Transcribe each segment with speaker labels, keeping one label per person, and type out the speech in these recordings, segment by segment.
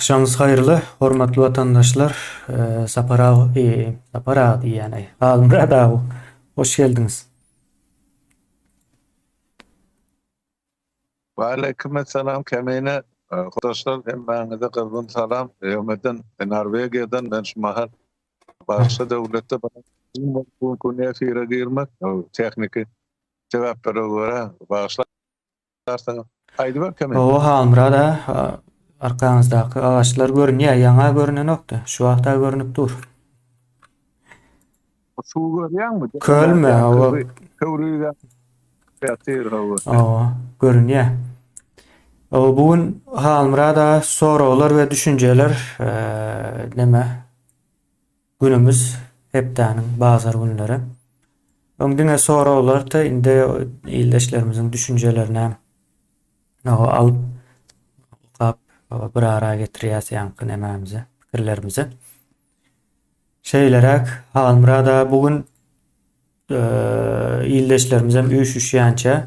Speaker 1: Akşamınız hayırlı, hormatly vatandaşlar. Sapara diýeni, Almurad ağa, hoş geldiniz.
Speaker 2: Aleykümselam kemine arkadaşlar hemmeňize gylgyn salam. Ömeden Norwegiýadan ben şu mahal başga döwletde bu konuya efire girmek tekniki cevaplara göre bağışlarsanız haydi bak kemine.
Speaker 1: Almurad ağa, arkaňyzdaky ağaçlar görünýär, ýaňa görünen nokta. Şu wagta görünüp dur.
Speaker 2: Su görýärmi?
Speaker 1: Kölme,
Speaker 2: Köwrüýär. Ýatyr hawa.
Speaker 1: Görünýär. Bugün Almurad ağa soralar ve düşünceler neme günümüz hepdeniň bazar günleri. Öňdüňe soralar da inde ildeşlerimizin düşüncelerine alıp kap bir ara getirýär nememize, fikirlerimize. Şeylerek Almurad ağa bugün ildeşlerimizden üşüşýänçe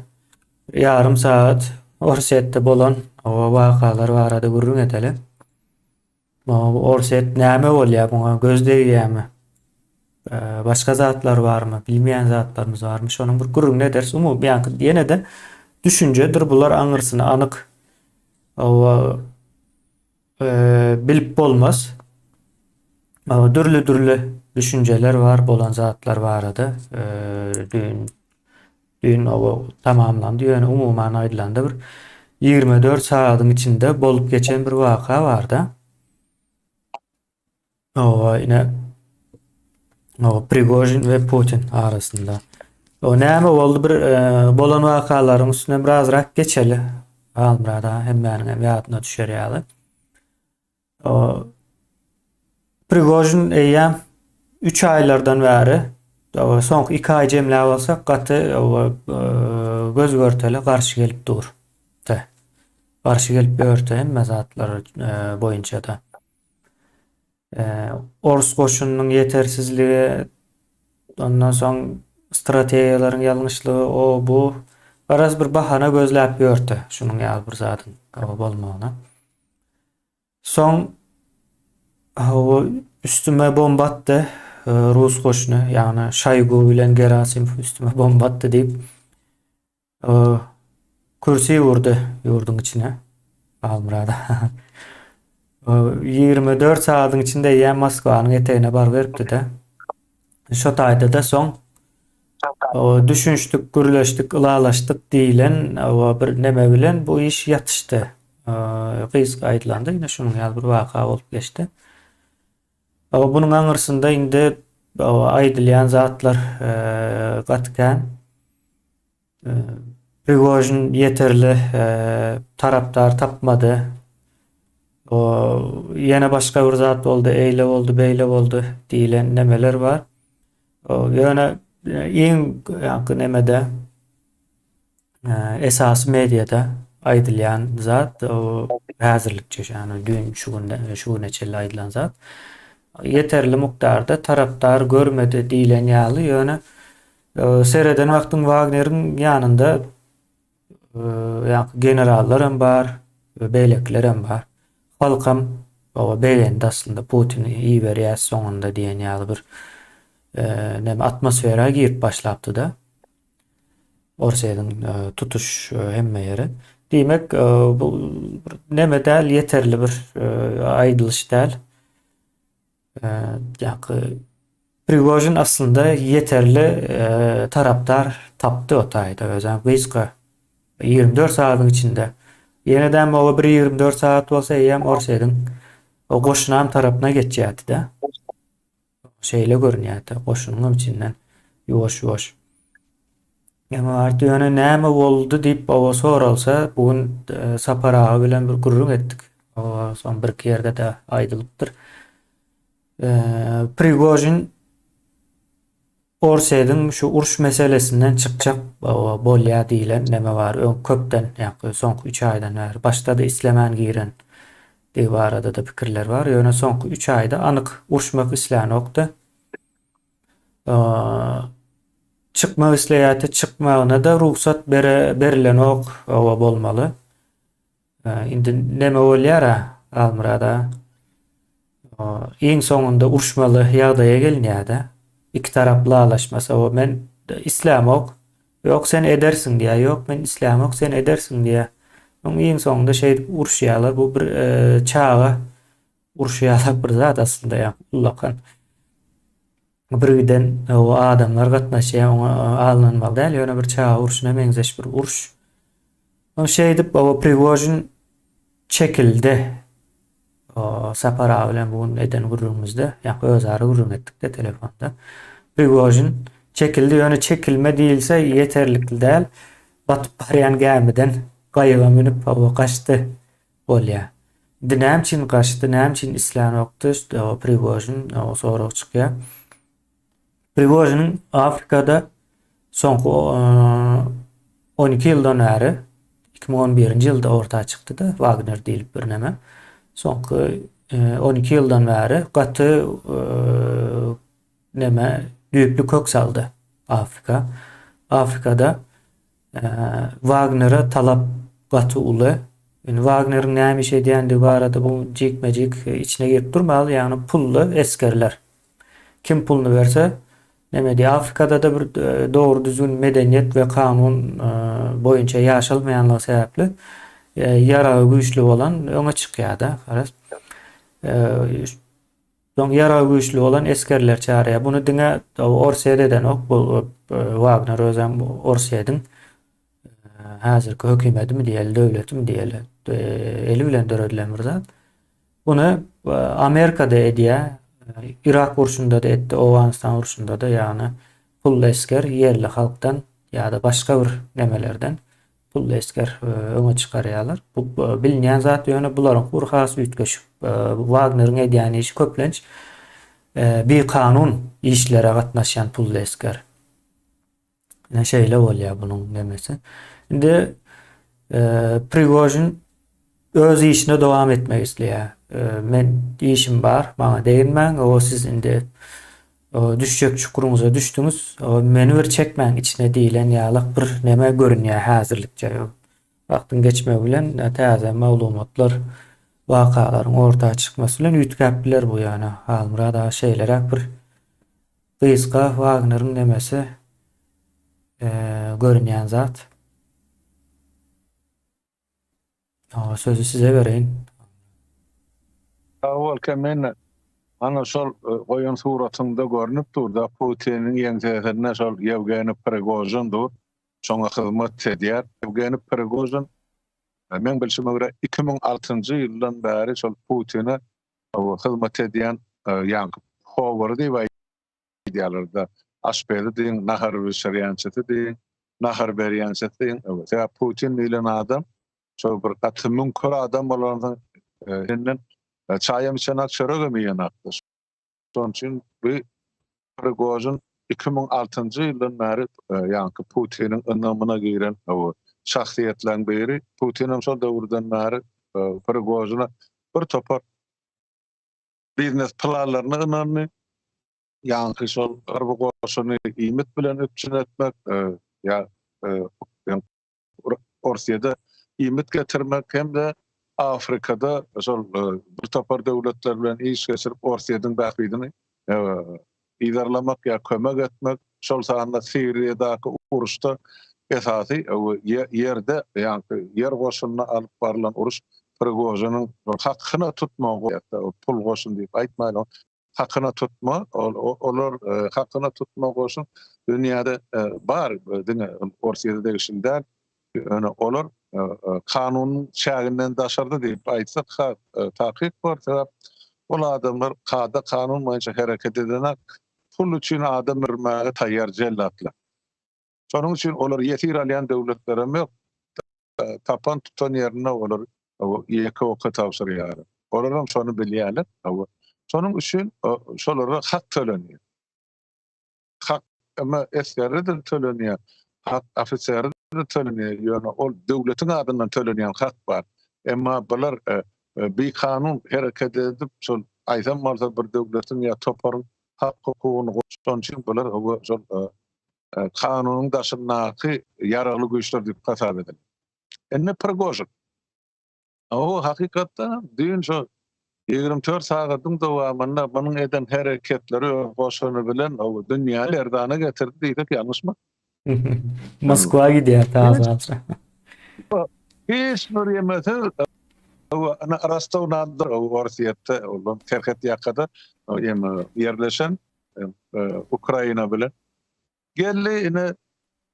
Speaker 1: yarım saat Orsetde bolan wakalar barada gurrun eteli. Orset näme bolýar, buňa gözleýärmi? Başka zatlar barmy? Bilmeýän zatlarymız barmy? Şonuň bir gurrun ederiz. Ýani ýene-de düşünjedir. Bular aňyrsyna anyk bilip bolmaz. Dürli düşünjeler bar, bolan zatlar barada. Dün tamamlandy. Ýöne umuman aýdylanda bir 24 saatyň içinde bolup geçen bir waka bar da. Ine Prigojin we Putin arasında. Näme boldy bir bolan wakalaryň üstüne birazrak geçeli. Almurad ağa hemmäniň ýadyna düşerýär. Prigojin eýýär 3 aýlardan bäri soňky 2 aý jemläp bolsak gaty göz görteli garşy gelip dur. Garşy gelip görte hemme zatlar boýunça da. Orus goşunynyň ýetersizligi, ondan soň strategiýalaryň ýalňyşlygy bu garaz bir bahana gözläp görte şunuň ýaly bir zatyň bolmagyna. Soň üstüme bomba atdy. Rus goşuny, ýani Şoygu bilen Gerasimov üstüme bomba atdy diýip kürsi vurdy ýurduň içine. Almurad ağa 24 saatyň içinde ýa Moskwanyň etegine bar beripdi-de. Şo taýda da soň düşünçdik, gürleşdik, ylalaşdyk diýilen bir neme bilen bu iş ýatyşdy. Gyzg aýdlandy, ýene şunuň ýaly bir waka bolup geçdi. Bunyň aňyrsynda indi aýdylýan zatlar gatkan. Prigojin yeterli tarapdar tapmady. Ýene başga bir zat boldy, eýle boldy, beýle boldy diýilen nemeler bar. Ýöne ýeň nemede esas mediada aýdylýan zat häzirlikçe ýani dün şu neçeli aýdylan zat yeterli mukdarda tarapdar görmedi diýilen ýaly ýöne sereden wagtyň Wagner'iň ýanynda generallar hem bar, beýlekler hem bar. Halkam beýlendi aslında Putin'i iyi berýär soňunda diýen ýaly bir neme atmosfera girip başlapdy da. Orsaýdyň tutuş hemme ýeri. Diýmek bu neme däl yeterli bir aýdylyş däl. Prigojin aslında yeterli tarapdar tapdy o taýda. Özüň Gyzga 24 saatyň içinde. Ýene-de bir 24 saat bolsa ýa Orsaýdyň goşunan tarapyna geçýärdi-de. Şeýle görünýärdi goşunyň içinden ýuwaş. Ýa-ni ýöne näme boldy diýip soralsa bugün Sapara bilen bir gurrun etdik. Son bir ýerde de aýdylypdyr. Prigojin Orsaýdyň şu uruş meselesinden çykjak bolýar diýilen neme bar. Köpden ýa-ni soňky 3 aýdan bäri başda da islemen giren diýip arada da pikirler bar. Ýöne soňky 3 aýda anyk uruşmak isläni okdy. Çykmak isleýärdi, çykmagyna da ruhsat berilen ok bolmaly. Indi neme bolýar? Almyrada iň soňunda urşmaly ýagdaýa gelinýär-de. İki taraply alaşmasa o men islam ok, yok sen edersin diýär, yok men islam ok sen edersin diýär. Oň iň soňunda şey urşýarlar, bu bir çağa urşýarlar bir zat aslında ýa ullakan. Birden o adamlar gatnaşýar, oňa alnanmaly däl, ýöne bir çağa urşuna meňzeş bir urş. O şey dip o Prigozhin çekildi. O Sapara bilen bu eden gurrumuzda, ýa özara gurrum etdik de telefonda. Prigozhin çekildi, ýöne çekilme diýilse ýeterlikli däl. Batyp barýan gemiden gaýyga minip o kaçty bolýar. Näme üçin kaçty, näme üçin islan okdy? O Prigozhin o sorak çykýar. Prigozhin Afrikada soňky 12 ýyldan bäri 2011-nji ýylda ortağa çykdy da Wagner diýilip bir näme. Soňky 12 ýyldan bäri gaty näme düýüplük kök saldy Afrika. Afrikada Wagner'a talap gaty uly. Wagner'in näme işe diýendi barada bu jikmejik içine girip durmaly, ýagny pully eskerler. Kim pulunu berse näme diýär, Afrikada da bir dogry düzgün medeniýet we kanun boýunça ýaşalmaýanlygy sebäpli ýaragy güýçli bolan öňe çykýar da. Garas. Soň ýaragy güýçli bolan eskerler çağırýar. Bunu diňe Orsiýadan ok bu Wagner özem Orsiýadyň häzirki hökümetimi diýeli, döwletimi diýeli, eli bilen döredilen bir zat. Bunu Amerikada edýär, Irak urşunda da etdi, Awganistan urşunda da, ýagny pully esker yerli halkdan ýa-da başga bir nemelerden pully esker öňe çykarýarlar. Bu bilinýän zat ýöne bularyň bir has üýtgeşik. Wagner'in edýän işi köplenç bir kanun işlere gatnaşan pully esker. Ne şeýle bolýar bunyň nemesi. Indi Prigozhin öz işine dowam etmek isleýär. Men işim bar, bana değinmen, o siz indi düşecek çukuruňuza düşdüňiz, meni bir çekmeň içine diýilen ýalyk bir neme görünýär häzirlikçe. Wagtyň geçmegi bilen täze maglumatlar, wakalaryň ortağa çykmasy bilen üýtgäpdiler bu ýany. Almyrada şeýlerek bir gyzga Wagner'in nemesi görünýän zat. Sözü size vereyim.
Speaker 2: Awal kemen ana şol goýan suratynda görnüp durda Putinin ýeňsesine şol Yevgeni Prigozhin dur. Şoňa hyzmat edýär. Yevgeni Prigozhin men bilşime görä 2006-njy ýyldan bäri şol Putin'e hyzmat edýän ýa-ni howary diýip aýdýarlar. Aşperi diýen, nahar berýänçeti diýen, nahar berýänçeti diýen. Putin diýilen adam şol bir gatymyň kör adam bolandan henden çaýam içen akşara gömýän. Şoň üçin bu Prigozhin 2006-njy ýyldan bäri ýa-ni Putinin ynamyna giren şahsiýetlerden biri. Putin şol döwürden bäri Prigozhina bir topar biznes planlaryny ynandy. Ýa-ni şol garby goşuny iýmet bilen öpçün etmek ýa Orsiýada iýmet getirmek hem de Afrikada şol bir topar döwletler bilen iş geçirip Orsiýadyň bähbidini idarlamak ýa kömek etmek, şol sahanda Siriýadaky uruşda esasy ýerde ýa-ni yer goşunyna alyp barylan uruş Prigozhinin hakkyna tutmak, pul goşun diýip aýtmaýlar. Hakkyna tutma, olar hakkyna tutmak goşun dünýäde bar, diňe Orsiýada degişinden olar kanun şäginden daşardy diýip aýtsak takyk bar. Ol adamlar kanun boýunça hereket edenek pul üçin adam öldürmäge taýýar jellatlar. Şonuň üçin olar ýetir alýan döwletler hem ýok. Tapan tutan ýerine olar ýeke oka tawsyrýar. Olar hem şonu bilýärler. Şonuň üçin şolara hak tölenýär. Hak ama eskerler de tölenýär. Hak ofiseri de tölenýär. Ýöne ol döwletiň adyndan tölenýän hak bar. Emma bular bir kanun hereket edip şol aýsam bolsa bir döwletiň ýa toparyň hak hukugyny goşan üçin bular şol kanunyň daşyndaky ýaragly güýçler diýip hasap edilir. Enne Prigozhin O hakykatdan düýün şo 24 sagatyň dowamında munyň eden hereketleri boşany bilen o dünýä lerdana getirdi diýdik, ýalňyşmy?
Speaker 1: Moskwa gidiyor taze.
Speaker 2: Hiç bir ýemese Rostov-na-Don Orsiýetde olan terhet ýakada ýerleşen Ukraina bilen geldi ine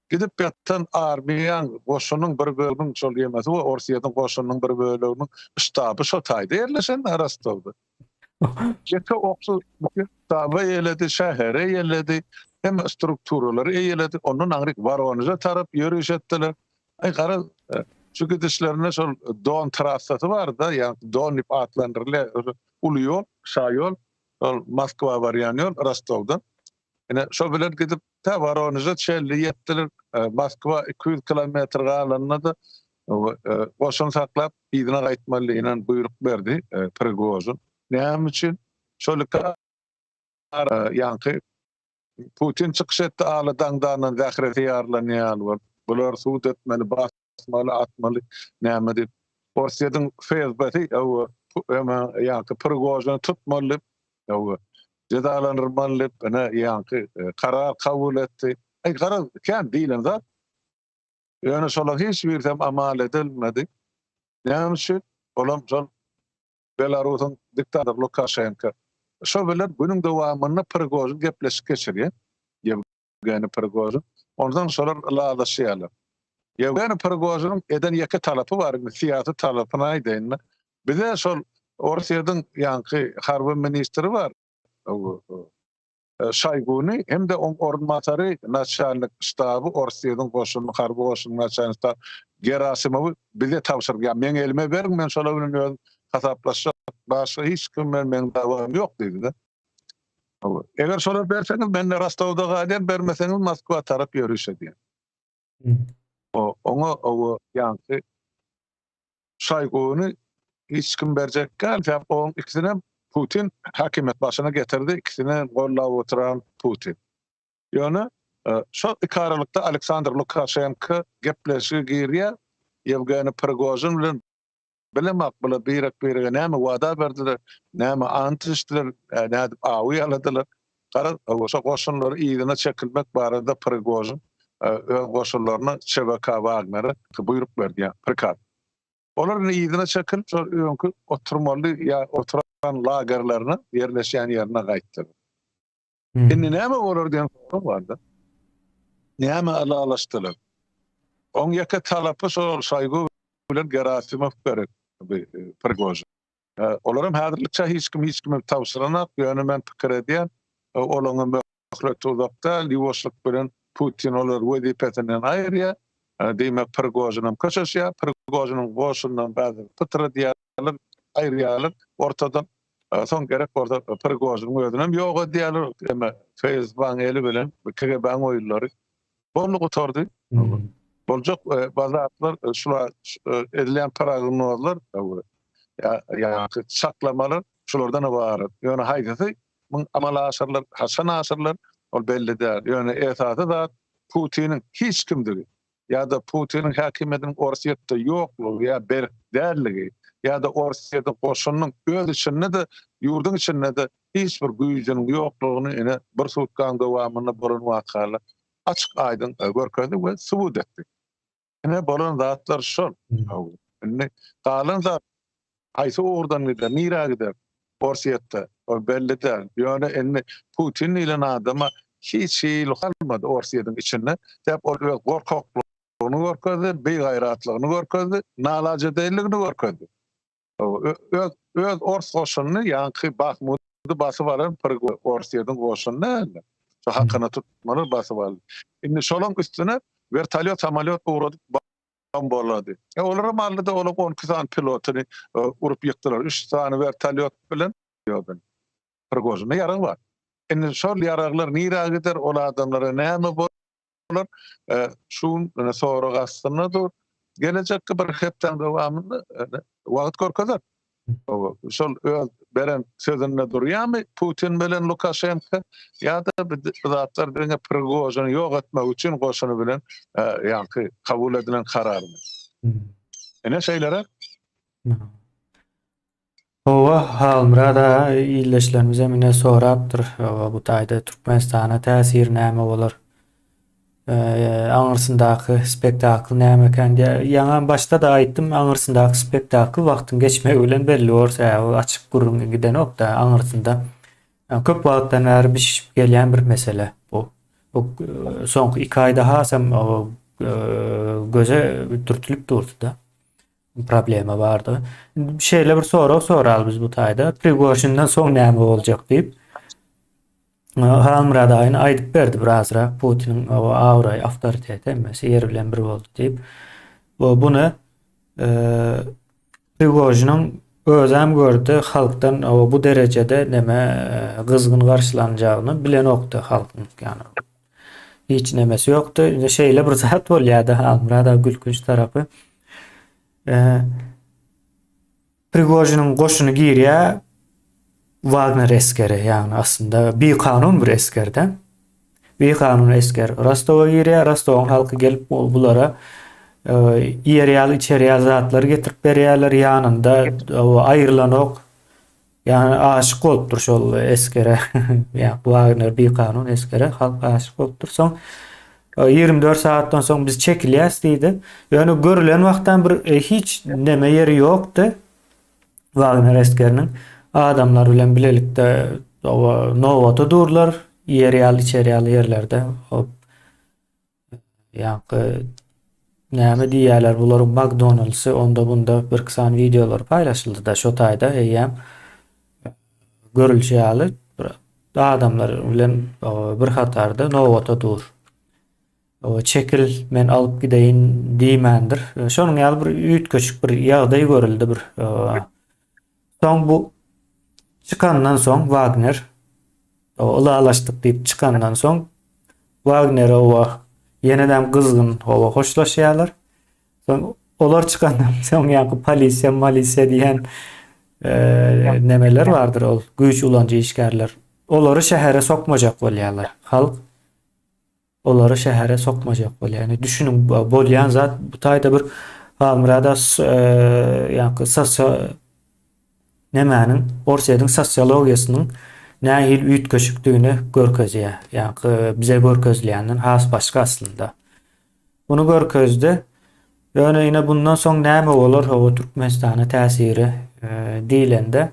Speaker 2: gidip ýatan armiýaň goşunyň bir bölüginiň şol ýemesi we Orsiýetin goşunyň bir bölüginiň ştaby şo taýda ýerleşen Rostowda. Ýeke oksu ştaby ýeledi, şähere ýeledi, hem strukturalary ýeledi. Onuň aňryk Voronezhe tarap ýörüşetdiler. Gara şu gidişlerine şol Don trassasy bar da, ýani Don dip atlandyrylýar. Uly ýol, şa ýol, Moskwa barýan ýol Rostowdan. Ine şo bilen gidip ta Voronezhe çelli ýetdiler. Moskwa 200 kilometr galanyna da goşun saklap ýygyna gaýtmalygynyň buyruk berdi Prigozhin. Näme üçin? Şolika ýanky Putin çykyş etdi ala daňdan zähret ýarlanýar. Bular suwt etmeli, basmaly, atmaly, näme dip. Orsiýadyň fezbeti ýanky Prigozhin tutmaly, cezalandyrmaly, ýanky karar kabul etdi. Gara kän diýilen zat. Ýöne şolar hiç birsem amal edilmedi. Näme üçin? Olam şol Belarusyň diktator Lukashenko. Şo bilen günüň dowamyny Prigozhin gepleşip geçirýär. Ýevgeni Prigozhin. Ondan sonra ladaşýarlar. Ýevgeni Prigozhiň eden ýeke talapy bar, siýasy talapyna aýdyn. Bize şol Orsiýadyň ýanky harby ministri bar. Şaýguny hem de on ornmatary naçalnik ştaby Orsiýadyň goşunyň harby goşunyň naçalnik Gerasimowy bize tapşyrdy. Men elime berin, men şola bilen öz hasaplaşak, başga hiç kim men dawam ýok diýdi. Eger şolar berseňiz men Rostowda galýan, bermeseňiz Moskwa tarap ýörüşedi. Oňa ýanky Şaýguny hiç kim berjek gal, on ikisine Putin hakimiyet başına getirdi, ikisini gollap oturan Putin. Ýöne şo ikaralykda Aleksandr Lukashenko gepleşi girýär, Yevgeni Prigozhin bilen bilemek bile birek-birege näme wada berdiler, näme ant içdiler, näme awy aladylar. Gara şo goşunlary ýygyna çekilmek barada Prigozhin goşunlaryna Şebeka Wagner'a buyruk berdi, prikaz. Olaryň ýygyna çekilip şo öňkü oturmaly ýa oturan lagerlerine yerleşen yerine gaýtdy. Indi näme bolar diýen sorum barda. Näme alalaşdylar? On ýeke talapy şol Şaýgu bilen Gerasimov berip Prigozhin. Olaryň häzirlikçe hiç kim tawsyranak, ýöne men pikir edýän, olaňa möhlet uzakda Lewoslyk bilen Putin olar wezipetinden aýrýar. Diýmek Prigozhinim köşeşýär, Prigozhiniň goşundan bäzi pytry diýerler, aýrýarlar, ortadan son gerek orada Prigozhin özünem ýok diýerler, Facebook eli bilen KGB oýulary bolly gotardy. Boljak bazatlar şular edilen paragraflar ýa saklamalar şulardan ibaret. Ýöne haýdysy amala aşarlar, hasan aşarlar ol belli däl. Ýöne esasy da Putiniň hiç kimdiri ýa-da Putiniň häkimetiniň Orsiýetde ýoklugy ýa berkdärligi ýa-da Orsiýadyň goşunyň öz içinde de ýurduň içinde de hiç bir güýjiniň ýoklugyny ine bir sutkan dowamyny bolan wakalar açyk aýdyn görkezdi we subut etdi. Ine bolan zatlar şol. Ine galan zat aýsy ordan gider, nira gider Orsiýetde o belli däl. Ýöne ine Putin ile adama hiç kalmadı Orsiýadyň içinde. Dep ol gorkaklygyny görkezdi, beýgaýratlygyny görkezdi, nalaja däligini görkezdi. Öz Ors goşunyny ýanky Bahmuty basyp alan Orsiýadyň goşunyny şo hakyna tutmaly basyp aldy. Indi şolaň üstüne vertolyot samalyot uğradyp bombalady. Olara malda olar 12 tane pilotuny urup ýykdylar. 3 tane vertolyot bilen ýördün. Prigozhinyň ýarag bar. Indi şol ýaraglar nira gider, ol adamlara näme bolar? Şun sonra gastyna dur. Gelecekde bir hepden dowamında wagt görkezler. Şol beren sözüne durýarmy Putin bilen Lukashenko ýa-da zatlar diňe Prigozhin ýok etmek üçin goşuny bilen ýanky kabul edilen kararmy. Ene şeýlere
Speaker 1: Ova halmra da illeşlerimize mine soraptır. Ova bu taýda Türkmenistana täsiri näme bolar? Aňyrsyndaky spektakl näme eken diye. Ýaňa başda da aýtdym, aňyrsyndaky spektakl wagtyň geçmegi bilen belli bolsa, o açyk gurrun giden ok da aňyrsynda köp wagtdan bäri bişip gelýän bir mesele bu. O soňky 2 aýda hasam o göze türtülip durdy da. Problemi vardı. Şeýle bir soral biz bu taýda. Prigozhindan soň näme boljak diýip. Halmradaýyny aýdyp berdi birazrak. Putiniň o awray awtoriteti emesi ýer bilen bir boldy diýip. Bunu Prigozhinin özem gördü halkdan bu derejede neme kızgın karşılanacağını bilen oktu halkın yani. Hiç nemesi yoktu. Şeýle bir zat bolýardy halmrada gülkünç tarapy. Prigozhin'in goşuny girýär Wagner eskeri, yani aslında bir kanun bir eskerden. Bir kanun esker Rostow'a girýär, Rostow'un halkı gelip bulara ýerýäl içerýäl zatlary getirip berýärler ýanynda aýrylan ok. Yani aşyk bolupdyr şol eskere. Yani Wagner bir kanun eskere halk aşyk bolupdyr. Soň 24 saatdan soň biz çekilýäs diýdi. Yani görülen wagtdan bir hiç neme ýeri ýokdy. Wagner eskeriniň adamlar bilen bilelikde nowata durlar, ýerýäl içerýäl ýerlerde. Yani näme diýýärler bularyň McDonald'sy onda bunda bir kısan videolar paýlaşyldy da şo taýda eýem görülýäli adamlar bilen bir hatarda nowata dur. Çekil men alıp gideyin diýmendir. Şonuň ýaly bir üýtgeçik bir ýagdaý görüldi bir. Soň bu çıkandan soň Wagner ulalaşdyk diýip çıkandan soň Wagner yeniden kızgın hoşlaşýarlar. Soň olar çıkandan soň ýa-ni polisiýa diýen nemeler vardır ol güýç ulanjy işgärler. Olary şähere sokmajak bolýarlar. Halk olary şähere sokmajak bolýar. Yani düşünün bolýan zat bu taýda bir hamrada ýa-ni sosial nemäniň Orsiýadyň sosiologiýasynyň nähil üýtgeçikdigini görkezýär. Ýa-ni bize görkezleýänden has başga aslında. Bunu görkezdi. Yani ýine bundan soň näme bolar o Türkmenistana täsiri diýilende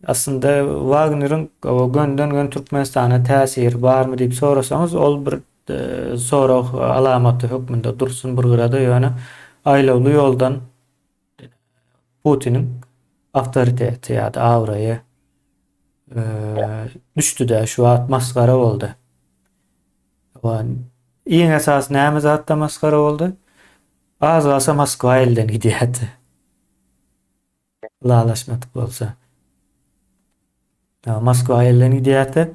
Speaker 1: aslında Wagner'ın o gönden Türkmenistana täsiri barmy diýip sorasaňyz ol bir sorak alamaty hökmünde dursun bir gyrada ýöne aýlawly ýoldan Putiniň awtoriteti ýa-da awraýy düşdü-de şu wagt maskara boldy. Iň esas näme zatda maskara boldy? Az galsa Moskwa elden gidýärdi. Lalaşmadyk bolsa. Moskwa elden gidýärdi.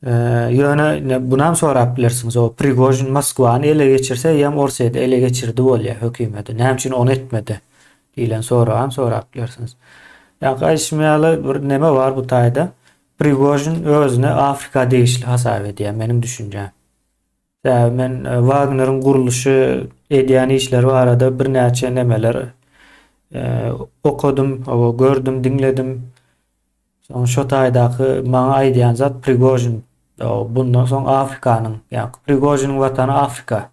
Speaker 1: Ýöne bunam sorap bilersiňiz, o Prigozhin Moskwany ele geçirse ýam Orsiýady ele geçirdi bolýar hökümeti. Näme üçin onu etmedi diýilen sorap bilersiňiz. Ýa gaýşmaýaly bir neme bar bu taýda. Prigozhin özüne Afrika diýişli hasap edýär menim düşünjem. Men Wagner'ın guruluşy edýän işleri barada bir näçe nemeler okudum, gördüm, dinledim. Soň şo taýdaky maňa aýdýan zat Prigozhin. Bundan soň Afrikanyň, ýa Prigozhiniň watany Afrika.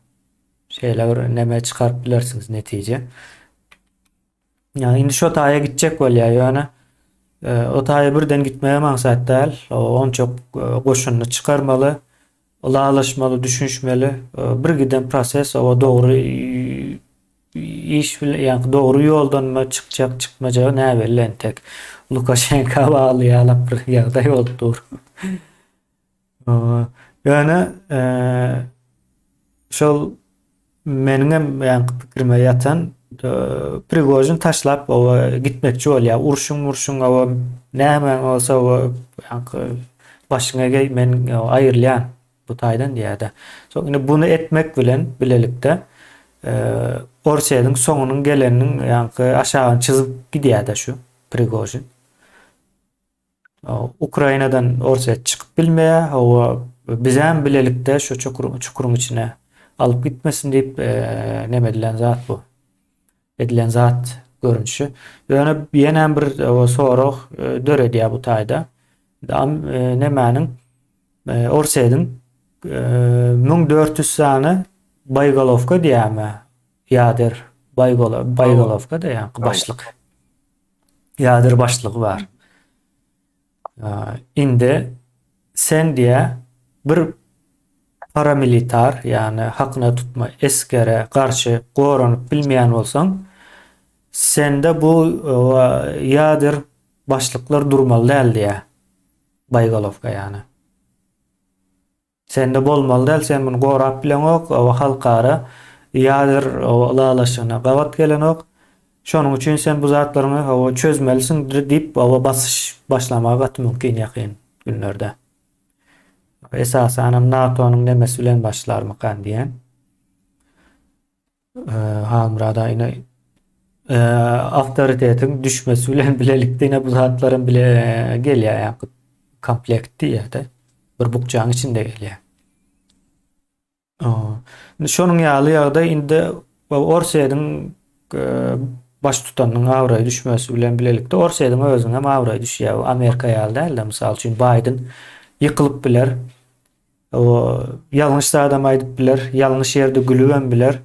Speaker 1: Şeýle neme çykaryp bilersiňiz netije. Ýa indi şo taýa gitjek bolýar ýöne. O taýa birden gitmeye maksat däl. On çok goşunyny çykarmaly, lalaşmaly, düşünşmeli. Bir giden proses o dogry iş bilen ýa dogry ýoldan mı çykjak çykmajak näme bilen tek Lukashenko baglyalap bir ýagdaý bolupdyr. Ýöne şol meniň ýa pikirime ýatan Prigozhin taşlap gitmekçi bolýar. Urşuň näme bolsa başyna men aýrylýan bu taýdan diýär. Soň bunu etmek bilen bilelikde Orsiýadyň soňunyň geleniniň ýa-ni aşağı çyzyp gidýär-de şu Prigozhin. Ukrainadan Orsiýa çykyp bilmeýär, bizem bilelikde şu çukuruň içine alıp gitmesin diýip neme edilen zat bu. Edilen zat görünüşü. Ýöne ýene bir soraq döre diýär bu taýda. Nemäniň Orseýdyň 1400 sany Baygalovka diýämi? Ýader Baygalovka da ýa başlyk. Ýader başlygy bar. Indi sen diýä bir paramilitar ýani hakyna tutma eskere garşy goranyp bilmeýän bolsaň sende bu ýader başlyklar durmaly däl diýä Baygalovka ýani. Sende bolmaly däl, sen bunu gorap bilenok, halkara ýader alalaşyna gawat gelenok. Şonuň üçin sen bu zatlaryny çözmelisin diýip basyş başlamagy gat mümkin ýakyn günlerde. Esasen NATO'nun nemesi bilen başlarmykan diýen. Hamrada ine awtoritetin düşmesi bilen bilelikde ine bu zatlaryň bile gelýär komplekti ýa-da bir bukjaň içinde gelýär. Şonuň ýaly ýagda indi Orseýdyň baş tutanyň awraý düşmesi bilen bilelikde Orseýdyň özüne awraý düşýär. Amerika ýaly däl-de, mysal üçin Biden ýykylyp biler. Ýalňyş adam aýdyp biler, ýalňyş ýerde gülüben biler.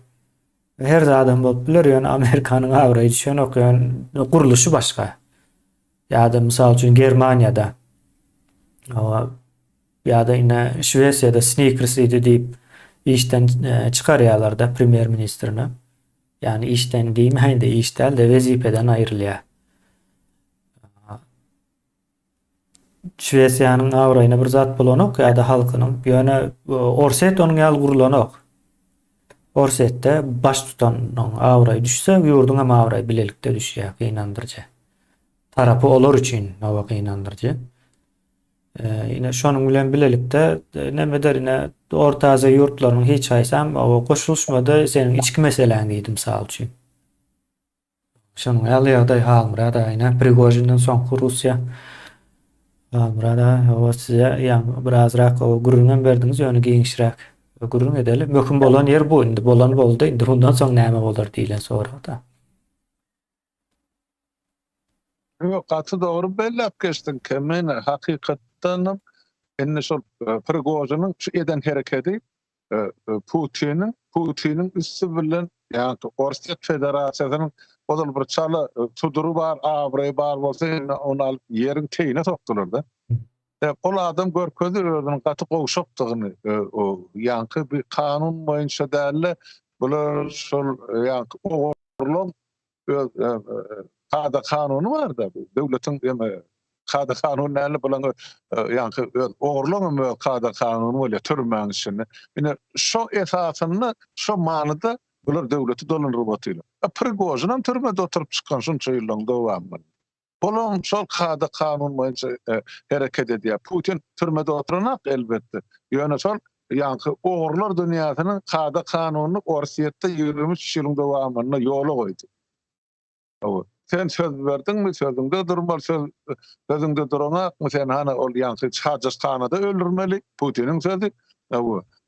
Speaker 1: Her adam bolup biler, ýöne Amerikanyň awraý düşen okyan guruluşy başga. Ýa-da mysal üçin Germaniýada ýa-da ine Şwesiýada Snickers idi diýip işden çıkarýarlar premier ministrini. Yani işten diýmeýin-de işden de wezipeden aýrylýar. Şwesiýanyň awraýyna bir zat bolanok ýa-da halkynyň ýöne Orset onuň ýaly gurulanok. Orsetde baş tutanyň awraý düşse ýurdun hem awraý bilelikde düşýär, gynandyrjy. Tarapy olar üçin owa gynandyrjy. Ine şonuň bilen bilelikde neme derine Orta Aziýa ýurtlarynyň hiç aýsam goşulşmady seniň içki meseleň diýdim mysal üçin. Şonuň ýaly ýagdaý halmyrada aýna Prigojindan soňky Russiýa halmyrada size ýa birazrak gurrundan berdiňiz ýöne giňişräk gurrun edeli. Möhüm bolan ýer bu, indi bolan boldy. Indi bundan soň näme bolar diýilen soraýda.
Speaker 2: Yok, katı doğru belli geçtin kemine hakikaten enne şol Prigojin'in şu eden hareketi Putin'in üstü bilen yani Orset Federasiýasynyň odal bir çala tuduru bar, awray bar bolsa onu alıp yerin teýine sokdular da. Ol adam görkezdi özüniň gaty gowşapdygyny o ýanky bir kanun boýunça dälle bular şol ýanky ogurluk kada kanuny bar da döwletiň kada kanuny näle bilen ýanky ogurluk kada kanuny bolýar türmäň içinde. Ine şo esasyny şo manyda bular döwleti dolandyryp otyrlar. Prigojin türmede oturup çykan şunça ýyllaň dowamy. Bolum şol kada kanun boýunça hereket edýär. Putin türmede oturanak elbetde. Ýöne şol ýanky ogurlar dünýäsiniň kada kanunyny Orsiýetde 23 ýylyň dowamyna ýola goýdy. Sen söz berdiňmi, sözüňde durmal, sözüňde duranak, sen hana ol ýanky Çaçastanada öldürmeli, Putiniň sözü.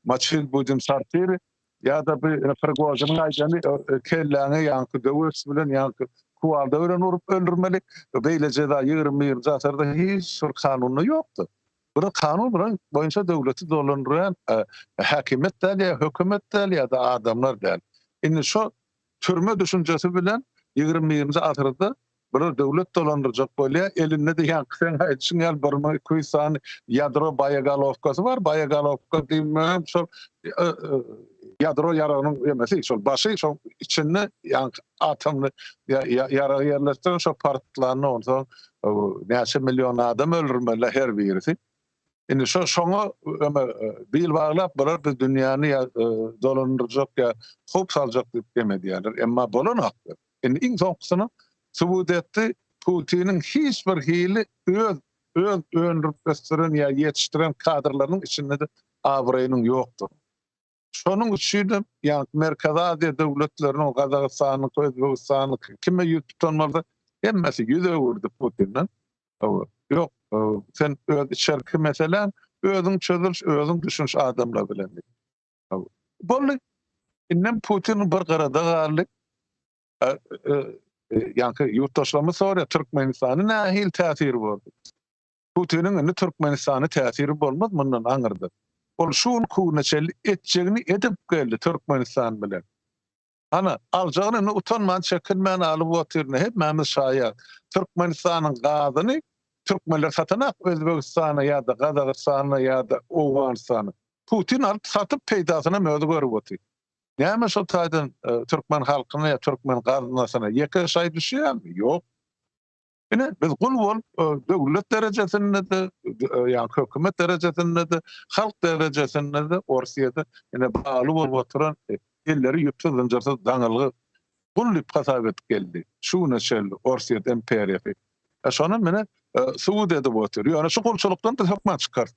Speaker 2: Maçyl bujum sartyry ýa-da bir Prigojinin aýjany kelläňi ýanky döwürs bilen ýanky kuwalda ören urup öldürmeli. Beýlece de 20 ýyl asarda hiç bir kanuny ýokdy. Bir kanun bilen boýunça döwleti dolandyrýan häkimet däl, hökümet däl ýa-da adamlar däl. Indi şo türme düşünjesi bilen 20-nji asyrda bir döwlet dolandyrjak bolýar, elinde de ýanky sen aýtşyň ýaly 1200 sany ýadro Bayagalovkasy bar. Bayagalovka diýmem şol ýadro ýaranyň emesi şol başy şol içinde ýanky atomly ýara ýerleşdiren şo partlaryny ondan näçe million adam öldürmeli her birisi. Indi şoňa bil baglap birer biz dünýäni dolandyrjak ýa hop saljak diýip demedýärler. Emma bolanok. Indi iň soňkusyny subut etdi Putiniň hiç bir hili öz öndürüp gösteren ýa ýetişdiren kadrlarynyň içinde de awraýynyň ýokdur. Şonuň üçin ýa Merkez Aziýa döwletleriniň Gazagystanyň, Özbegistanyň kime ýüz tutanmaly hemmesi ýüze öwürdi Putinden. Ýok, sen öz içerki meselen özüň çözülüş, özüň düşünş adamlar bilen. Bolly, innem Putin bir garada garly yankı yurttaşlarımı soruyor Türkmenistan'ın nähil täsiri boldy? Putin'in indi Türkmenistan'a täsiri bolmaz mundan aňyrdy. Ol şuň kuwnaçely etjegini edip geldi Türkmenistan bilen. Ana aljagyny utanman çekinmän alyp oturny hep mämiz şaýat. Türkmenistanyň gazyny Türkmenler satanak Özbegistana ýa-da Gazagystana ýa-da Owganystana. Putin alyp satyp peýdasyna möhür görüp otur. Näme şol taýdan Türkmen halkyna ýa Türkmen gazynasyna ýeke şaý düşýärmi? Ýok. Ine biz gul bol döwlet derejesinde de ýa hökümet derejesinde de halk derejesinde de Orsiýada ine baly bolup oturan elleri ýupsuz zynjyrsız daňylygy gullyp hasap etip geldi. Şuna şel Orsiýet imperiýasy. Şonu mene suud edip otur. Ýani şu gulçulukdan da hökümet çykar.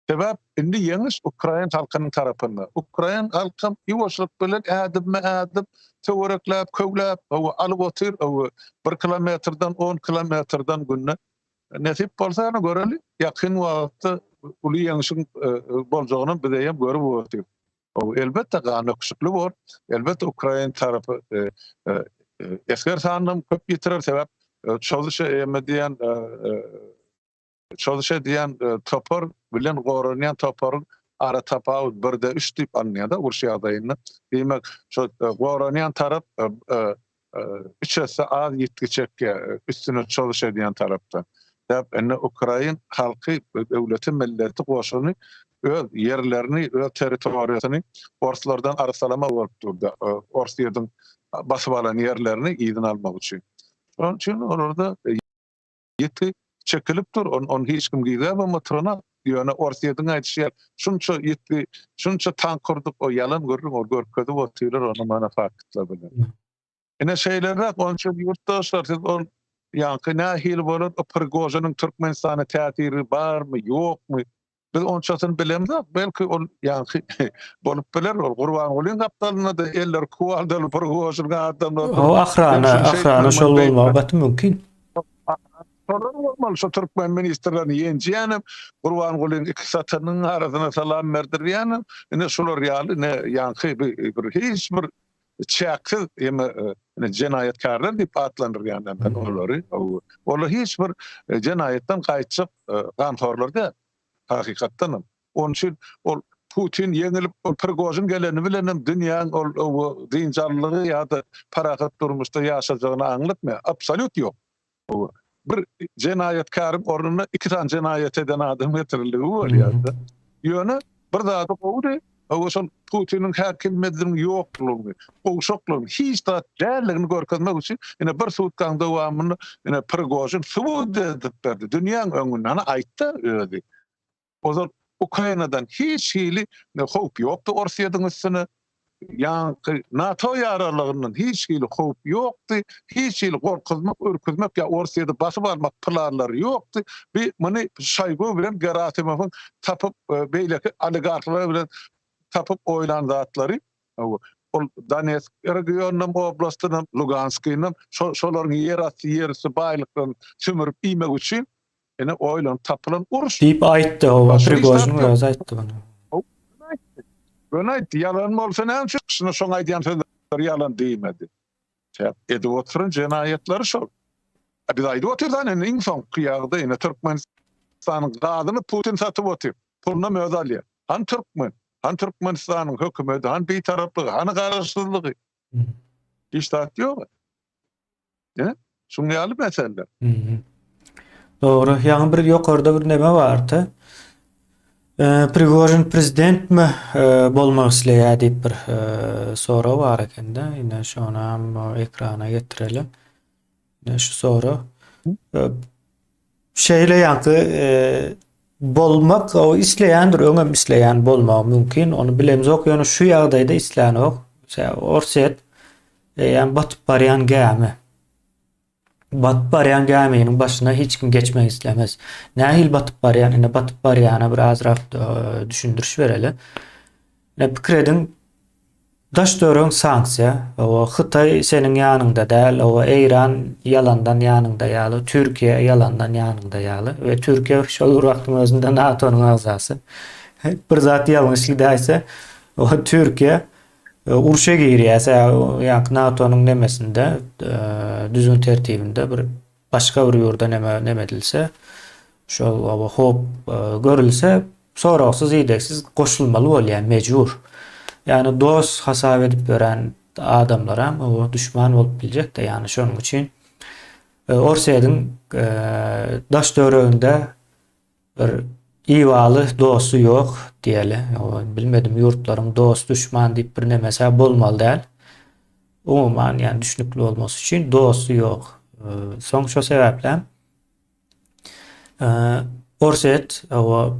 Speaker 2: Sebäp indi ýeňiş Ukraina halkynyň tarapynda. Ukraina halkym ýuwaşlyk bilen ädip töwerekläp, köwläp, alyp otur, 1 kilometrden 10 kilometrden günne nesip bolsa ýa göreli, ýakyn wagtda uly ýeňişiň boljagyny bizeýem görüp otur. Elbetde ganyşykly bor. Elbetde Ukraina tarapy esker sanyny köp ýetirer sebäp çalışa emediýän çalışa diýen topar bilen goranýan toparyň ara tapawy 1-de 3 diýip anlaýar da urşy ýagdaýyny. Demek şo goranýan tarap 3 esse az ýetgiçekke üstüne çalışa diýen tarapdan. Dep enne Ukraina halky döwleti milleti goşuny öz yerlerini, öz territoriýasyny Orslardan arsalama bolup durdy. Orsiýadyň basyp alan yerlerini ýygyň almak üçin. Onun üçin orada ýeti çekilip dur, on hiç kim giýip motoruna ýöne Orsiýadyň aýdyşy şunça ýetdi, şunça tank kurdyk, o ýalan görürüm, o görkezip oturýar, onu mana faktlar bilen. Ine şeýlerler, onun üçin ýurtdaşlar, siz ol ýanky nähil bolar, o Prigozhinyň Türkmenistana täsiri barmy, ýokmy? Biz onçasyny bilemiz, belki ol ýanky bolup biler, ol Gurbangulyň gapdalyna da eller kuwaldaly Prigozhin adamlar.
Speaker 1: O ahrana şol bolmagy mümkin.
Speaker 2: Sonra normal şu Türkmen ministrlerini ýenjenim, Gurbangulyň iki satynyň arasyna salam berdirýänim. Ine şolar ýaly ne ýanky bir hiç bir çäksiz jenayetkarlar diýip atlandyrýanlar olary. Olar hiç bir jenayetden gaýtjak ganhorlar da hakykatdan. Onun üçin ol Putin ýeňilip Prigozhin geleni bilenem dünýäň ol dynjallygy ýa-da parahat durmuşda ýaşajagyny aňlatma. Absolut ýok. Bir jenayetkarym ornuna 2 tane jenayet eden adam getirildi var ýa-da. Ýöne bir zat gowdy. Şol Putiniň häkimmetligiň ýoklugy, gowşoklugy, hiç da därligini görkezmek üçin ine bir sutkaň dowamyny ine Prigozhin suud edip berdi. Dünýäň öňünden aýtdy öýdi. Ozal Ukrainadan hiç hili howp ýokdy Orsiýadyň üstüne. Ýa-ni NATO ýararlygyndan hiç hili howp ýokdy, hiç hili gorkuzmak, ürküzmek ýa Orsiýada basyp almak planlary ýokdy. Bir muny Şoygu bilen Gerasimowyň tapyp beýleki oligarklar bilen tapyp oýlan zatlary, ol Donetsk regionynyň oblastynyň, Luganskinyň şolaryň ýerasy baýlyklaryny tümürüp iýmek üçin ene oýlan tapylan uruş
Speaker 1: Diýip aýtdy o Prigozhin öz aýtdy bunu.
Speaker 2: Bana yalan mı olsa ne çıksın son aydan sözler yalan değmedi. Edip oturun cinayetleri şol. Biz ayda oturdan en son kıyağda yine Türkmenistan'ın gadını Putin satıp otur. Puluna mödalya. Han Türkmen. Han Türkmenistan'ın hükümeti, han bir taraflığı, han karşılığı. Hiç taht yok. Şunu yalı meseleler.
Speaker 1: Doğru. Ýa-ni bir ýokarda bir neme bardy. Prigozhin prezident mi bolmak isleýär diýip bir soraw bar ekende. Ine şonu hem ekrana getirelim. Ine şu soraw. Şeýle ýanky bolmak o isleýändir, öňem isleýän bolmagy mümkin. Onu bilemiz ok. Ýöne şu ýagdaýda isleýän ok. Orsiýet ýa batyp barýan gäme. Batıp barýan gämeýiniň başyna hiç kim geçmek islemez. Nähil batyp barýan, ine batyp barýana bir azrak düşündürüş bereli. Ne pikir edin, daş dörüň sanksiýa, o Hytaý seniň ýanyňda däl, o Eýran yalandan ýanyňda ýaly, Türkiýe yalandan ýanyňda ýaly we Türkiýe şol wagtyň özünde NATO'nyň agzasy. Bir zat ýalňyşlyk däýse, o Türkiýe uruşa giyirýärse ýa-ni NATO'nun nemesinde düzgün tertibinde bir başga bir ýurda neme edilse şol hop görülse soraksız iýdeksiz goşulmaly bolýar mejbur. Yani dost hasap edip gören adamlara o düşman bolup biljek de yani şonuň üçin Orseýadyň daş döwreginde bir iwaly dosty ýok diýeli. Bilmedim ýurtlaryň dost düşman diýip bir nemese bolmaly däl. Umuman yani düşnükli bolmasy üçin dosty ýok. Soň şo sebäple Orset o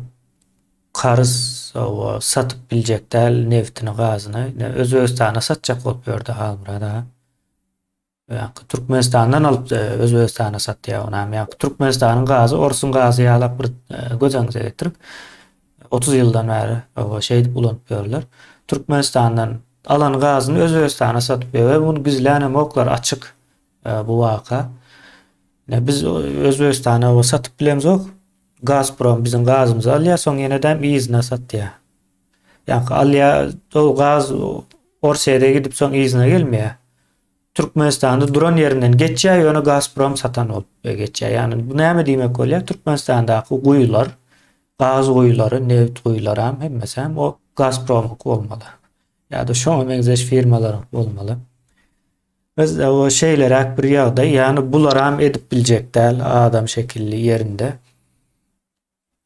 Speaker 1: karız o satıp biljek däl neftini gazyny Özbegistana satjak bolup ýördi halmyrada. Türkmenistandan alıp Özbegistana satýar onam. Türkmenistanyň gazy Orsun gazy ýalap bir gözaňyza getirip 30 ýyldan bäri o şeýdip ulanyp ýörler. Türkmenistandan alan gazyny Özbegistana satyp ýörer. Bunu gizlänem oklar açyk bu waka. Biz Özbegistana o satyp bilemiz ok. Gazprom bizim gazymyzy alýar, soň ýeneden izne satýar. Ýa-ni alýar o gaz Orseýada gidip soň izine gelmeýär. Türkmenistanda duran yerinden geçýär, ýöne Gazprom satan bolup geçýär. Yani bu näme diýmek bolýar? Türkmenistandaky guýular, gaz guýulary, neft guýulary hemmesi o Gazprom'uk bolmaly. Ýa-da şoňa benzeş firmalar bolmaly. Biz o şeýlerek bir ýagdaý, yani bular edip biljek däl adam şekilli yerinde.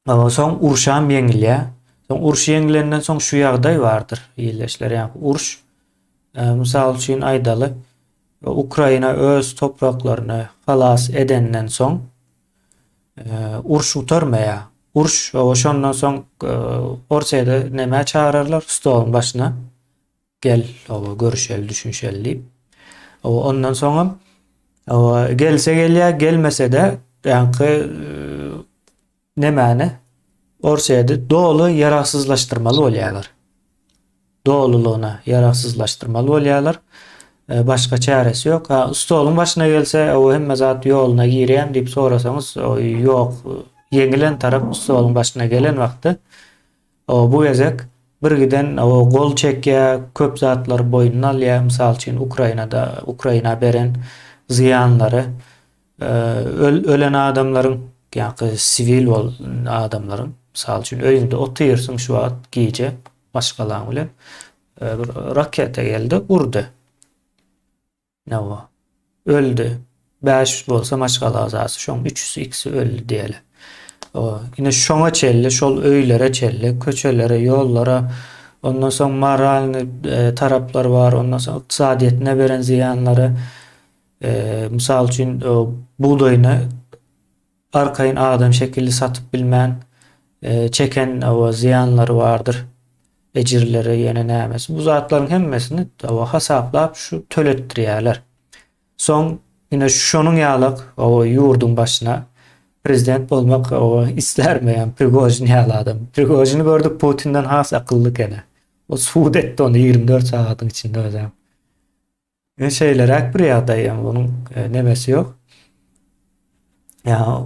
Speaker 1: Soň urşam ýeňilýär. Soň uruş ýeňilenden soň şu ýagdaý bardyr. Ýerleşler ýa uruş mysal üçin aýdaly Ukraina öz topraklaryny halas edenden soň uruş utarmaýar. Uruş oşondan soň Orseýada näme çağırarlar? Stoluň başyna gel görüşeli, düşünşeli diýip. Ondan soň gelse gelýär, gelmese de ýa-ni nemäni Orseýada dolu yaraksızlaştırmaly bolýarlar. Doğruluğuna yaraksızlaştırmalı bolýarlar. Başka çaresi yok. Stoluň başyna gelse o hemme zat ýoluna girýän diýip sorasaňyz ýok. Ýeňilen tarap stoluň başyna gelen wagty bu gezek bir giden gol çekýär, köp zatlar boýnuna alýar. Mysal üçin Ukraina beren ziyanlary ölen adamlaryň ýa-ni sivil adamlaryň mysal üçin öýünde oturýarsyň şu wagt giýje başgalaryň bilen bir raketa geldi, urdy. Öldü. 5 bolsa başgalar azasy şoň 300 öldü diýeli. Ýine şoňa çelli, şol öýlere çelli, köçelere, ýollara, ondan soň moral taraplar bar, ondan soň ykdysadyetine beren ziyanlary, mysal üçin buğdaýyny arkaýyn adam şekilli satyp bilmän, çeken ziyanlary bardyr. Ejirleri ýene nämesi. Bu zatlaryň hemmesini hasaplap şu töletdirýärler. Soň ýine şonuň ýalyk ýurdun başyna prezident bolmak islermeýän Prigojin ýaly adam. Prigojini gördük Putin'den has akylly gene. O suud etdi onu 24 saatyň içinde özem. Şeýlerek bir ýagdaý, bunun nemesi yok. Ya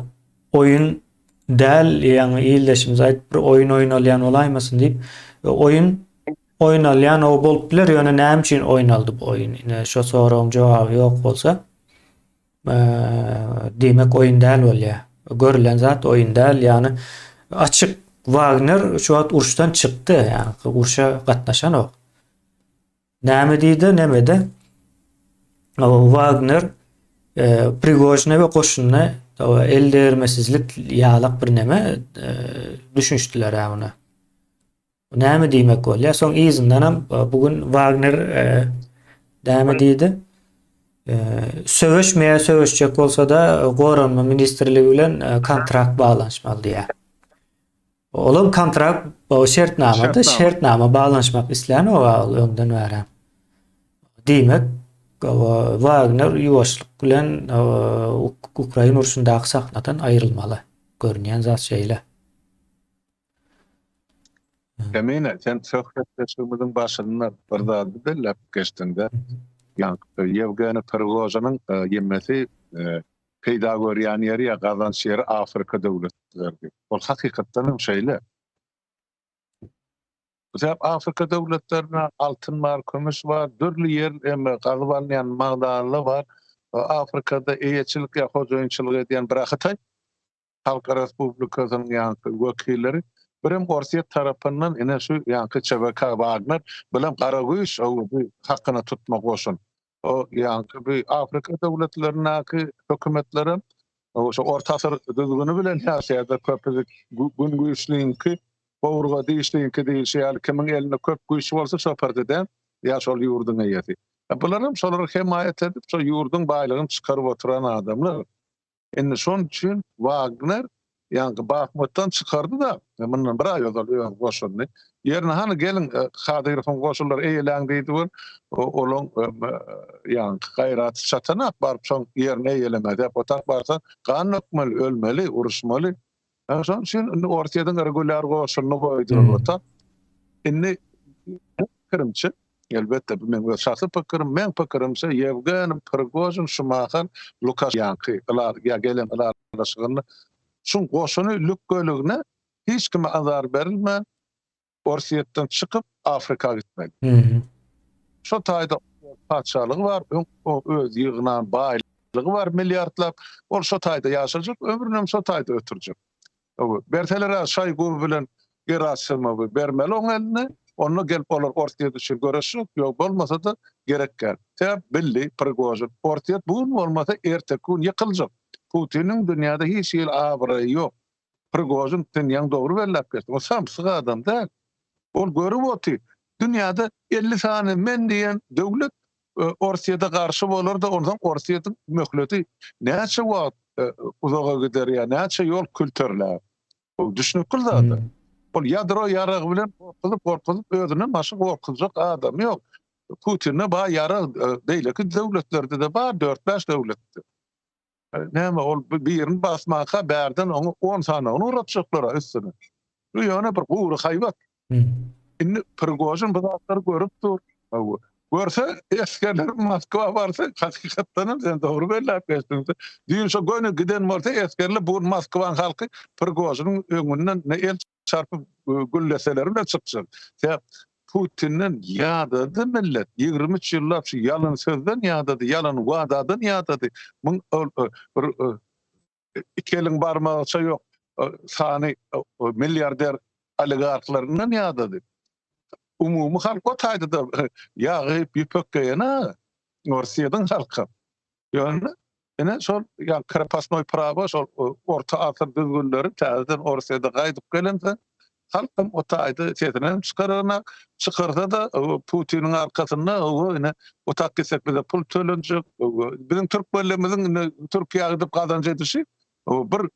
Speaker 1: oyun däl ýa-ni ýyldaşymyz aýdyp bir oyun oýnalýan olaýmasyn diýip oyun oýnalýan bolup biler, ýöne näme üçin oýnaldy bu oyun? Ine şo soragyň jogaby ýok bolsa demek oyun däl bolýar. Görülen zat oyun däl, ýani açyk Wagner şu wagt uruşdan çykdy, ýani uruşa gatnaşan o. Näme diýdi, nämede? Wagner Prigojine we goşunyna eldermesizlik ýalyk bir neme düşünýärler ýa-ni. Näme diýmek bolýar? Soň izinden bugün Wagner näme diýdi? Söwüşjek bolsa da Goranma ministrligi bilen kontrakt baglanşmaly diýär. Olam kontrakt şertnama baglanşmak isläni öňden bäri. Diýmek Wagner ýuwaşlyk bilen Ukraina uruşundaky sahnadan aýrylmaly. Görünýän zat şeýle.
Speaker 2: Kemine sen söhbetleşmemiň başynda bir zat bellep geçdiňde Yevgeni Prigojinin ýemmesi peýda görýän ýeri ýa gazanç ýeri Afrika döwletleri. Ol hakykatdan şeýle. Hep Afrika devletlerine altın var, kömüş var, dürlü yer gazybalyan magdarly var. Afrikada eýetçilik ýa hojoýunçylyk edýän bir Hatay Halk Respublikasynyň ýa-ni wekilleri birim Orsiýet tarapyndan ene şu ýa-ni Çebeka Wagner bilen Garagüýş hakyna tutmak bolsun. O ýa-ni bu Afrika döwletleriniňki hökümetleri o orta asyr düzgünü bilen ýaşaýar köpüzik gün güýçliňki Bowurga diýişdiňki diýişýär kimin eline köp güýç bolsa şo perdeden ýa şol ýurduň eýeti. Bularym şolary hemayet edip şo ýurduň baýlygyny çykaryp oturan adamlar. Indi şon üçin Wagner ýa-ni Bahmutdan çykardy da mundan bir aý ozal goşuny. Ýerine hani gelin Hadyrovň goşulary eýleň diýdi olaň ýa-ni gaýraty çatana baryp şoň ýerine eýlemedi. Otak barsa ganykmal ölmeli, uruşmaly. Şoň üçin Orsiýadan regular goşuny goýdular ota. Indi pikirimçe elbette bu men şahsy pikirim, men pikirimçe Yevgeni Prigozhin, Şumahan, Lukashenko alar ýa gelen alarlaşygyny şun goşuny lükgölügine hiç kime azar berilmän Orsiýetden çykyp Afrikaga gitmeli. Şo taýda paçalygy var, o öz ýygynan baýlygy var milliardlap. Ol şo taýda ýaşajak, ömrünem şo taýda ötürjek. Bertelere Şoýgu bilen Gerasimov bermeli oň eline, onu gelip olar Orsiýet üçin göreşik, ýok bolmasa da gerekkä. Täp billi Prigozhin, Orsiýet bugün bolmasa ertekün ýykyljak. Putiniň dünýäde hiç ýyl abyry ýok. Prigozhin dünýäň dogry bellep geçdi. O samsyk adam däl. Ol görüp oty. Dünýäde 50 sany men diýen döwlet Orsiýada garşy bolar da ondan Orsiýetin möhleti näçe wagt uzaga gider ýa näçe ýol kültürler. O düşünüp kıldı. Ol ýadro ýaragy bilen korkuzyp özüne maşy korkujak adam ýok. Putinne ba ýarag beýleki döwletlerde de bar 4-5 döwletde. Näme ol bir ýerini basmaka bärden onu 10 sany onu uratjaklar üstüne. Bu ýöne bir gowru haýbat. Indi Prigozhin bu zatları görüp dur. Görse eskerler Moskva barsa hakykatdan sen dogry bellep geçdiň. Diýin şo göne giden bolsa eskerler bu Moskwaň halky Prigozhinyň öňünden ne el çarpyp gülleseler bilen çykjak. Täp Putin'in ýadady millet 23 ýyllap şu ýalan sözden ýadady, ýalan wadadan ýadady. Mun iki elin barmagy ýok. Sany milliarder oligarklaryndan ýadady. Umumy halk o taýda da ýagy ýüpekgeýene Orsiýadan halka. Ýöne ene şol ýa krepasnoy prava şol orta asyr düzgünleri täzeden Orsiýada gaýdyp gelense halkym o taýda çetinen çykarsa da Putiniň arkasynda ene o tak kesek bize pul tölenjek. Bizim Türk bellemizin Türkiýe gidip gazanjy edişi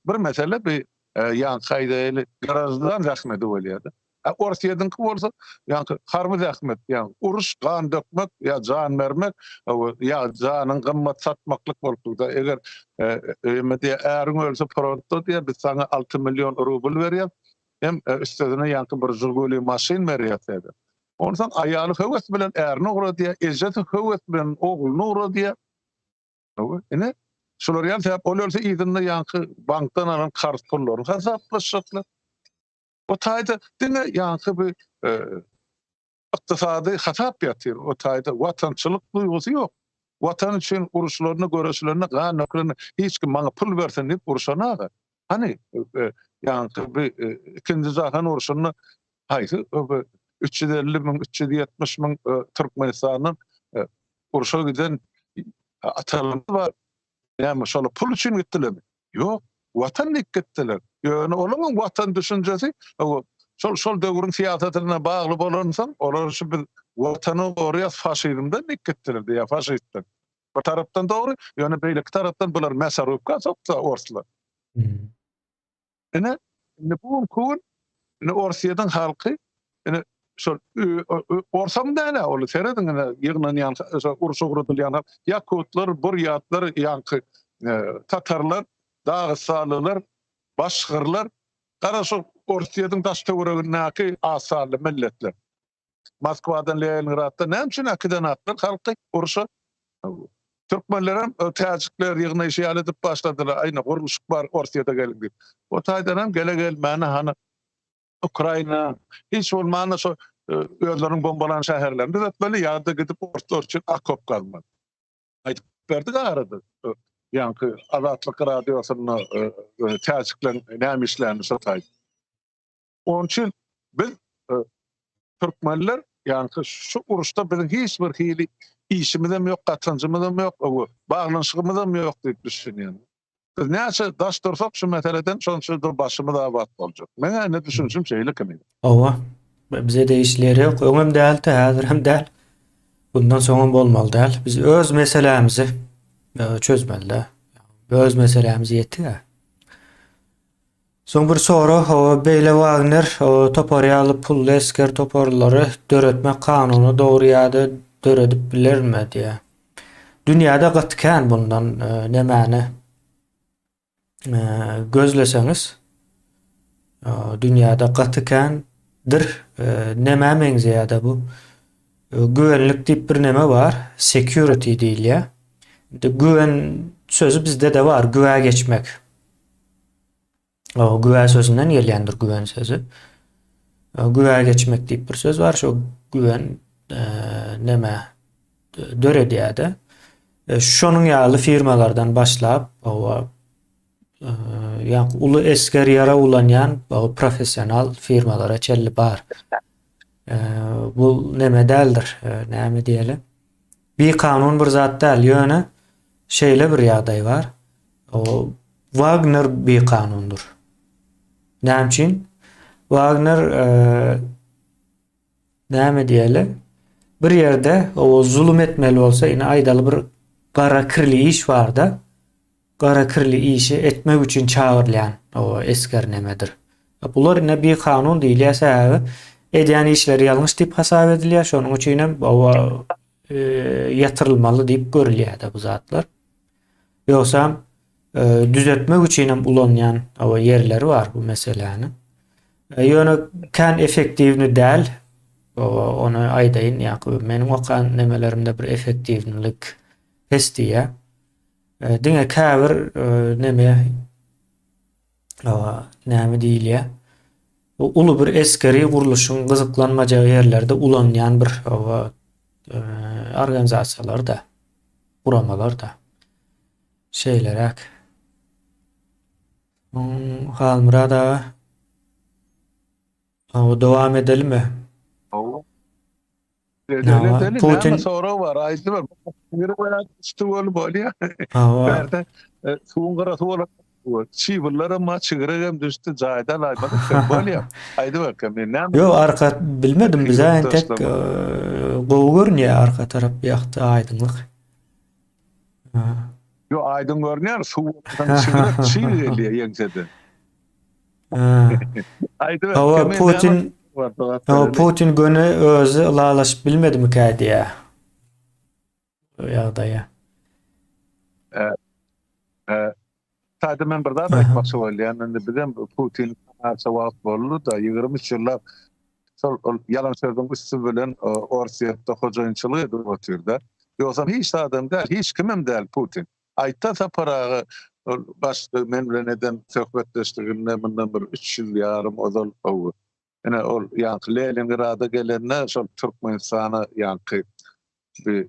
Speaker 2: bir mesele bir ýa gaýdaly garajdan rahmet bolýardy. Orsiýadan bolsa ýa harmy rahmet ýa uruş gan dökmek ýa jan bermek ýa janyň gymmat satmaklyk bolupdy da eger emedi äriň ölse frontda diýe biz sana 6 milyon rubl berýär hem üstüne ýa bir Jiguli maşyn berýär. Ondan aýaly höwes bilen ärini ugrat diýe, ejet höwes bilen ogluny ugrat diýe. Ene şolar ýa täp olursa ýa-ni ýa bankdan alan kart pullary hesaplaşyklar. O taýda diňe ýa-ni bir ykdysady hasap ýatyr. O taýda watançylyk duýgusy ýok. Watan üçin uruşlaryny, göreşlerini, ganyklaryny hiç kim maňa pul bersen diýip uruşanaga. Hani ýa-ni bir ikinji jahan uruşuny haýsy 350 min, 370 min Türkmenistanyň uruşa giden atalary bar. Ýa-ni şol pul üçin gitdiler. Ýok, watan gitdiler. Ýöne olaryň watan düşünjesi şol döwrüň siýasatyna bagly bolansaň olar şu bir watany orýa faşizmden gitdiler diýe faşistler. Bir tarapdan dogry, ýöne beýleki tarapdan bular mesarupka soksa orslar. Ene bu kun Orsiýadan halky ene şol orsam da ene ol seredin ene ýygnan ýa uruşa gurulýan Yakutlar, Buryatlar, ýa Tatarlar, Dağıstalylar, Başkırlar, Karaşok Orsiýadyň daş töweregindäki asarly milletler. Moskwadan Leningradda näçe akdan atlar halky uruşa. Türkmenler hem täzikler ýygnaşy edip başladylar. Aýna gurulşyk bar Orsiýada gelip git. O taýdan hem gele gelmäni hani Ukraina hiç bolmanda şo özlerinin bombalan şäherlerinde de böyle ýa-da gidip orçun akop galmady. Aýdyp berdi garadı. Ýa-ni Azatlyk radiosyna täziklen nämişlerini sataydı. Onun için biz Türkmenler ýa-ni şu uruşda bizim hiç bir hili işimizem ýok, gaçanjymyzam ýok, baglanşygymyzam ýok diýip düşünýän. Biz näçe daş dursak şu meseleden şonça da başymyz abat boljak. Men ne düşünsüm şeýle kemi.
Speaker 1: Ova. Bize de işleri yok. Öňem däl, häzir hem däl. Bundan soňra bolmaly däl. Biz öz meselemizi çözmeli. Öz meselemizi ýetdi. Soň bir soru, Beýle Wagner toparýaly pul esker toparlary döretmek kanuny dogry ýa-da döredip bilermi diýe. Dünýäde gatykän bundan nämäni gözleseňiz dünýäde gatykändir. Näme meňzeýär bu? Güvenlik diýip bir näme bar? Security diýilýär. Güven sözü bizde de var. Güvä geçmek. O güvä sözünden gelýändir güven sözü. Güvä geçmek diýip bir söz var. Şo güven näme döredýär-de. Şonuň ýaly firmalardan başlap ýa uly esker ýara ulanýan professional firmalara çelli bar. Bu näme däldir? Näme diýelim? Bir kanun bir zat däl, ýöne şeýle bir ýagdaý bar. O Wagner bir kanundur. Näme üçin? Wagner näme diýelim? Bir ýerde o zulüm etmeli bolsa, ine aýdaly bir gara kirli iş bar-da. Gara kirli işi etmek üçin çağırılan o esker nemedir. Bular ine bir kanun diýilýär sebäbi edýän işleri ýalňyş diýip hasap edilýär. Şonuň üçin ýatyrylmaly diýip görülýär bu zatlar. Ýoksa düzeltmek üçin ulanýan o yerleri var bu meseleni. Ýöne kan efektivni däl. Onu aýdaýyn, ýa-ni meniň okan nemelerimde bir efektivlik his diýär. Diňe käbir näme diýilýär? Uly bir eskeri guruluşyň gyzyklanmajagy ýerlerde ulanýan bir organizasiýalar da, uramalar da şeýlerek. Halmyrada dowam edelim.
Speaker 2: Putin soru var, aýdy var. Bir goýan stol bolýar. Berde suňra sola çiwillara ma çygragam düşdi jaýdan aýbady bolýar. Aýdy bakam men näme?
Speaker 1: Yo, arka bilmedim bize tek gowy görnýär arka tarap ýakda aýdynlyk.
Speaker 2: Yo, aýdyn görnýär, suwdan çygrag çygelýär ýeňsede. Aýdy bakam
Speaker 1: Putin göni özü ılalaş bilmedimi kädiýä? Ýagdaýa.
Speaker 2: Taýda men bir daha aýtmakçy bolýan, indi bizem Putin arça wagt boldy da 23 ýyllap sol ýalan sözüň üstü bilen Orsiýetde hojaýynçylyk edip oturdy. Ýoksa hiç adam däl, hiç kimim däl Putin. Aýtsa paragy başly men bilen eden söhbetleşdiginde bundan bir 3 ýyl ýarym ozal owur. Ene ol ýa-ni Leningrada gelende şol Türkmenistana ýa-ni bir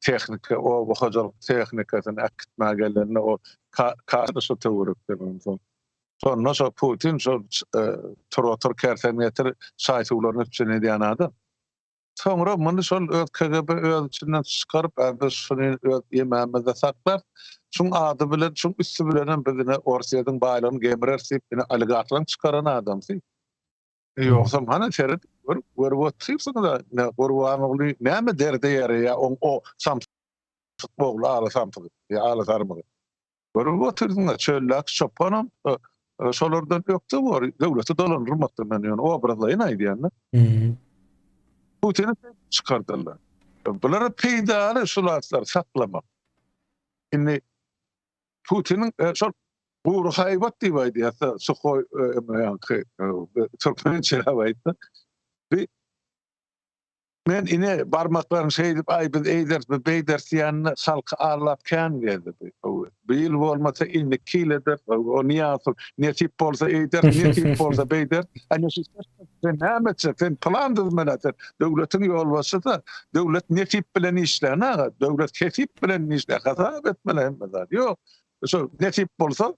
Speaker 2: tehnika, o hojalyk tehnikasyny akitmäge gelende o karşy töwrükden soň. Sonra şo Putin şol trotor kersemeter şaýtularyny üçin edýän adam. Sonra muny şol KGB öz içinden çykaryp, biz şuny öz ýemämizde saklar. Şuň ady bilen, şuň üstü bilen bizine Orsiýadyň baýlaryny gemirersip, aligatlaryny çykaran adamsy. Ýoksa mana şerit görüp çıksın da görüp näme derde ýere o samsyk bogly ala samsyk ala sarmagy. Görüp oturdun da çöllek çopanam şolardan ýokdy bar döwleti dolanyrmakda men ýöne obrazlaýyn aýdýan. Putin'i çykardylar. Bulara peýdaly şulatlar saklamak. Indi Putin'in şol bu haybat diýip aýdýar, Sukhoi Türkmençe aýtdy. Men ine barmaklaryny şeýdip aýbyz beýders ýanyna halky arlap kän geldi. Beýil bolmasa indi kiledir, o niýasy, ne tip bolsa eýder, ne tip bolsa beýder. Ana şu sen nämetçe sen plan düzmeläter. Döwletiň ýolbaşçy da döwlet netip bilen işläne, döwlet ketip bilen işläne hasap etmeli hemme. Ýok. Şu netip bolsa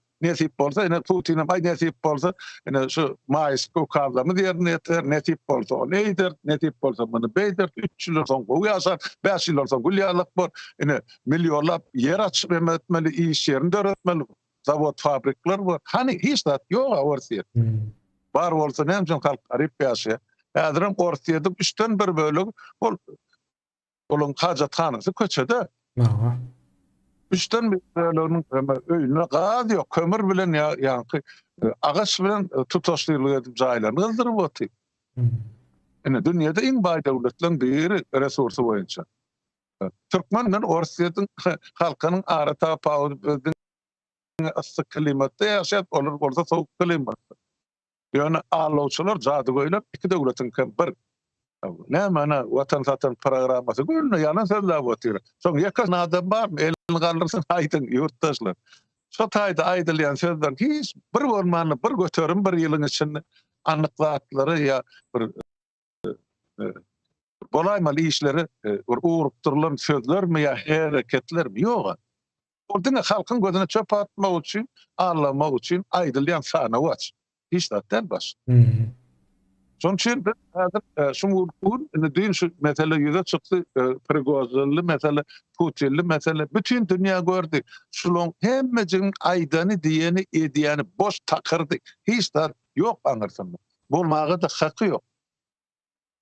Speaker 2: ene Putin'e bay netip bolsa ene şu Maysko kavlamy diýerine ýeter, netip bolsa o neydir, netip bolsa muny beýdir 3 ýyl soň bu ýaşar, 5 ýyl soň gulýarlyk bor, ene milionlap yer açyp etmeli, iş ýerini döretmeli, zawod, fabrikler bor. Hani hiç zat ýok awrsyr. Bar bolsa näme halk garip ýaşaýar. Häzirim Orsiýadyň 3den bir bölegi bol olun hajathanasy köçede.
Speaker 1: Aha.
Speaker 2: 3den bir bölügiň öýüne gaz ýok, kömür bilen ýa-ni agaç bilen tutaşdyrlyk edip jaýlary gyldyryp otyr. Ene dünýede iň baý döwletleriň biri resursy boýunça. Türkmen bilen Orsiýadyň halkynyň ara tapawudy ıssık klimatda ýaşap olur bolsa soğuk klimatda. Ýöne alawçylar jadygoýlar iki döwletiň bir. Näme watan satan programmasy gülne ýalan sözler botyr. Soň ýekas adam bar, elini galdyrsyn aýdyn ýurtdaşlar. Şo taýda aýdylýan sözler hiç bir bolmany bir göterim bir ýylyň içinde anyklatlary ýa bir bolaýmaly işleri urup durulan sözlermi ýa hereketlermi ýok. Orada halkın gözüne çöp atmak için, ağlamak için aydılyan sana var. Hiç de derbaş. Son için şu düğün şu mesele yüze çıktı. Prigozhinli mesele, Putinli mesele. Bütün dünya gördü. Şulon hemmecinin aydanı diyeni, ediyeni boş takırdı. Hiç de yok anırsın. Bulmağı da hakkı yok.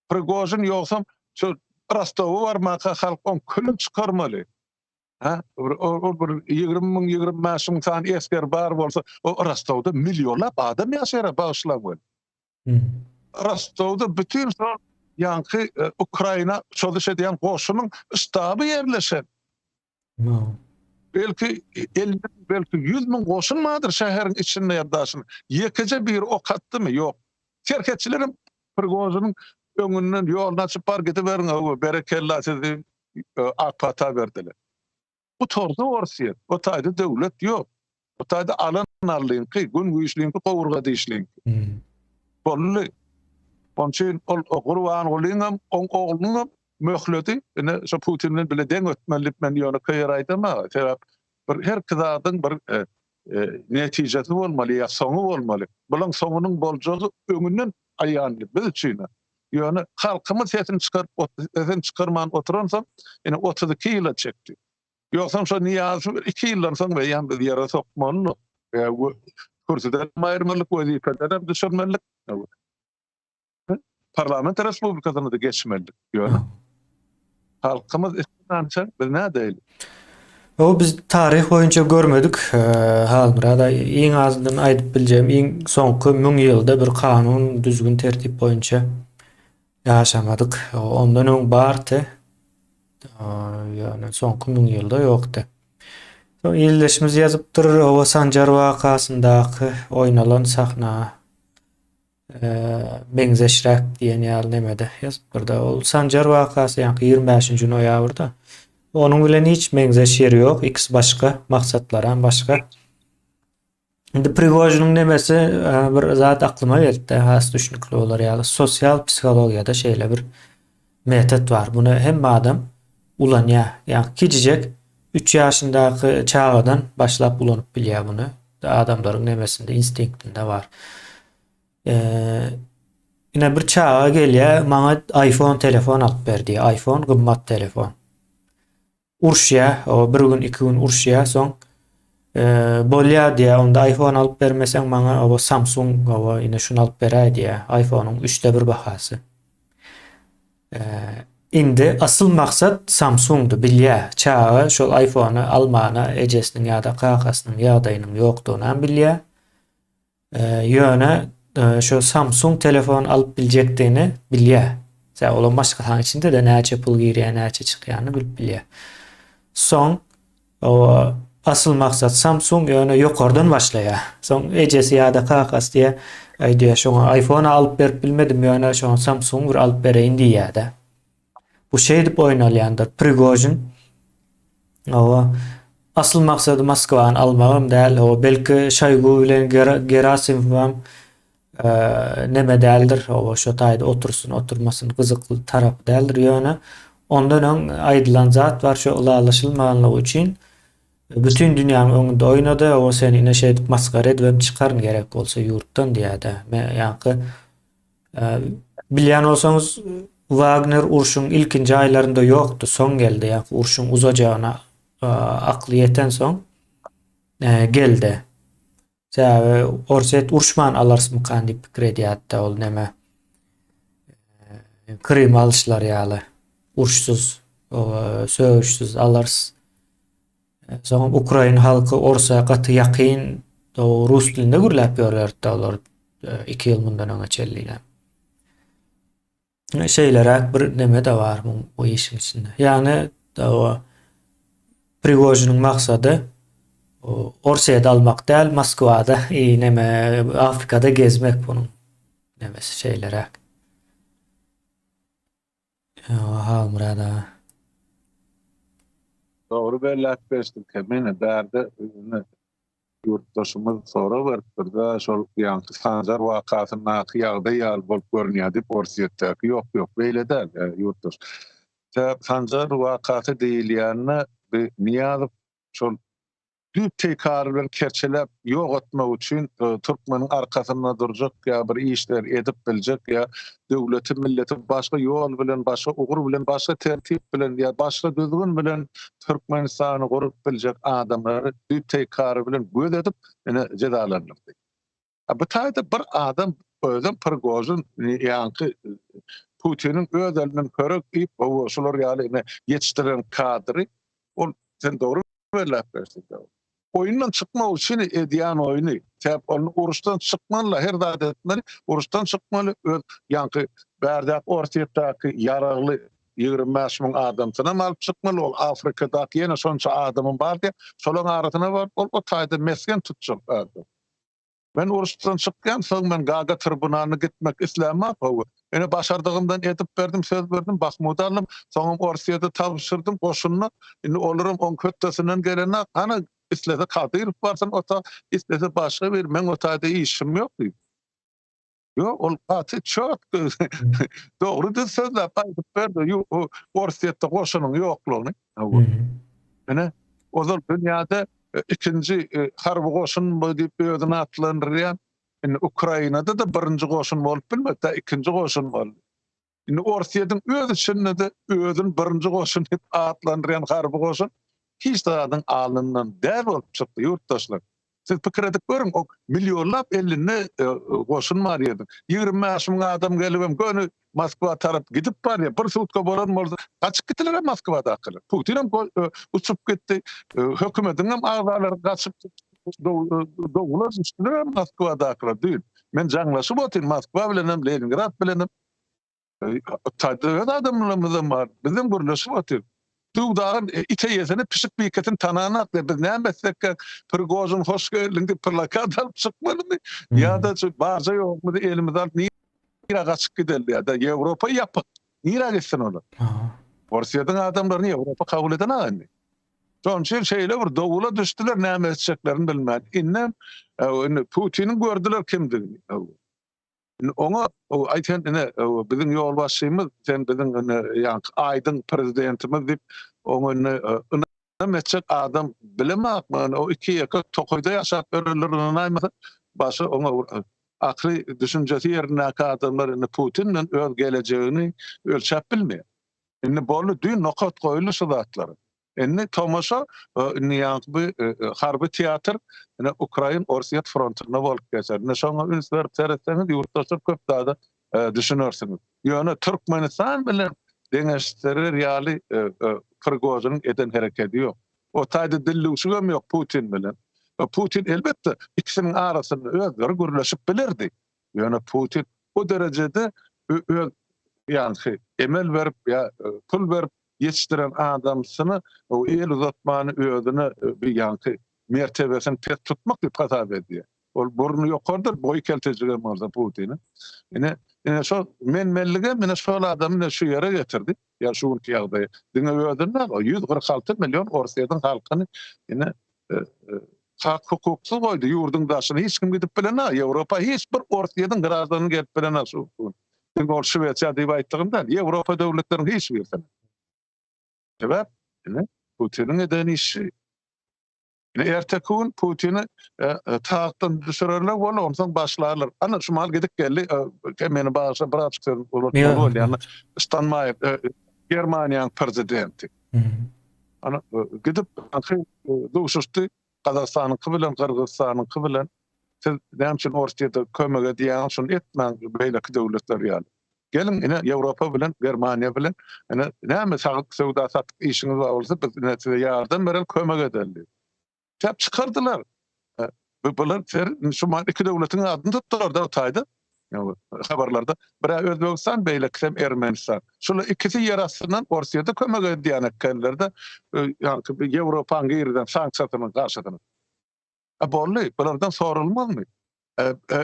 Speaker 2: Prigozhin yoksam, şu Rostov'u var maka halk on külün çıkarmalı. Ha, o 20 bin tane esker bar bolsa, o Rostov'da milyonlap adam ýaşaýar başlaýar. Rostov'da bütün son yankı Ukraina çalış ediyen koşunun ştabı yerleşen. Belki 50 belki 100 bin koşun madır şehrin içinde yerdaşın. Yekece bir ok attı mı? Yok. Şirketçilerim Prigozhin'in öňünden ýoluna çypar gidiberiň, o berekella sizi akpata berdiler. Bu torda Orsiýa, o taýda döwlet ýok. O taýda alan alynky, gün güýçlüňki gowurga diýişliňki. Bolly. Onçyn o Gurban Gulyňam, on oglunyň möhleti, ene şu Putin'in bile deň ötmelip men ýöne köýraýdama. Sebäp bir her kizadyň bir netijesi bolmaly, ýa soňu bolmaly. Bulan soňunyň boljagy öňünden aýanly biz üçin. Ýöne halkymyz sesini çykaryp, sesini çykarman oturansam, ene 32 ýyla çekdi. Yoksam şu niýazy 2 ýyldan soň beýan bir ýere sokmaly. Kursdan aýrmalyk wezipeden düşürmelik. Parlament respublikasyna da geçmeli. Ýöne. Halkymyz istinança bir näde?
Speaker 1: O biz tarih boýunça görmedik. Halmyrada iň azyndan aýdyp biljem, iň soňky 1000 ýylda bir kanun, düzgün tertip boýunça ýaşamadyk. Ondan öň barty. Yani soňky 1000 ýylda ýokdy. So ýyldaşymyz ýazypdyr, o Sanjar wakasyndaky oýnalan sahna Meňzeşräk diýen ýaly nemede ýazypdyrda. Ol Sanjar wakasy ýa-ni 25-nji noýabrda. Onuň bilen hiç meňzeş ýeri ýok, ikisi başga, maksatlaram başga. Indi Prigozhinyň nemesi bir zat aklyma geldi, has düşünükli bolar ýaly sosial psihologiýada şeýle bir metod bar. Bunu hemme adam ulanýar. Ýa-ni kicicek 3 ýaşyndaky çağdan başlap ulanyp bilýär bunu. Adamlaryň nemesinde, instinktinde bar. Ine bir çağa gelýär, maňa iPhone telefon alyp berdi. iPhone gymmat telefon. Urşýa, o bir gün, 2 gün urşýa, soň bolýar diýär, onda iPhone alyp bermeseň maňa o Samsung, o ine şunu alyp beräýdi diýär. iPhone'un 3de 1 bahasy. Indi asıl maksat Samsung'du bilýär. Çağa şol iPhone'u almana, ejesiniň ýa-da kakasynyň ýagdaýynyň ýokdugyny bilýär. Ýöne şu Samsung telefon alıp biljekdigini bilýär. Sen ola başga içinde de näçe pul girýär, näçe çykýany bilip bilýär. Soň o asıl maksat Samsung ýöne ýokardan başlaýar. Soň ejesi ýa-da kakasy diýär, aýdýar şoňa iPhone alyp berip bilmedim ýöne şoňa Samsung bir alyp bereýin diýär-de. Bu şey dip oýnalýandyr. Prigozhin o asıl maksady Moskwany almagym däl, o belki Şoygu bilen Gerasimov neme däldir, o şo taýda otursun, oturmasyn gyzykly tarapy däldir ýöne. Ondan öň aýdylan zat bar şo ulaşylmaganlygy üçin bütün dünýäniň öňünde oýnady, o seni ine şeýdip maskara edip çykaryn gerek bolsa ýurtdan diýäde. Ýa-ni bilýän bolsaňyz Wagner urşuň ilkinji aýlarynda ýokdy, soň geldi. Ýa-ni urşuň uzajagyna akly ýeten soň geldi. Säbe Orset urşman alarsmy kan diýip pikir edýärdi ol neme. Krim alışlar ýaly. Urşsuz, söýüşsiz alars. Soň Ukraina halky orsa gaty ýakyn rus dilinde gürläp ýörlerdi olar 2 ýyl mundan öňe çellile. Şeylere bir neme de var bu işin içinde. Yani o Prigozhin'in maksady Orsiýada almak değil, Moskwada neme Afrikada gezmek bunun nemesi şeylere. Murada.
Speaker 2: Doğru belläp berdim. Mene bärde yurtdaşymyz sonra berdi. Şol ýanky Sanjar wakatyna ýagdaý ýaly bolup görünýär diýip Orsiýetdäki ýok beýle däl yurtdaş. Sanjar wakaty diýilýärne niýazyp şol düp tekrar bilen kerçelep ýok etmek üçin türkmeniň arkasynda durjak ýa bir işler edip biljek ýa döwleti milleti başga ýol bilen başga ugur bilen başga tertip bilen ýa başga düzgün bilen Türkmenistany gurup biljek adamlary düp tekrar bilen göz edip ene jedalanyrdy. Bu taýda bir adam özüm Prigozhin ýanky Putinin öz elinden körek ip şolar ýaly ýetişdiren kadry ol sen dogry belläp bersin. Oyundan çıkma için edýän oyunu. Täp onu uruşdan çıkmaly, her zat etmeli. Uruşdan çıkmaly. Ýanky bärdäp Orsiýetdäki ýaragly 25 000 adamsyna alyp çıkmaly. Ol Afrikadaky ýene şonça adamym bar diýip, şolaň arasyna barıp o taýda mesken tutjak adam. Ben uruşdan çykýan soň men Gaga tribunalyna gitmek islämap. Ene başardygymdan edip berdim, söz berdim, Bahmut alym, soňam Orsiýada tapşyrdym goşunna. Indi olurum on köttesinden gelene ana islese Kadyr barsan ota islese başga bir men otada işim ýok diýip. Ýok ol aty çok dogry da sözläp aýdyp berdi. Orsiýetde goşunyň ýoklugyny. Ene ozal dünýäde ikinji harby goşun diýip özüni atlandyrýan. Indi Ukrainada da birinji goşun bolup bilmekde, ikinji goşun boldy. Indi Orsiýadyň öz içinde de özüni birinji goşun diýip atlandyrýan harby goşun hiç dağdan alından däl bolup çykdy yurtdaşlar. Siz pikir edip görün, o milyonlap elline goşun bar ýerdi. 25 000 adam gelip gönü Moskwa tarap gidip bar ýa, bir sutka bolan bolsa gaçyp gitdiler Moskwada akly. Putin hem uçup gitdi, hökümetiň hem agzalary gaçyp dowlar düşdiler Moskwada akly diýip. Men jaňlaşyp otyn Moskwa bilen hem Leningrad bilen hem taýda adamlarymyz bar. Bizim gürleşip otyn. Dugdağın ite yesene pişik biketin tanağına atlar. Biz ne etsek Prigozhin hoş geldin diye plakat alıp çıkmalı mı? Ya da barca yok mu diye elimiz alıp nira kaçıp giderdi ya da Avrupa yapın. Nira gitsin onu. Orsiýadyň adamlaryny Avrupa kabul eden ağını. Sonuçta şeyle bir doğula düştüler ne edeceklerini bilmedi. İnnem Putin'i gördüler kimdiğini. Ona ayten bizim ýolbaşçymyz, sen bizim Aydın prezidentimiz diýip onu meçek adam bilemek. O iki ýaka Tokoyda ýaşap berlerine aýmasa başa ona akly düşünjesi ýerine adamlar Putin'den öz geleceğini ölçäp bilmeýär. Indi bolu düň nokat goýuly şudatlary. Indi tomaşa bu harby teatr Ukraina Orsiýet frontyna bolup geçer. Şoňa ünsler seretseňiz ýurtdaşlar köp daha düşünersiniz. Ýöne Türkmenistan bilen deňeşleri ýaly Prigozhinyň eden hereketi ýok. O taýda dillişigem ýok Putin bilen. Putin elbetde ikisiniň arasyny özleri gürleşip bilirdi. Ýöne Putin o derejede ýani emel berip ýa pul berip yetiştiren adamsyny o el uzatmany özüne bir ýanky mertebesini pet tutmak diýip hasap edýär. Ol burnu ýokardyr, boy keltejigem bolsa Putin. Ine şo menmellige mene şol adamyny şu ýere getirdi. Ya şu ýagdaýy. Diňe özüne 146 milyon Orsiýadyň halkyny ine hak hukuksu goýdy ýurdun daşyny hiç kim gidip bilen ha. Ýewropa hiç bir ortaýadan garażdan gelip bilen ha. Ol Şweçiýa diýip aýtdygymdan Ýewropa döwletleriniň hiç birisi. Sebäp Putiniň eden işi. Ertekün Putin'i tahttan düşürerler, onu ondan başlarlar. Ana şu mal gidip geldi, kemeni bağışa bıraktıkları olur. Yani Stanmayr, Germaniýanyň prezidenti. Ana gidip duşuşdy, Kazakstanyňky bilen, Kyrgyzstanyňky bilen. Siz näçe ortaýada kömek edýän şunu etmäň beýleki döwletler ýaly. Gelin ine Ýewropa bilen, Germaniýa bilen, ine näme sowda satyk işiniz bolsa biz näçe ýardam beren kömek edelim. Tep çıkardılar. Bular şu iki devletin adını tuttular da otaydı. Haberlerde. Biri Özbekistan, beýleki hem Ermenistan. Şular ikisi yarasından Orsiýada kömek edýän kellerde yani Ýewropaň gyrdan sanksiýasyna garşydylar. Bolly, bulardan sorulmazmy?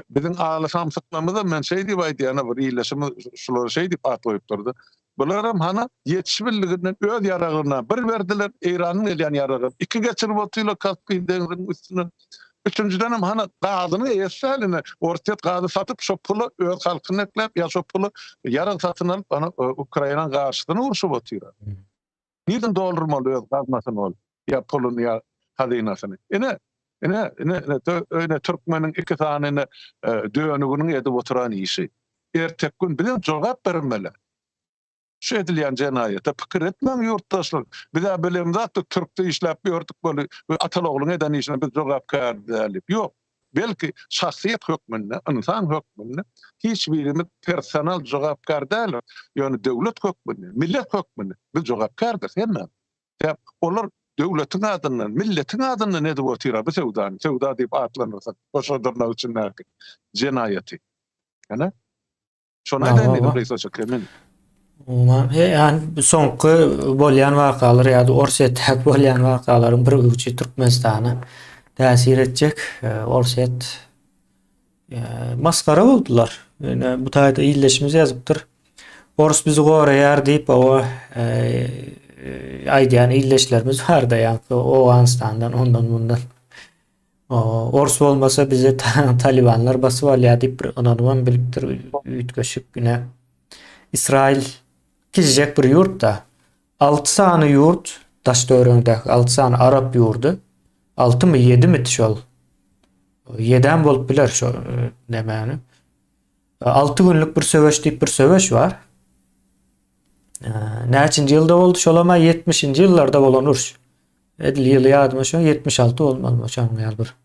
Speaker 2: Bizim aly samsyklarymyzda men şey diýip aýdýan bir iýleşimi şular şey diýip atlaýyp durdy. Bular hana yetişmeliginden öz yaragına bir verdiler, İran'ın elyan yarağı. İki geçirip otuyla Kaspiyň deňiziniň üstüne. Üçüncüden hem hana gazyny eýetsäline ortaýat gazy satyp şo puly öz halkyna eklep, ya şo puly yarag satyn alyp ana Ukrainanyň garşysyna urşup otýar. Nirden doldurmaly öz gazmasyny ol. Ya pulun ya hazinasyny. Öyle Türkmeniň iki tane döwünüň edip oturan işi. Ertek gün bilen jogap bermeli. Şu edilýän jenaýata pikir etmäň ýurtdaşlar. Bize bilemde atdyk Türkde işläp ýördik bolu atalogluň eden işine biz jogapkar dälip. Ýok. Belki şahsiýet hökmünde, insan hökmünde hiç birimiz personal jogapkar däl. Ýöne döwlet hökmünde, millet hökmünde biz jogapkardyr hemme. Täp olar döwletiň adyny, milletiň adyny ne diýip otyrar bu sewda diýip atlanyrsak, boşadyrlar üçin näki jenaýaty. Ana şonu aýdym reýsa kemen.
Speaker 1: Yani soňky bolýan wakalar ýa-da Orsiýetdäki bolýan wakalaryň bir uçy Türkmenistana täsir etjek. Orsiýet maskara boldular. Yani bu taýda iýleşimiz ýazypdyr. Ors bizi goraýar diýip aýdýan iýleşlerimiz bar-da ýa-da Owganistandan ondan bundan. Ors bolmasa bize Talibanlar basyp alýar diýip ondan bilipdir üýtgeşip güne İsrail gidecek bir yurtta 6 sany yurt daş döwründäki 6 sany Arap yurdu 6 mı 7 mi şol 7 bolup biler şo nämäni 6 günlük bir söwüş diýip bir söwüş bar. Näçinji ýylda boldy şolama 70-nji ýyllarda bolan uruş. Edil ýyly ýadyma şo 76 bolmaly şo ýaly bir.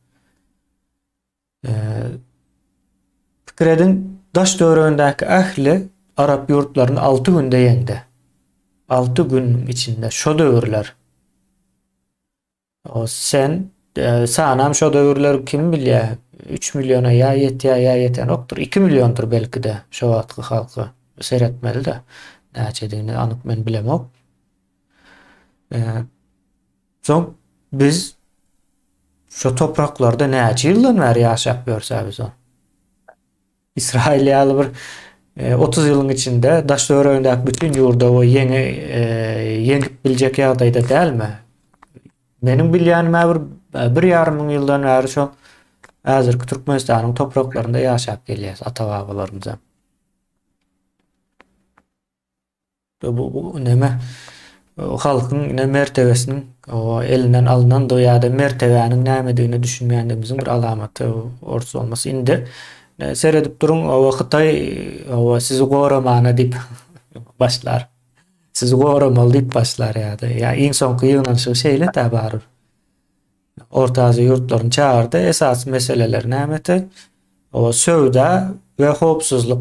Speaker 1: Pikredin daş döwründäki ähli Arap yurtlarını 6 günde yendi. 6 gün içinde şo döwürler. O sen sanam şo döwürler kim bilýär? 3 milyona ya yeten oktur. 2 milyondur belki de şo wagtky halky seretmeli de. Näçediğini anyk men bilemok. Soň biz şo topraklarda näçe ýyldan bäri ýaşap ýörsäbiz o. İsrail ýaly bir 30 ýylyň içinde daş döwründäki bütün ýurda o yeňip biljek ýagdaýda dälmi? Menim bilýänim bir ýarym ýyldan bäri şo häzirki Türkmenistanyň topraklarynda ýaşap gelýär ata-babalarymyz. Bu näme? O halkyň ne mertebesiniň o elinden alınan ýa-da mertebäniň nämedigini düşünmeýändimizin bir alamaty orta olmasy. Indi seyredip durun o Xitay o sizi goramana diýip başlar. Sizi goramaly diýip başlar ýa-da. Ya iň soňky ýygnanyşy şeýle de bar. Orta Aziýa ýurtlaryny çağırdy. Esas meseleler nämeti? O sowda we howpsuzlyk.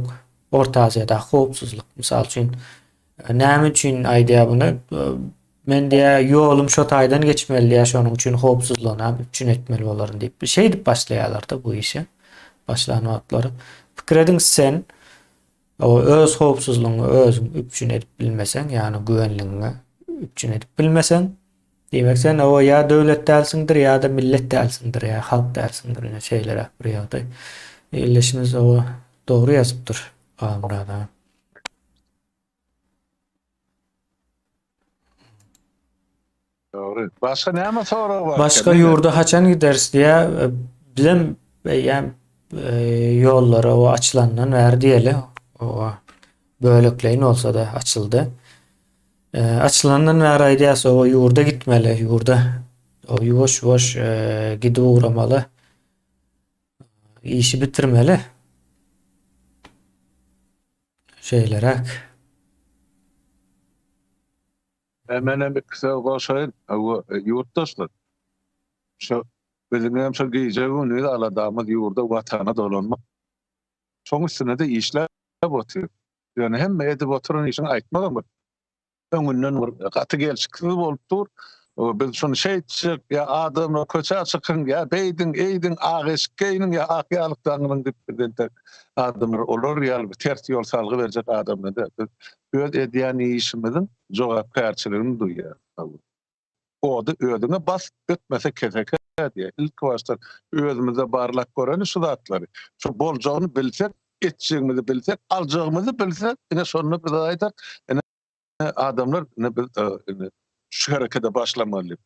Speaker 1: Orta Aziýada howpsuzlyk. Mysal üçin näme üçin aýdýar buny? Men diýär ýolum şo taýdan geçmeli ýa şonuň üçin howpsuzlygyna üçin etmeli bolaryn diýip bir şey diýip başlaýarlar da bu işe. Başlanmatlary. Pikredin sen o öz howpsuzlygyny özüň üçin edip bilmesen, ýani güvenligiňi üçin edip bilmesen, demek sen o ýa döwlet dälsiňdir ýa-da millet dälsiňdir ýa halk dälsiňdir ýa şeýlere bir ýagdaý. Illeşimiz o dogry ýazypdyr. Amrada.
Speaker 2: Doğru. Başka näme soragy bar?
Speaker 1: Başka yurda haçan gideriz diye bilem yani yollara o açılandan ver diyeli o bölükleyin olsa da açıldı. Açılandan ver aydiyası o yurda gitmeli. Yurda o yuvoş yuvoş gidip uğramalı. İşi bitirmeli. Şeylerak.
Speaker 2: Hemen bir kısa goşayın. Yurttaşlar. Şu bizim hem şu gece günü aladığımız yurda vatana dolanmak. Çoğu üstüne de işler batıyor. Yani hem edip oturan işin aytmadan mı? Öňünden bir gaty gelşikli bolupdur. Biz şonu şeýtjek ya adamlar köçe çykyn ya beýdin eýdin agyşkeýniň ya akýalykdagynyň dipdinden adamlar olar ýaly ters ýol salgy berjek adamlar da öz edýän işimiziň jogapkärçiligini duýýar. Ody ödüňe bas ötmese keseke diye. İlk başta özümüze barlak göreni şu zatlary. Şu boljagyny bilsek, etjegimizi bilsek, aljagymyzy bilsek, ine şonu biz aýdak. Adamlar şu harekete başlamalı.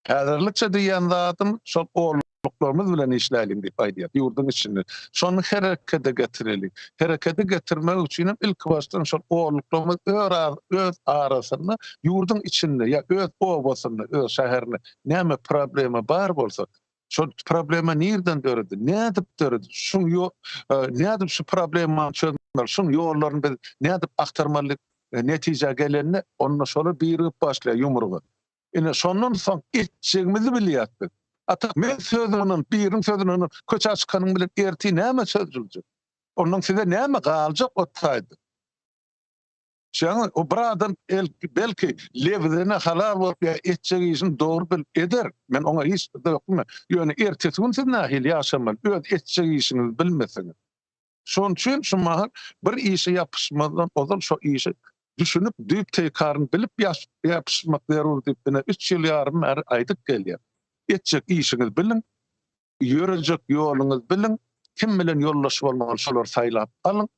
Speaker 2: Häzirlikçe diýen zatym şol oğluklarımız bilen işläýin diýip aýdýar. Yurdun içinde. Şonu harekete getirelim. Harekete getirmek üçin ilk baştan şol oğluklarımız öz arasynda yurdun içinde ya öz obasynda, öz şäherinde näme problemi bar bolsa şu problema nereden döredi? Ne edip döredi? Ne edip şu problemi çözmeli? Şun yollarını ne edip aktarmalı? Netije gelenini onunla sonra birip başlıyor yumruğu. Yine sonun son etçeğimizi biliyattık. Atak men sözünün, birin sözünün köç açkanın bilen erti näme sözülecek? Onun size näme galjak otaydı. Şaňa o bir adam belki lewdene halal bolup ya etçeği işin doğru bil eder. Men ona hiç de ýokmy. Ýöne ertesi gün siz nähil ýaşamaly. Öz etçeği işini bilmeseniz. Şon üçin şu mahal bir işe yapışmadan ozal şu işi düşünüp düýp tekarını bilip yapışmak zarur diýip 3 ýyl ýarym bäri aýdyp gelýär. Etjek işiňiz bilin, ýörejek ýoluňyz bilin, kim bilen ýollaşyp bolmaly şolar saýlap alın.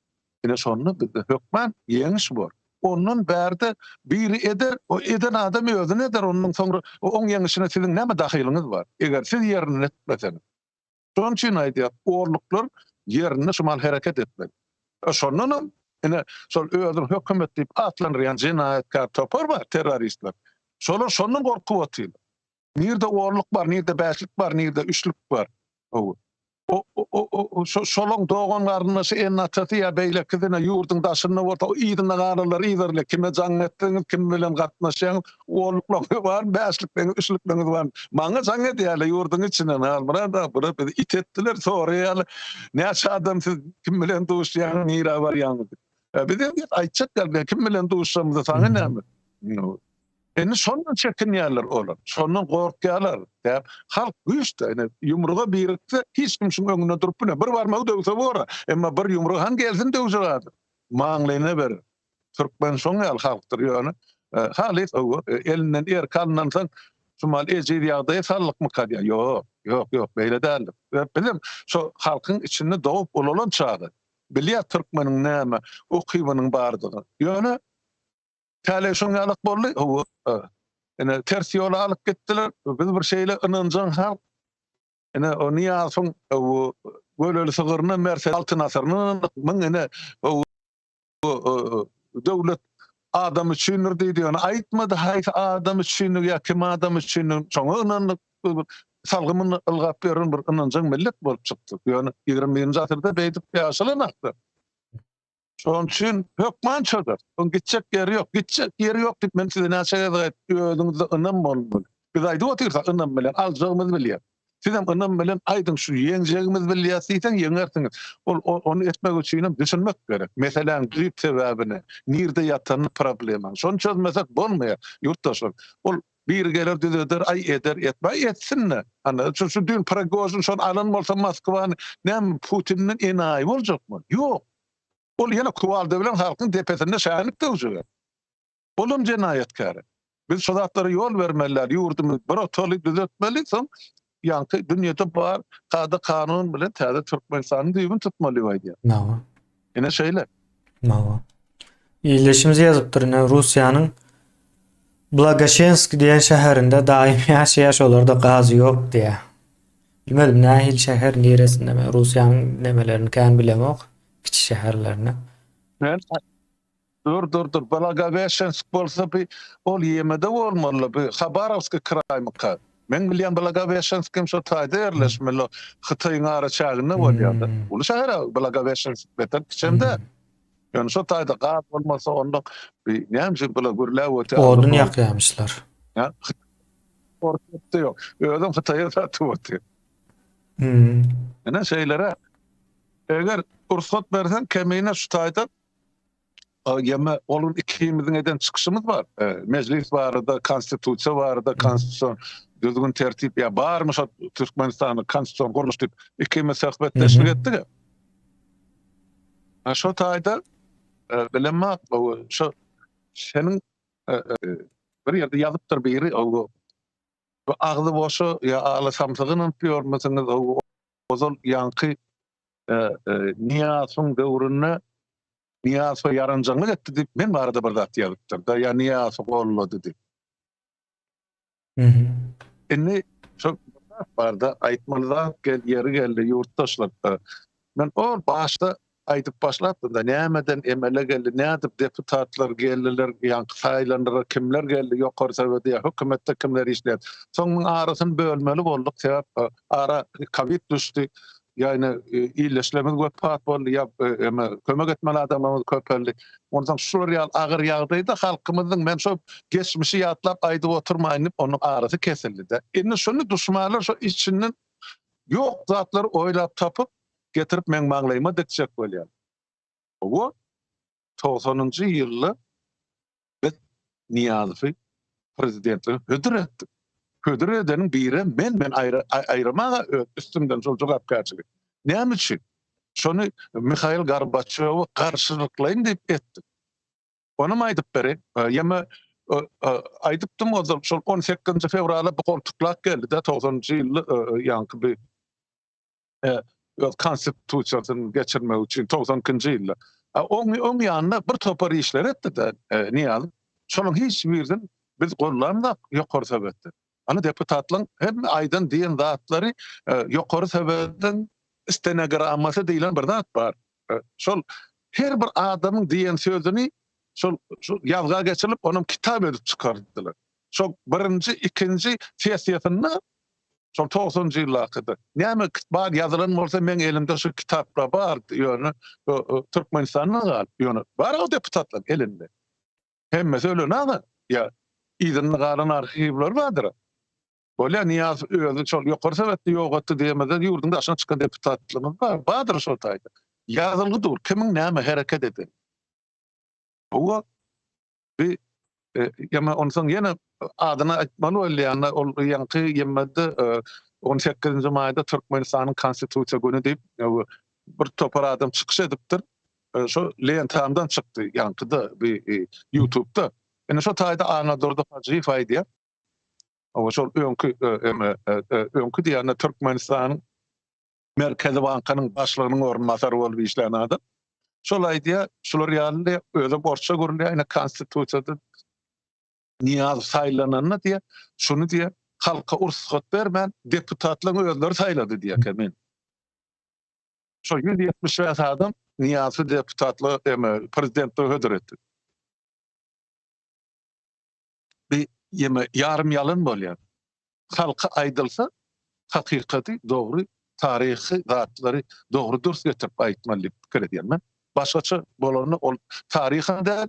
Speaker 2: Ine şonu bizde hökmen ýeňiş bor. Onun bärde biri eder, o eden adam özüne eder, onun soňra oň ýeňişine siziň näme dahylyňyz bar? Eger siz ýerini etmeseniz. Şon üçin aýdýar, orluklar ýerine şumal hareket etmeli. Şonunam ine şol özüň hökümet diýip atlanýan jinayatkar topar bar, terroristler. Şolar şondan gorkup otyl. Nirde orluk bar, nirde bäşlik bar, nirde üçlük bar. Şolong doğan garynasy en natatı ya beýle kizine yurdun daşyna bolsa o ýydyna garalar ýyderle kime jaň etdiňiz, kim bilen gatnaşýan orluklar bar, bäşlikler, üçlükler bar. Maňa jaň edýärler yurdun içinden almara da bura it etdiler soraýarlar. Näçe adam siz kim bilen duşýan nira bar ýaňyz. Bizim aýtjak kim bilen duşýamyzy saňa näme? Eni sondan çekinýärler olar. Sondan gorkýarlar. Halk güýçde, yumruğa birikse hiç kim şuň öňüne durup bir barmagy döwse bora. Emma bir yumruğa han gelsin döwjegadi. Maňlyna ber. Türkmen şoň ýaly halkdyr ýöne. Halis o elinden kandan saň şumal ejid ýagdaýa sallyk mı kadýar? Ýok, beýle däl. Bilim şu halkyň içinde doğup bolan çağda. Bilýär türkmeniň näme, okybynyň bardygy. Ýöne Kale şoňalyk boldy. Ene ters ýola alyp gitdiler. Biz bir şeýle ynanjan halk. Ene o niýasyň böleli sygyryna merse altyn asyrynyň myň ene döwlet adam üçindir diýdi. Ýa aýtmady haýsy adam üçin ýa kim adam üçin çoňa ynanlyk salgymyny ylgap beren bir ynanjan millet bolup çykdy. Ýöne 20-nji asyrda beýdip ýaşalanakdy. Şon üçin hökman çözer. On gitjek ýeri ýok. Gitjek ýeri ýok diýip men size näçe ýazyp özüňizde ynam bolmaly. Biz aýdyp otursak ynam bilen aljagymyz bilýär. Siz hem ynam bilen aýdyň şu ýeňjegimiz bilýärsiň ýeňersiňiz. Onu etmek üçin düşünmek gerek. Meselem grip sebäbini, nirde ýatan problema. Şonu çözmesek bolmaýar. Ýurtdaşlar. Ol bir geler düzeder, ay eder, etmey etsinler. Ana şu dün Prigozhin şonu alan bolsa Moskwany, näme Putinin enaý boljakmy? Ýok. Ol ýene kuwaldy bilen halkyň tepesinde şäherlik döwjüler. Olum jenaýatkary. Biz şu zatlara ýol bermeliler, ýurdumyz bir otolyk düzeltmeli, soň ýanky dünýede bar kada kanun bilen täze türkmenistanyň düýbüni tutmaly diýip.
Speaker 1: Nawa.
Speaker 2: Ene şeýle.
Speaker 1: Nawa. İyileşimizi ýazypdyr. Russiýanyň Blagoşensk diýen şäherinde daim ýaşaýaş olarda gazy ýok diýe. Bilmedim nähil şäher niresinde mi? Russiýanyň nemelerini kän bilemok. Kiçik şäherlerini.
Speaker 2: Ben dur. Blagoveşensk bolsa bir ol ýemede bolmaly. Bir Khabarovsk kraýmyka. Men bilýän Blagoveşenskim şo taýda ýerleşmeli. Hytaýyň ara çäginde bolýardy. Ulu şäher Blagoveşensk beter kiçemde. Yani şo taýda gaz bolmasa onda bir näme bula gürläweti
Speaker 1: Odun ýakýarmyşlar.
Speaker 2: ya. Ortada yok. Ödüm Hytaýa satýardy.
Speaker 1: Hmm.
Speaker 2: Ene şeýlere eger ursat bersen kemeýine şu taýda ýeme olun ikimiziň eden çykyşymyz bar. Meclis barada, konstitusiýa barada, konstitusiýon düzgün tertip ya barmy şo Türkmenistanyň konstitusiýon guruluş diýip ikimiz söhbetleşip etdik. Şo taýda bilemmek şo senin bir ýerde ýazypdyr biri o agzy boşu ya alasamsygynyň ýormasyňyz o ozal ýanky Niýasyň döwrüne Niýasy ýaranjaňlyk etdi diýip men barada bir zat ýazypdyr da ya Niýasy gollady diýip. Indi şo barada aýtmalydan gel ýeri geldi ýurtdaşlar. Men ol başda aýdyp başlatdym da nämeden emele geldi, nädip deputatlar geldiler, ýanky saýlandyra kimler geldi, ýokary sebäde hökümetde kimler işlät. Soňyň arasyny bölmeli bolduk, sebäp ara Covid düşdi. Ýani iýleşlemez göpat boldy, ýa kömek etmeli adamymyz köpeldi. Ondan şular ýal agyr ýagdaýda halkymyzyň men şo geçmişi ýatlap aýdyp oturmaýynyp onuň arasy kesildi de. Indi şonu düşmanlar şo içinden ýok zatlary oýlap tapyp getirip men maňlaýyma dikjek bolýar. O 90-njy ýylly biz Niýazowy prezidentligiň hödür etdik. Hödür edeniň biri men aýramaga üstümden şol jogapkärçilik. Näme üçin? Şonu Mikhail Gorbaçowy garşylyklaýyn diýip etdik. Onu aýdyp beri, ýeme aýdypdym o şol 18 fevrala bu koltuklak geldi de 90-njy ýyly ýanky bir konstitusiýasyny geçirmek üçin 92-nji ýylda. Oň ýanyna bir topar işler etdi de Niýazow. Şonuň hiç birden biz gollanmak ýokary sebäpden. Ana deputatlaryň hem aýdan diýen zatlary ýokary sebäpden stenogrammasy diýilen bir zat bar. Şol her bir adamyň diýen sözüni şol ýazga geçirilip onuň kitap edip çykardylar. Şol birinji, ikinji sessiýasynda şol 90-njy ýyllakda. Näme bar ýazylan bolsa men elimde şu kitaplar bar ýöne Türkmenistanyň gal ýöne bar o deputatlar elinde. Hemmesi öyle nada ya izinli galan arşivler bardyr. Bolýa Niýazow özü şol ýokary sebäpde ýokatdy diýemeden ýurdun daşyna çykan deputatlygyň bar. Bardyr şol taýda. Ýazylgydyr kimiň näme hereket eder. Bu bir ýa-da onsoň ýene adyna aýtmaly bolýan ol ýanky ýemede 18-nji maýda Türkmenistanyň konstitusiýa güni diýip bir topar adam çykyş edipdir. Şo lentamdan çykdy ýankyda bir YouTube'da. Ene şo taýda Anadolu'da Hacı Faydiýa. O şol öňkü diýende Türkmenistanyň Merkezi Bankanyň başlygynyň ornmasary bolup işlän adam. Şol aýdýa, şolar ýaly özü borçça görülýär, ene konstitusiýada Niýazow saýlananna diýe, şunu diýe, halka ursat bermän, deputatlaryň özleri saýlady diýe kemen. Şo 170 ýaş adam Niýazow deputatly prezidentligiň hödür etdi. Bir ýarym ýalyn bolýar. Halka aýdylsa, hakykaty dogry, taryhy zatlary dogry dürüst getirip aýtmaly pikir edýärmen. Başgaça bolany ol taryhyň däl,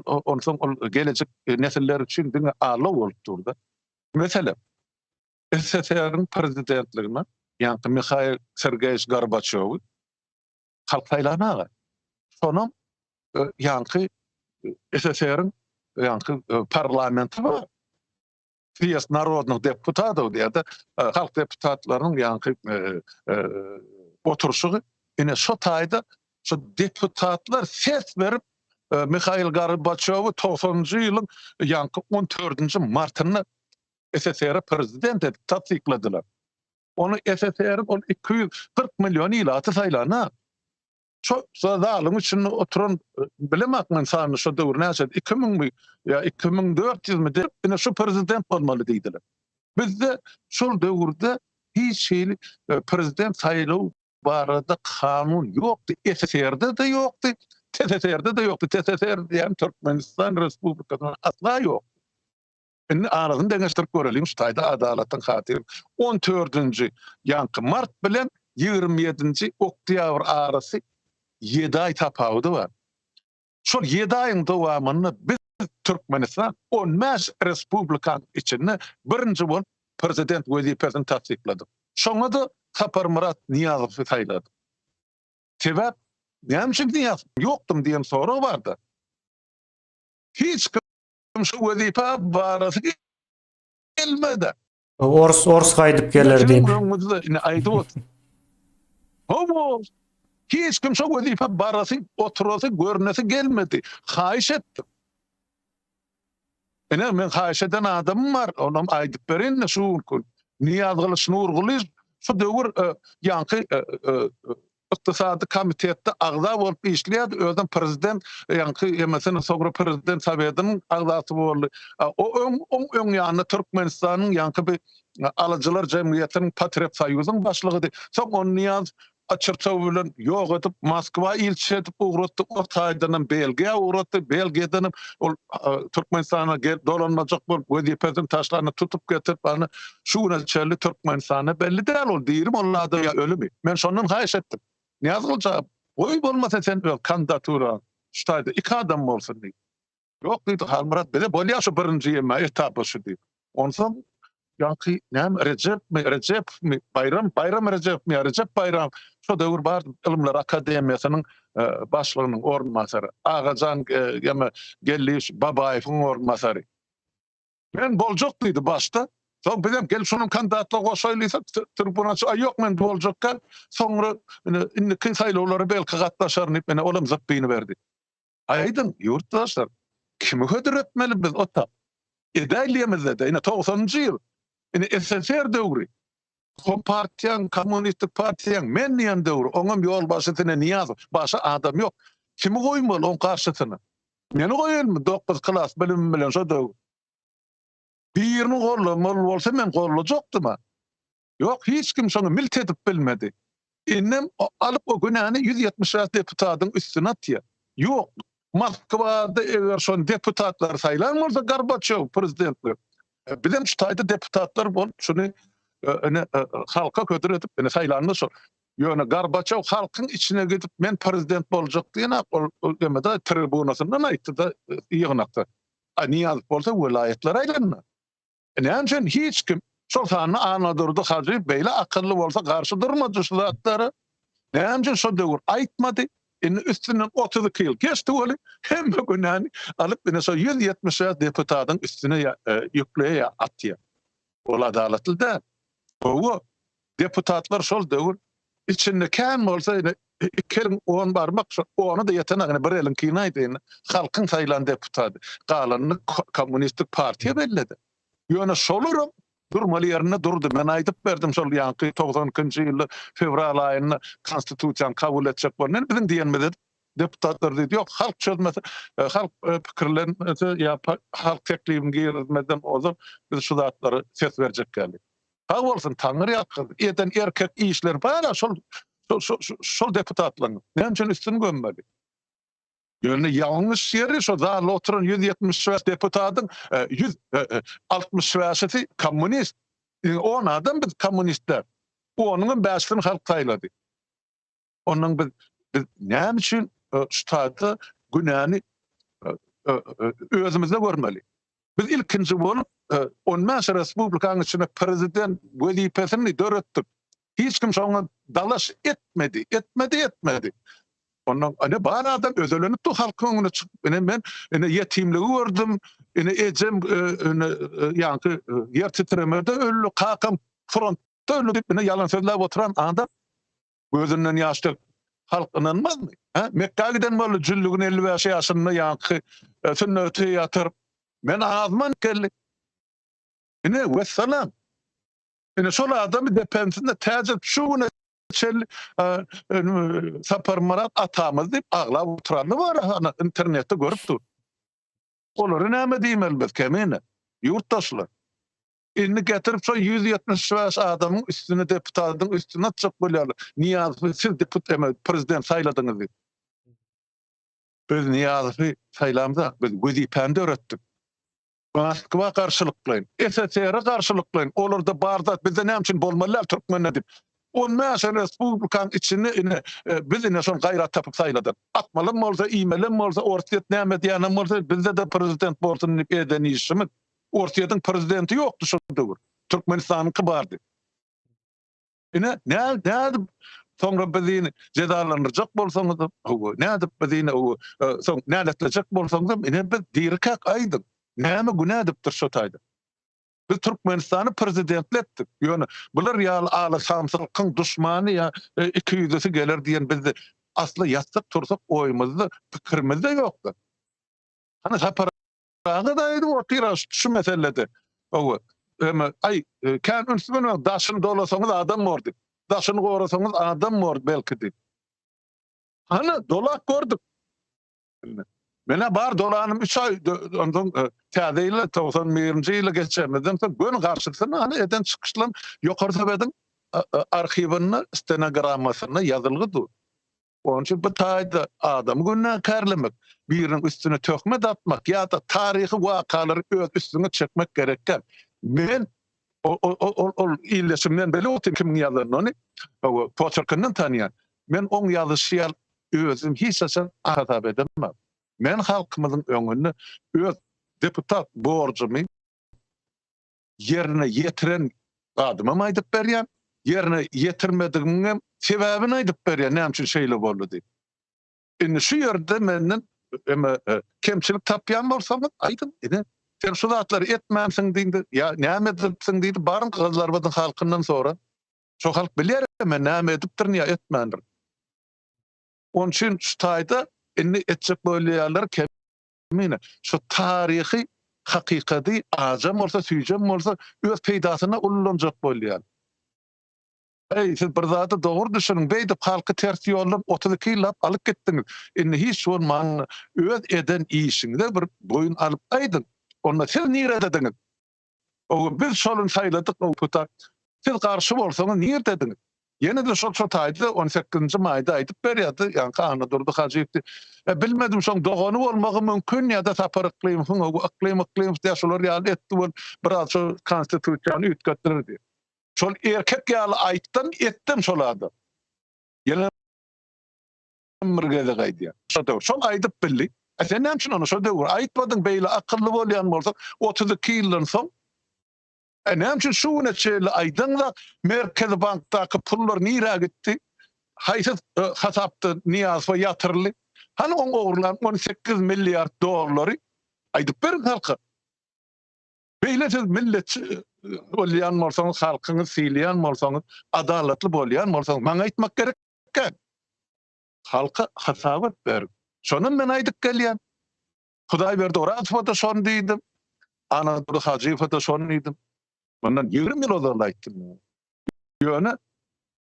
Speaker 2: onsoň ol gelecek nesiller üçin diňe ala bolup durdy. Mesela SSR'ın prezidentligine ýanky Mikhail Sergeyevich Gorbaçow halk saýlanaga. Sonam ýanky SSR'ın ýanky parlamenti bar. Съезд народных депутатов diýerde halk deputatlarynyň ýanky oturuşy ine şo taýda şo deputatlar ses berip Mikhail Gorbaçowy 90-njy ýylyň ýanky 14-nji martyny SSR prezident edip tasdikladylar. Onu SSR 240 milyon ýyl aty saýlana. Çok zadalım için oturan bilemek men sanı şu döwür näçe 2000 mi ya 2400 mi de ine şu prezident bolmaly diýdiler. Bizde şol döwürde hiç şeyli prezident saýlaw barada kanun ýokdy. SSR'de de ýokdy. TSSR'de de ýokdy. TSSR diýen Türkmenistan Respublikasyny asla ýok. Indi aradan deňeşdirip görelim ştaýda adalatyň hatyry 14-nji ýanky mart bilen 27-nji oktýabr arasy 7 ay tapawudy bar. Şol 7 aýyň dowamyny biz Türkmenistan 15 respublikan içinde birinci bolup prezident wezipesini tasdiklady. Şoňa da Sapar Murat Niýazowy saýlady. Sebäp näme Niýazow ýokdym diýen soraw bardy. Hiç kim şu wezipe barasy gelmedi.
Speaker 1: Ors gaýdyp geler diýip.
Speaker 2: Ine aýdyp otur. Homo hiç kim şu wezipe barasy oturasy görnesi gelmedi. Haýyş etdim. Ene men haýyş eden adamym bar. Onam aýdyp berin şu Niýaz Nurguly şu döwür ýanky ykdysady komitetde agza bolup işleýär, özüm prezident ýanky mesela soňra prezident Sowetynyň agzasy boldy. O öň ýanyna Türkmenistanyň ýanky bir alyjylar jemgyýetiniň Patriot Soýuzynyň başlygydy. Soň onu Niýaz açyrçaw bilen ýok edip Moskwa ilçe edip uğratdy. O taýdan Belgiýa uğratdy. Belgiýadan ol Türkmenistana gelip dolanmajak bolup wezipesini taşlaryny tutup getirip bana şuna çelli Türkmenistana belli däl ol diýerim onlar da ölümi. Men şondan haýyş etdim. Niýaz bolsa oý bolmasa sen kandidatura ştaýda iki adam bolsun diýip. Ýok diýdi Halmurat bile bolýar şu birinji ýeme etapy şu diýip. Onsoň ýanky näme Recep mi Bayram Recep Bayram şu döwür bar Ilimler Akademiýasynyň başlygynyň ornmasary Agajan Gelliş Babaýewiň ornmasary. Men boljak diýdi başda. Soň bilem gelip şunun kandidatlygy goşaýlysa tribunatçy ýok men boljakka soňra indi kin saýlawlary belki gatnaşar diýip mene olam zapyny berdi. Aýdym ýurtdaşlar kimi hödür etmeli biz ota? Edäýlemizde ine 90-njy ýyl ine SSR döwri. Kompartiýan, kommunistik partiýan men diýen döwri. Oňam ýol başytyna Niýazow, başa adam ýok. Kimi goýmaly oň garşysyna? Meni goýalmy 9 klas bilim bilen şo döwür. Birini gollamaly bolsa men gollajakdyma. Ýok, hiç kim şonu milt edip bilmedi. Innem alyp o günäni 170 deputatyň üstüne atýar. Ýok, Moskwada eger şon deputatlar saýlan bolsa Gorbaçow prezidentler. Bilen şu taýda deputatlar bolup şunu halka ködür edip saýlandy şol. Ýöne Gorbaçow halkyň içine gidip men prezident boljak diýen o demede tribunasyndan aýtdy da ýygnakda. Niýaz bolsa welaýetler aýlanma. Näçe hiç kim şol sany anadyrdy hajy beýle akylly bolsa garşy durmady şu zatlary. Näçe şo döwür aýtmady. Indi üstünden 32 yıl geçti öyle hem günani alıp yine so 170 deputatın üstüne yükleye atıyor. O adaletli de. O deputatlar şol döwür içinde kan olsa yine kelin on barmak onu da yeteneğine bir elin kinaýdy. Halkın saýlan deputaty. Galanyny kommunistik partiýe belledi. Ýöne şolurum durmaly ýerine durdy. Men aýdyp berdim şol ýanky 90-njy ýyly fevral aýyny konstitusiýany kabul etjek bolan. Bizim diýenmedi deputatlar diýdi, ýok halk çözmese, halk pikirlenmese ýa halk teklifini girmeden ozap biz şu zatlary ses berjek geldik. Ha bolsun taňry ýakdy. Eden erkek işler bana şol deputatlaryň. Näçe üstün gömmeli. Ýöne ýalňyş ýeri şo zalda oturan 170 deputatyň 160 kommunist. 10 adam biz kommunistler. Onuň 5'ini halk saýlady. Onuň biz näme üçin şu taýda günäni özümizde görmeli. Biz ilkinji bolup 15 respublikanyň içinde prezident wezipesini döretdik. Hiç kim şoňa dalaş etmedi. Ondan ana bana adam özelenip de halkyň öňüne çykyp men ýetimligi gördüm. Ejem ýanky ýer titremede öllü kakam frontda öllü diýip ýalan sözläp oturan adam gözünden ýaşdyk halk inanmazmy? Mekka giden boly jüllügün 55 ýaşynda ýanky sünneti ýatyr. Men azman kelli. Vesselam. Şol adamy depensinde täze şuny çel saparmarat atamız diýip aglap oturanlar bar, ana internetde görüp dur. Olary näme diýmeli biz kemine? Yurttaşlar. Inni getirip şu 175 adamın üstüne deputatın üstüne çık bolýarlar. Niýazy siz deputat prezident saýladyňyz diýip. Biz Niýazy saýlamda biz wezipende öretdik. Moskwa garşylyklaýyn, SSR garşylyklaýyn. Olarda barda bizde näme üçin bolmalylar türkmenler diýip. On mäşe respublikan içini biz ine şol gaýrat tapyp saýladyk. Atmalym bolsa, iýmelim bolsa, ortiýet näme diýenem bolsa bizde de prezident bolsun diýip eden işimiz. Ortiýetin prezidenti ýokdy şu döwür. Türkmenistanyňky bardy. Ine näde soňra bizini cezalandyrjak bolsaňyz, näde bizini soň näletjek bolsaňyz, ine biz dirkak aýdyk. Näme günä edipdir şu taýda. Biz Türkmenistany prezidentletdik. Ýöne bular ýaly aly samsylykyň duşmany ýa ikiyüzlisi gelir diýen bizde asly ýatsak tursak oýumyzda pikirimizde ýokdy. Hana saparaga da ýa-da ortýara şu meselede. Kan ünsümen daşyny dolasaňyz adam mordy. Daşyny gorasaňyz adam mordy belki de. Hana dolak gördük. Mene bar dolanım 3 ay ondan täzeyle 91-nji ýyla geçemeden soň gün garşysyna hani eden çykyşlam ýokary sebedin arhivini stenogrammasyny ýazylgydy. Onun üçin bu taýda adam günäkärlemek, biriniň üstüne töhmet atmak ýa-da taryhy wakalary öz üstüne çekmek gerekken. Men ol illeşimden beli o kim ýazyny, o poçerkyny tanýan. Men oň ýazyşy özüm hiç açan hatap edemem. Men halkymyzyň öňünde öz deputat borjumy yerine ýetiren adamam aýdyp berýän, yerine ýetirmedigiňe sebäbini aýdyp berýän, näme üçin şeýle boldy diýip. Indi şu ýerde menden kemçilik tapýan bolsaňyz aýdym, ine sen şu zatlary etmämsiň diýdi, ýa näme edipsiň diýdi, barın gyzlarymyzyň halkyndan sonra. Şo halk bilýär, men näme edipdir, ýa etmändir. Onun üçin şu taýda inni etjek bolýarlar kemine şu taryhy hakykady ajam bolsa süýjem bolsa öz peýdasyna ullanjak bolýar. Siz bir zata dogry düşüniň, beýdip halky ters ýollap 32 ýyllap alyp gitdiňiz. Inni hiç bolmaň öz eden işiňde bir boyun alyp aýdyn. Onda siz nire dediňiz? Biz şolun saýladyk deputat. Siz garşy bolsaňyz nire dediňiz? Yine de şu taýda 18-nji maýda aýdyp berýärdi, ýani Hana Durdy Hajyevdi. Bilmedim şoň dogany bolmagy mümkin ýa-da saparyklyň, iklim diýşolar ýaly etdi bol, biraz şu konstitusiýany ütgetdirdi. Şol erkek ýaly aýtdan etdim şolada. Ýene mirgede gaýdy. Şol aýdyp bildi. Sen näme üçin onu şo döwür aýtmadyň, beýle akylly bolýan bolsa 32 ýyldan soň näme üçin şu neçeli aýdyňda Merkez Bankdaky pullar nire gitdi? Haýsy hasapda Niýazowa ýatyrly? Hani oň ogurlan 18 milliard dollary aýdyp berin halka. Beýle siz milletçi bolýan bolsaňyz, halkyňyzy siýleýän bolsaňyz, adalatly bolýan bolsaňyz, maňa aýtmak gerekken. Halka hasap ber. Şonu men aýdyp gelýän. Hudaý berdi, Orazowa da şonu diýdim. Ana Durdy Hajyeva da şonu diýdim. Bundan 20 ýyl ozal aýtdym. Ýöne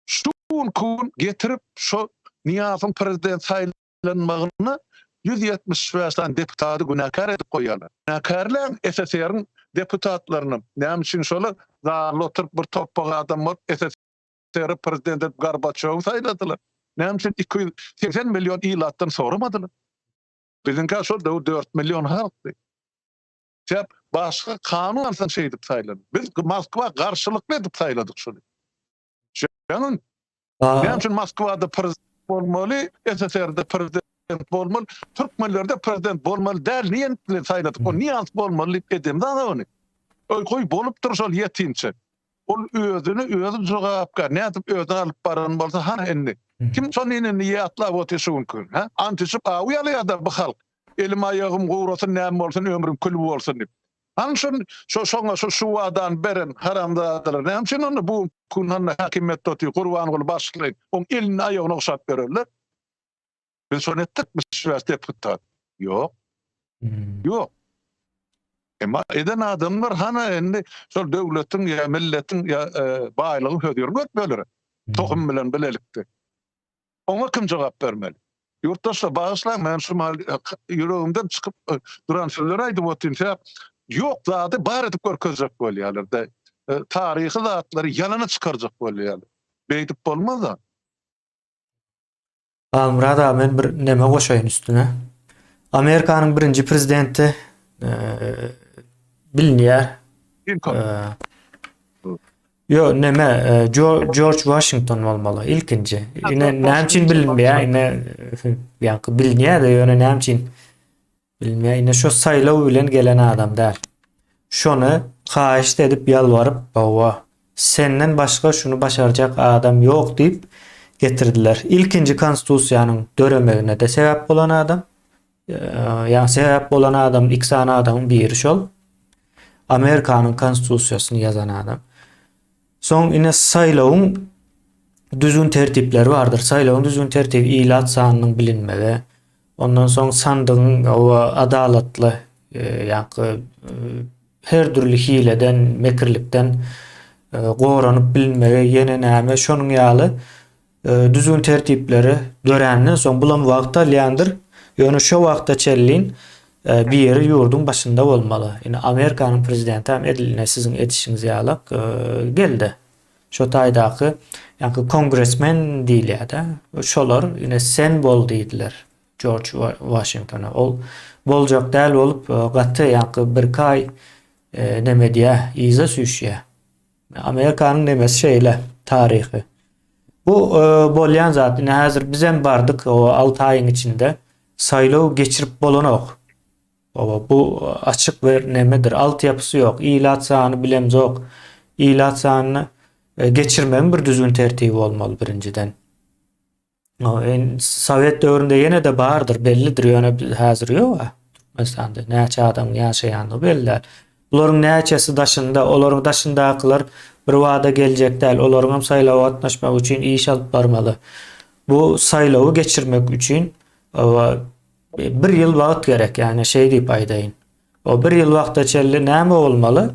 Speaker 2: şu kun getirip şu Niýazyň prezident saýlanmagyna 175 tan deputaty günäkär edip goýarlar. Günäkärler SSR'ň deputatlaryny näme üçin şolar zarly oturup bir topag adam bolup SSR prezident Gorbaçow saýladylar. Näme üçin 280 milyon ýylatdan soramadylar. Biziňki şol 4 milyon halkdy. Şep başga kanun alsan şey edip saýlady. Biz Moskwa garşylykly edip saýladyk şunu. Şoňun näme üçin Moskwada prezident bolmaly, SSR'de prezident bolmaly, Türkmenlerde prezident bolmaly däl niýe saýladyk? O niýans bolmaly edemde ony. Koy bolup dur şol ýetinçe. Ol özüni jogap ber. Nädip özüni alyp baran bolsa ha endi. Kim şonyny niýatlap otyşyň kün, ha? Antyşyp aýaly ýa-da bu halk. Elim ayağım goýrasyn näme bolsun, ömrüm kül bolsun diýip. Hanşun şu adan beren haramdadlar. Näme üçin onu bu kunhan hakimiýet tutýar, Gurban Guly başlyk. On elini aýagyna okşap bererler. Biz şonu etdik, biz deputat. Ýok. Ýok. Emma eden adamlar hana endi şol döwletiň ýa milletiň ýa baýlygyny hödýärmek böler. Tohum bilen bilelikdi. Ona kim cevap bermeli? Yurttaşlar bağışlayın, men şu yüreğimden çıkıp duran sözler aydım otinse yok zaten bar edip görkezecek bolýarlar da tarihi zatları yalana çıkaracak bolýarlar. Beýdip bolmaz da.
Speaker 1: Almurad abi men bir neme goşaýyn üstüne. Amerikanyň birinji prezidenti bilinýär.
Speaker 2: Lincoln.
Speaker 1: Yo neme George Washington bolmaly ilkinji. Ine näçin bilinmeýär, ine ýa-ni bilinýär de ýöne näçin bilinmeýär. Ine şo saýlaw bilen gelen adam däl. Şonu haýyş edip ýalwaryp, "Bawa, senden başga şunu başarjak adam ýok" diýip getirdiler. İlkinji konstitusiýanyň döremegine de sebäp bolan adam. Ýa sebäp bolan adam iki tane adamyň biri şol. Amerikanyň konstitusiýasyny ýazan adam. Soň ine saýlawyň düzgün tertipleri bardyr. Saýlawyň düzgün tertibi ilat sanynyň bilinmegi. Ondan soň sandygyň o adalatly ýa-ni her türlü hileden, mekirlikden goranyp bilinmegi ýene näme şonuň ýaly düzgün tertipleri dörenden soň bulam wagta alýandyr. Ýöne şo wagta çellin bir ýeri ýurdun başynda bolmaly. Ine Amerikanyň prezidenti hem ediline sizin etişiňiz ýalak geldi. Şo taýdaky ýa-ni kongresmen diýilýär-de. Şolar ine sen bol diýdiler George Washington'a. Ol boljak däl bolup gaty ýa-ni bir kay neme diýär, iza süýşýär. Amerikanyň nemesi şeýle tarihi. Bu bolýan zat ine häzir biz hem bardyk o 6 aýyň içinde saýlaw geçirip bolanok. Bu açık ve nemedir. Altyapısı yok. İlat sanyny bilemez yok. İlat sanyny geçirmenin bir düzgün tertibi olmalı birinciden. Sovet dövründe yine de bardır, bellidir. Ýöne häzir ýok. Mesela näçe adam ýaşaýandygy belli. Olaryň näçesi daşynda, olaryň daşyndakylar bir wada geljek däl. Olaryň hem saýlawa gatnaşmak üçin iş alyp barmaly. Bu saýlawy geçirmek üçin bir ýyl wagt gerek, ýani şey diýip aýdaýyn. O bir ýyl wagtda çelli näme bolmaly?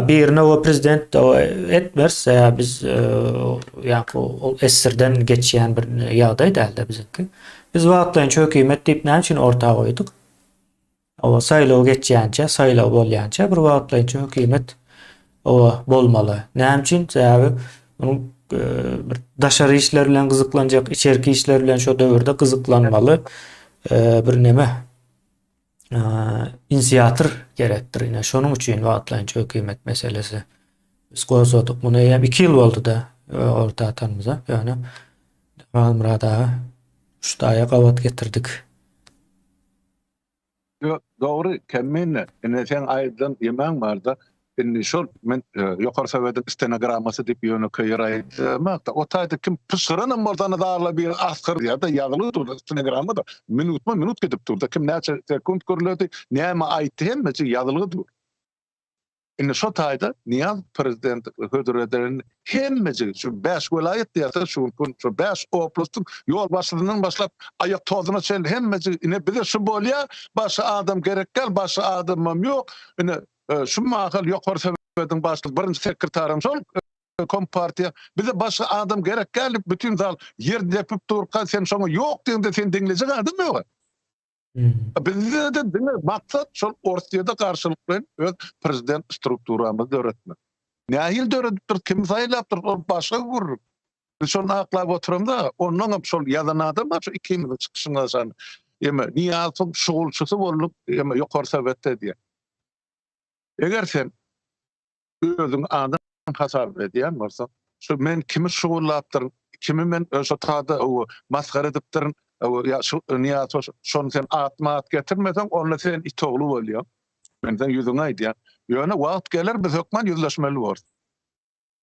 Speaker 1: Birine o prezident o etmez ya biz ýa o esirden geçýän bir ýagdaý däldi bizinki. Biz wagtlaryň çökýmet diýip näçin ortaga goýduk? O saýlaw geçýänçe, saýlaw bolýança bir wagtlaryň çökýmet o bolmaly. Näçin? Sebäbi onuň bir daşary işler bilen gyzyklanjak, içerki işler bilen şo döwürde gyzyklanmaly. Bir neme inisiýatyr gerekdir. Ine şonuň üçin wagtlaryň çökýmet meselesi. Biz goýsadyk muny hem 2 ýyl boldy da orta atanymyza. Ýöne Almurada şutaýa gawat getirdik.
Speaker 2: Doğru kemminle. Ine sen aýdan ýemäň barda. Indi şol men ýokary Sowetden stenogramasy diýip ýöne köýraýdymak da o taýda kim pysyranyň bolsana darla bir askar ýa-da ýazyly durdy stenogramda da minut gedip durdy. Kim näçe sekund görüldi, näme aýtdy hemmesi ýazyly dur. Indi şo taýda Niýaz prezident hödürederin hemmesi şu 5 welayet diýerse şu 5 oblastdyň ýol başlygynyň başlap aýak tozuna çel hemmesi ine bize şu bolýar, başga adam gerek gel, başga adamam ýok. Ine şu mahal ýokary Sowetden başlyk birinji sekretarym şol kompartiýa bize başga adam gerek gelip bütün zal ýer depip durýan sen şoňa ýok diýende sen diňlejek adam ýok. Bizde de maksat şol ortaýda garşylyk bilen öz prezident strukturamyzdy öwretmek. Nähil döredipdir, kim saýlapdyr, başga gurur. Biz şonu aklap oturumda, onuň hem şol ýazan adam var, şu 2000 çykyşyna san. Ýa-ni Niýazyň şugulçysy bolup, ýa-ni ýokary Sowetde diýer. Eger sen özüň adam hasap edýän bolsa, şu men kimi şugullapdyr, kimi men şo taýda o maskara edipdir, ýa şu Niýaz şonu sen atmat getirmesen, onu sen itogly bolýar. Men sen ýüzüňe aýdýan. Ýöne wagt geler biz hökmen ýüzleşmeli bol.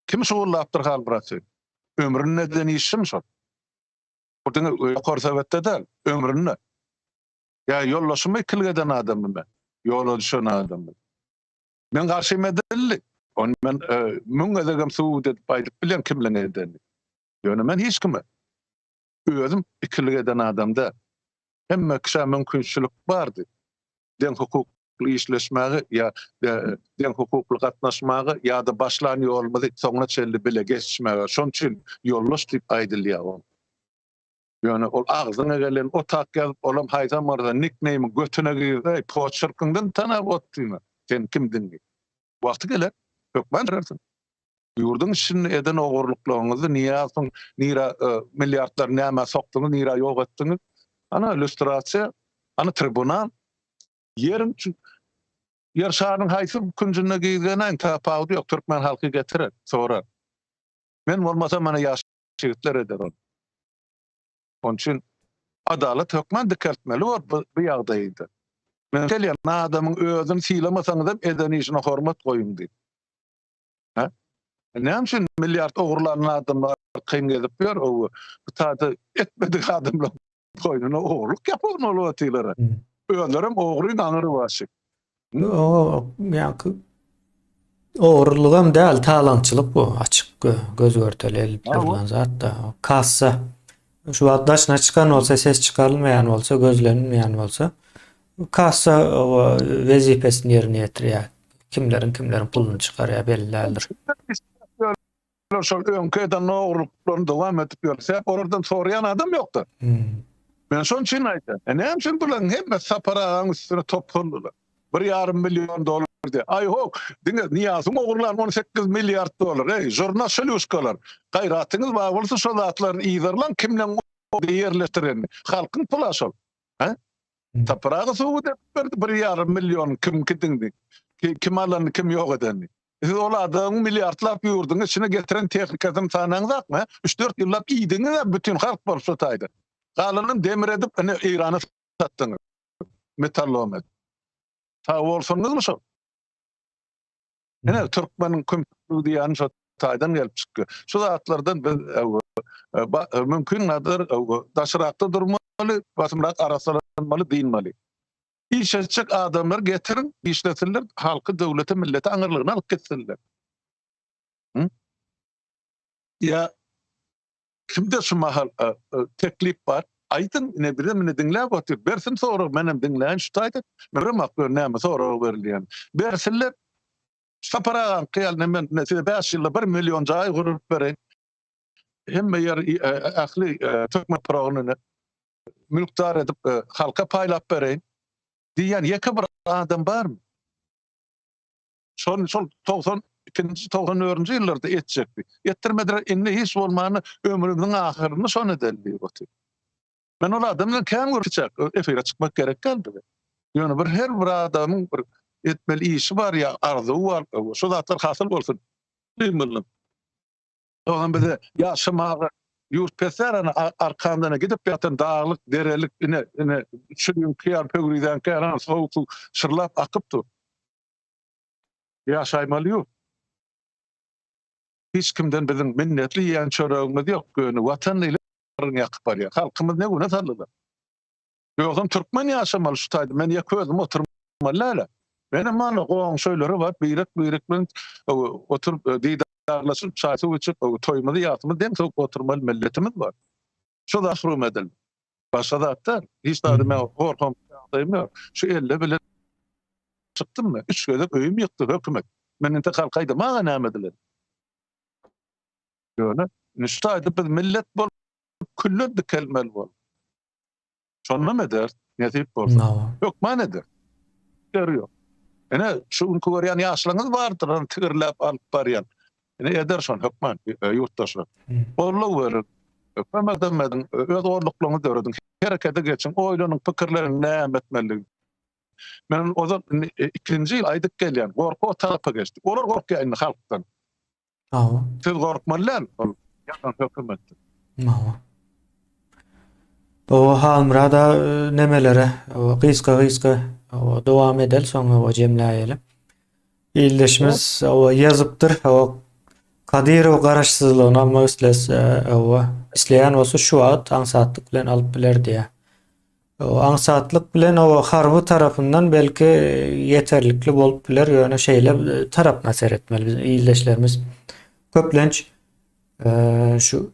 Speaker 2: Kimi şugullapdyr hal birasi? Ömrüni neden işim şol? Burdan ýokary Sowetde däl, ömrüni. Ya ýollaşymy kilgeden adamym ben. Ýola düşen adamym. Men garşym edildi. On men müň edegem suwd edip aýdyp bilen kimliň edeni. Ýöne men hiç kime. Özüm ikilik eden adamda hemme kişa mümkinçilik bardy. Den hukuk hukuklu işleşmäge ya den hukuklu gatnaşmagy ýa-da başlan ýolmady soňra çelli bile geçmäge şoň üçin ýollaş diýip aýdylýar o. Yani ol ağzına gelen o tak gelip olam hayzan marda nickname'i götüne girdi. Poçırkından tanap otduyma. Sen kimdin? Vakti gelir. Yok ben dersin. Yurdun işini eden oğurluklarınızı niye alsın? Nira milyardlar neyme soktunuz? Nira yok ettiniz? Ana illüstrasiya, ana tribunal. Yerin yer şaharın haysı küncününe giydiğine tapavdu yok. Türkmen halkı getirir. Sonra. Ben olmasa bana yaş şehitler eder onu. Onun için adalet hükmen dikeltmeli var bu ýagdaýda. Men gelýän adamyň özüni siýlemasaňyz hem edeni işine hormat goýun diýip. Ha? Näme üçin milliard ogurlanan adamlar kyn gezip ýör, o bu taýda etmedik adamlar goýunyna ogurluk ýapyn ol otylary. Özlerem ogry gaňry başyk.
Speaker 1: O ýa-ki oğurlugam däl, talantçylyk bu, açyk göz görteli bilen zat da. Kassa şu daşına çıkan olsa, ses çıkarılmayan olsa, gözlenmeyen olsa, kassa o vezifesini yerine getiriyor. Kimlerin pulunu çıkarıyor bellidir.
Speaker 2: Şol öňkeden ogurluklarını dowam edip ýörse, oradan sorayan adam ýokdur. Men şoň üçin aýdym. Näme üçin bular hemme saparaň üstüne toplandylar. $1,5 milyon diye. Ay hok, diňe niýasy ogurlar 18 milyard dolar. Ey, jurnalistler, gaýratyňyz bar bolsa şol zatlaryny ýyzarlan kimden ýerleştiren. Halkyň pula şol. Ha? Taparagy suwdy $1,5 milyon kim gidindi? Kim alan kim ýok edeni? Siz ol adam milyardlap ýurdun içine getiren tehnikasyn sanaňyzakmy? 3-4 ýyllap ýydyňyz bütün halk bolup sataýdy. Galanyny demir edip Irana satdyňyz. Metallomet. Ta bolsaňyzmy şol? Ene Türkmeniň kömürlüğü diýen şo taýdan gelip çykdy. Şu zatlardan biz mümkin nadir daşırakda durmaly, basımrak arasalanmaly diýilmeli. İş etjek adamlar getirin, işletirler, halkı, döwleti, milleti aňyrlygyny alyp getsinler. Ya kimde şu mahal teklip var? Aýdyn ne birine diňläp otyr. Bersin sonra menem diňläň şu taýda. Menem aklar näme sonra berilýän. Bersinler saparagan kıyal men nesile 5 ýylda 1 milyon jaý gurup bereň. Hemme ýer ahli Türkmen programyny mülkdar edip halka paýlap bereň. Diýen ýeke bir adam barmy? Şol 94-nji ýyllarda etjekdi. Ettirmediler indi hiç bolmany ömrümiň ahyryny şonu deldi goty. Men ol adamdan kän görçek, efire çykmak gerek geldi. Ýöne her bir adamyň bir etmeli işi var ya, arzuy var, şu zatlar hasyl bolsun. Bilmiyorum. Oğlan bize yaşamağı, yurt peserana arkamdan gidip yatan dağlık, derelik, ine çürüyün kıyar pögrüden kıyar, soğuk su şırlap akıptı. Yaşaymalı yok. Hiç kimden bizim minnetli yiyen çorağımız yok. Vatan ile yakıp var ya. Halkımız ne güne tarlıda. Yoksa Türkmen yaşamalı şu taydı. Ben yakıyordum oturmalı. Benim manlı qoğun söyleri var. Buyuruk ben oturup didarlaşıp çaysı uçup toymadı yatımız dem soğuk oturmalı milletimiz var. Şu da hürüm edelim. Başka da hatta hiç daha ben korkum yok. Şu elle bile çıktım mı? 3 gözle köyüm yıktı hükümet. Ben intikal kaydım. Ağa ne emediler? Böyle. Niştaydı biz millet bol küllü dikelmel bol. Şonla mı eder? Netip bolsa. Yok ma nedir? Görüyor. Ene şu ünkuvaryan yaşlarınız vardır. Tığırlap alıp baryan. Ene eder şon hükman yurttaşlar. Orlu verir. Hükman edemedin. Öz orlukluğunu dördün. Harekete geçin. Oylanın fikirlerini ne etmeli. Men o zaman 2-nji ýyl aýdyp gelýän. Gorku o tarapy geçdi. Olar gorkýan halkdan. Siz gorkmalylar. Ýa-da hökümet.
Speaker 1: O hamrada nemelere, o gysga o dowam edel, soňra o jemläýelim. Ýyldaşymyz o ýazypdyr, o Kadyrow garaşsyzlygyny almak isles, o isleýän bolsa şu wagt aňsatlyk bilen alyp biler diýär. O aňsatlyk bilen o harby tarapyndan belki yeterlikli bolup biler, ýöne şeýle tarap näser etmeli. Biz ýyldaşlarymyz köplenç şu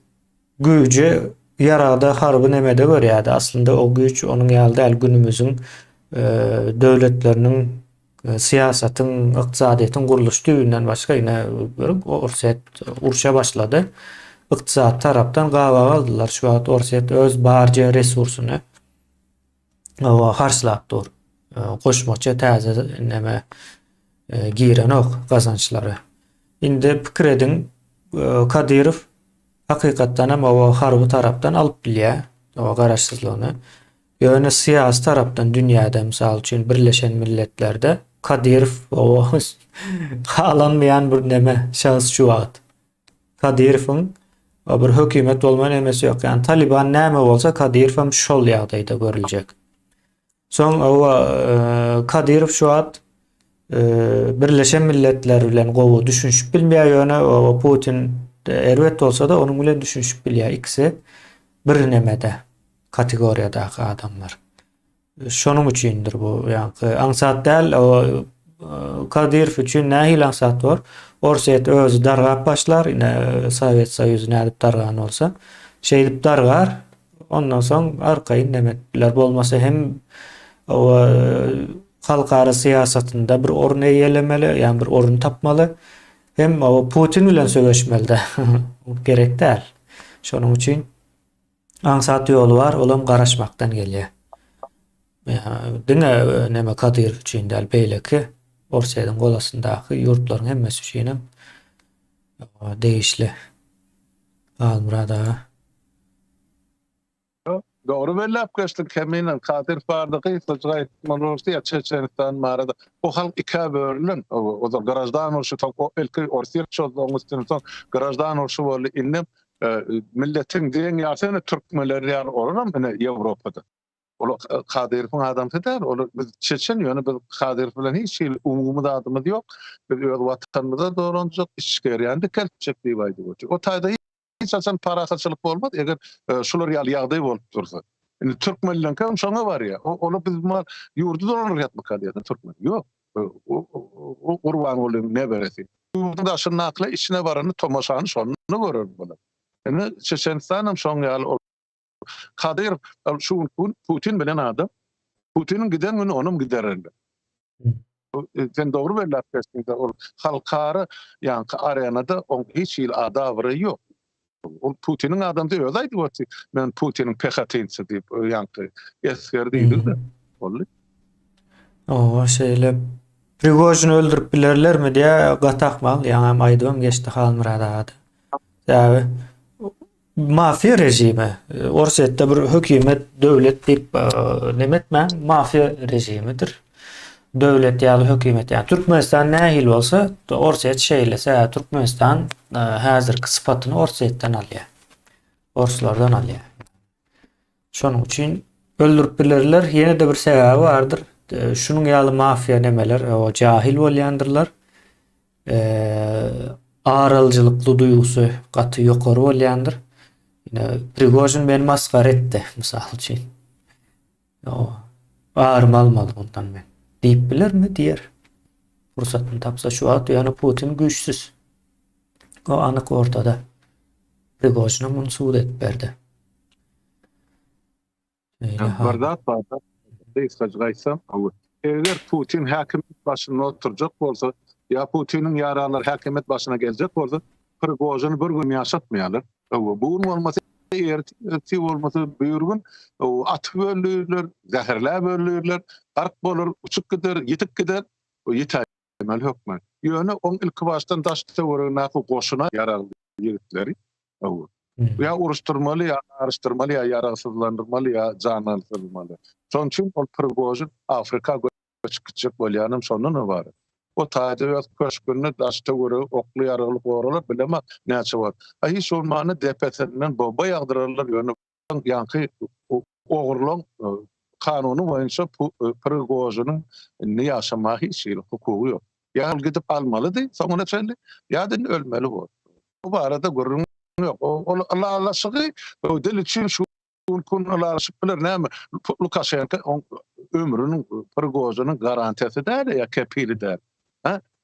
Speaker 1: güýje yarada harby nemede görýärdi. Aslında o güýç onuň ýaly däl günümüziň döwletleriniň Siyasatın, iqtisadiyetin guruluş düýünden başga ine Orset uruşa başlady. Iqtisat tarapdan gawa aldylar. Şu wagt Orset öz barca resursyny harçlap dur. Goşmakça täze neme giren ok gazançlary. Indi pikir edin, Kadyrov hakykatdan hem o harby tarapdan alyp bilýär o garaşsyzlygyny. Ýöne siyasi tarapdan dünýäde mysal üçin Birleşen Milletlerde Kadyrov o halanmayan bir neme şahs şu wagt. Kadyrowyň bir hökümet bolman emesi ýok. Yani Taliban näme bolsa Kadyrov hem şol ýagdaýda görüljek. Soň Kadyrov şu wagt Birleşen Milletler bilen gowy düşünşip bilmeýär ýöne o Putin erwet bolsa da onuň bilen düşünşip bilýär. Ikisi bir nemede kategoriýadaky adamlar. Şonuň üçindir bu ýa-ni aňsat däl o Kadyrov üçin nähil aňsat bar. Orset özü dargap başlar, ine Sowet Soýuzy nädip dargan bolsa, şeýdip dargar. Ondan soň arkaýyn nemetler bolmasa hem o halkara siyasatında bir orun eýelemeli, ýani bir orun tapmaly. Hem o Putin bilen söýleşmeli de. Gerek däl. Şonuň üçin aňsat ýoly bar, olam garaşmakdan gelýär. Diňe neme Kadyrov üçin däl beýleki Orset'in golasyndaky ýurtlaryň hemmesi üçin hem değişli. Almurada.
Speaker 2: Doğru belli apgaçlyk keminen Kadyrov bardygy Sojatman ya Çeçenistan marada. Bu halk iki bölünen o da garajdan oluşy o ilki Orset çözüldüğü üstüne garajdan oluşy bolu innem milletin diýen ýasyny türkmenleri ýa oranam ine Ýewropada. Ol Kadyrowyň adamty däl, ol biz Çeçen ýöne biz Kadyrov bilen hiç umumy adamymyz ýok. Biz öz watanymyza dolanjak iş görýändik kelpçek diýip o taýda hiç açan parahaçylyk bolmady. Eger şular ýaly ýagdaý bolup dursa. Indi türkmenler kam şoňa bar ýa. Ol biz ma ýurdu dolanýar ýatmak diýär türkmen. Ýok. O urban bolan ne beresi. Ýurdu daşyny nakla işine barany tomaşany şonu görür bolar. Indi Çeçenistan hem şoň ýaly Kadyrov şu Putin bilen adam. Putin'in giden günü onun giderinde. Sen doğru belli yapıyorsun da o halkara yani arenada on hiç il adavra yok. O Putin'in adamı da öyleydi o. Ben Putin'in PKK'ysa deyip yankı eskerdiydi de.
Speaker 1: O şeyle Prigojin'i öldürüp bilerler mi diye gatakmal. Yani aydığım geçti Halmurada adı. Yani mafya rejimi. Orset'te bir hükümet, devlet deyip nemetme mafya rejimidir. Devlet ýaly hükümet ýa Türkmenistan nähil bolsa Orset şeýlese Türkmenistan häzirki sypatyny Orsetden alýar. Orslardan alýar. Şonuň üçin öldürüp bilerler. Ýene de bir sebäbi bardyr. Şunuň ýaly mafya nemeler o jahil bolýandyrlar. Aralçylykly duýgusy gaty ýokary bolýandyr. Ýene Prigojin beni maskar etdi mysal üçin. O armalmaly bundan men. Deyip bilir mi? Diyer. Fırsatını tapsa şu an yani Putin güçsüz. O anık ortada. Prigojin'e bunu suud et berdi.
Speaker 2: Bardat. Kısacaksam, eğer Putin hükümet başına oturacak bolsa, ya Putin'in yaralar hükümet başına gelecek bolsa, Prigojin'i bir gün yaşatmayalar. Bu olması erti olması buyurgun, at bölürler, zehirler bölürler, ark bolur, uçuk gider, yitik gider, o yitaymal hükmen. Yöne on ilk baştan daşta vuruna koşuna yaralı yiritleri. Ya uruşturmalı, ya araştırmalı, ya yarasızlandırmalı, ya canlandırmalı. Son için o Prigojin Afrika göçükçük bolýanym sonuna var. O taýda köşkünü daşta vuru, oklu yaralyk oralar bilema näçe bar. Hiç olmany depetinden bomba ýagdyrarlar ýöne ýanky ogurlaň kanuny boýunça Prigojinin ne ýaşamagy hiç hukuky ýok. Ýa gidip almalydy, soňra çeldi, ýa-da ölmeli bol. Bu barada görün ýok. Allah şygy o dil üçin şu konular şüpheler näme Lukashenko ömrünün Prigojinin garantisi däl ýa kepili däl.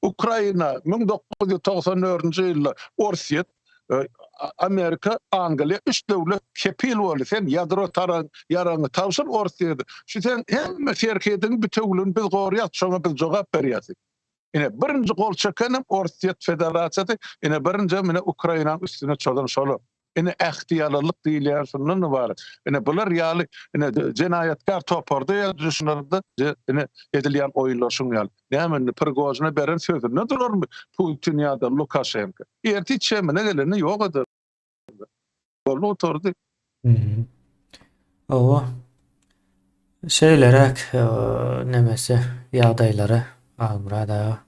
Speaker 2: Ukraina 1994-nji ýylda Orset Amerika, Angliya üç döwlet kepil bolu. Sen ýadro ýaraňy tawşyr ortaýdy. Şu sen hemme şerketiň bütünlüğünü biz gorýat, şoňa biz jogap berýärdik. Ine birinji gol çekenim Orsiýet Federatsiýasy, ine birinji mine Ukrainanyň üstüne çözen şolu. Ine ähtiýarlyk diýilýär, şundan bar. Ine bular ýaly ine jenaýatkar topardy ýa düşünürdi. Ine edilýän oýunlar şuň ýaly. Näme Prigozhina beren sözü ne durarmy? Putin ýa-da Lukashenko. Erti çemine geleni ýok eder. Bolu oturdy.
Speaker 1: O şeylerek nemesi ýagdaýlary almurada.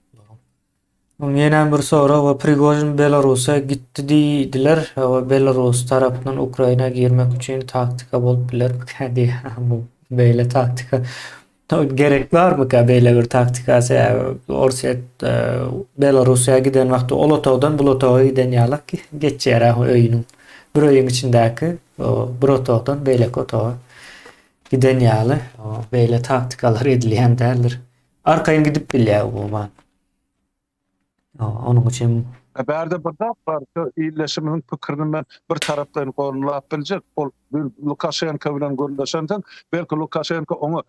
Speaker 1: Ýene bir soru we Prigozhin Belarusa gitdi diýdiler. We Belarus tarapyndan Ukraina girmek üçin taktika bolup biler. Hadi bu beýle taktika gerek barmy ka beýle bir taktikasy Orsiýet Belarusy'a giden wagty Olotowdan Bulotowa giden ýalyk geçýär öýüniň. Bir öýüň içindäki Brotowdan Beýlekotowa giden ýaly beýle taktikalar edilýän däldir. Arkaýyn gidip bilýär bu man. Onun için
Speaker 2: Berde burada var ki iyileşiminin pikirini ben bir taraftan kollap bilecek. Lukashenko bilen görüşenden belki Lukashenko onu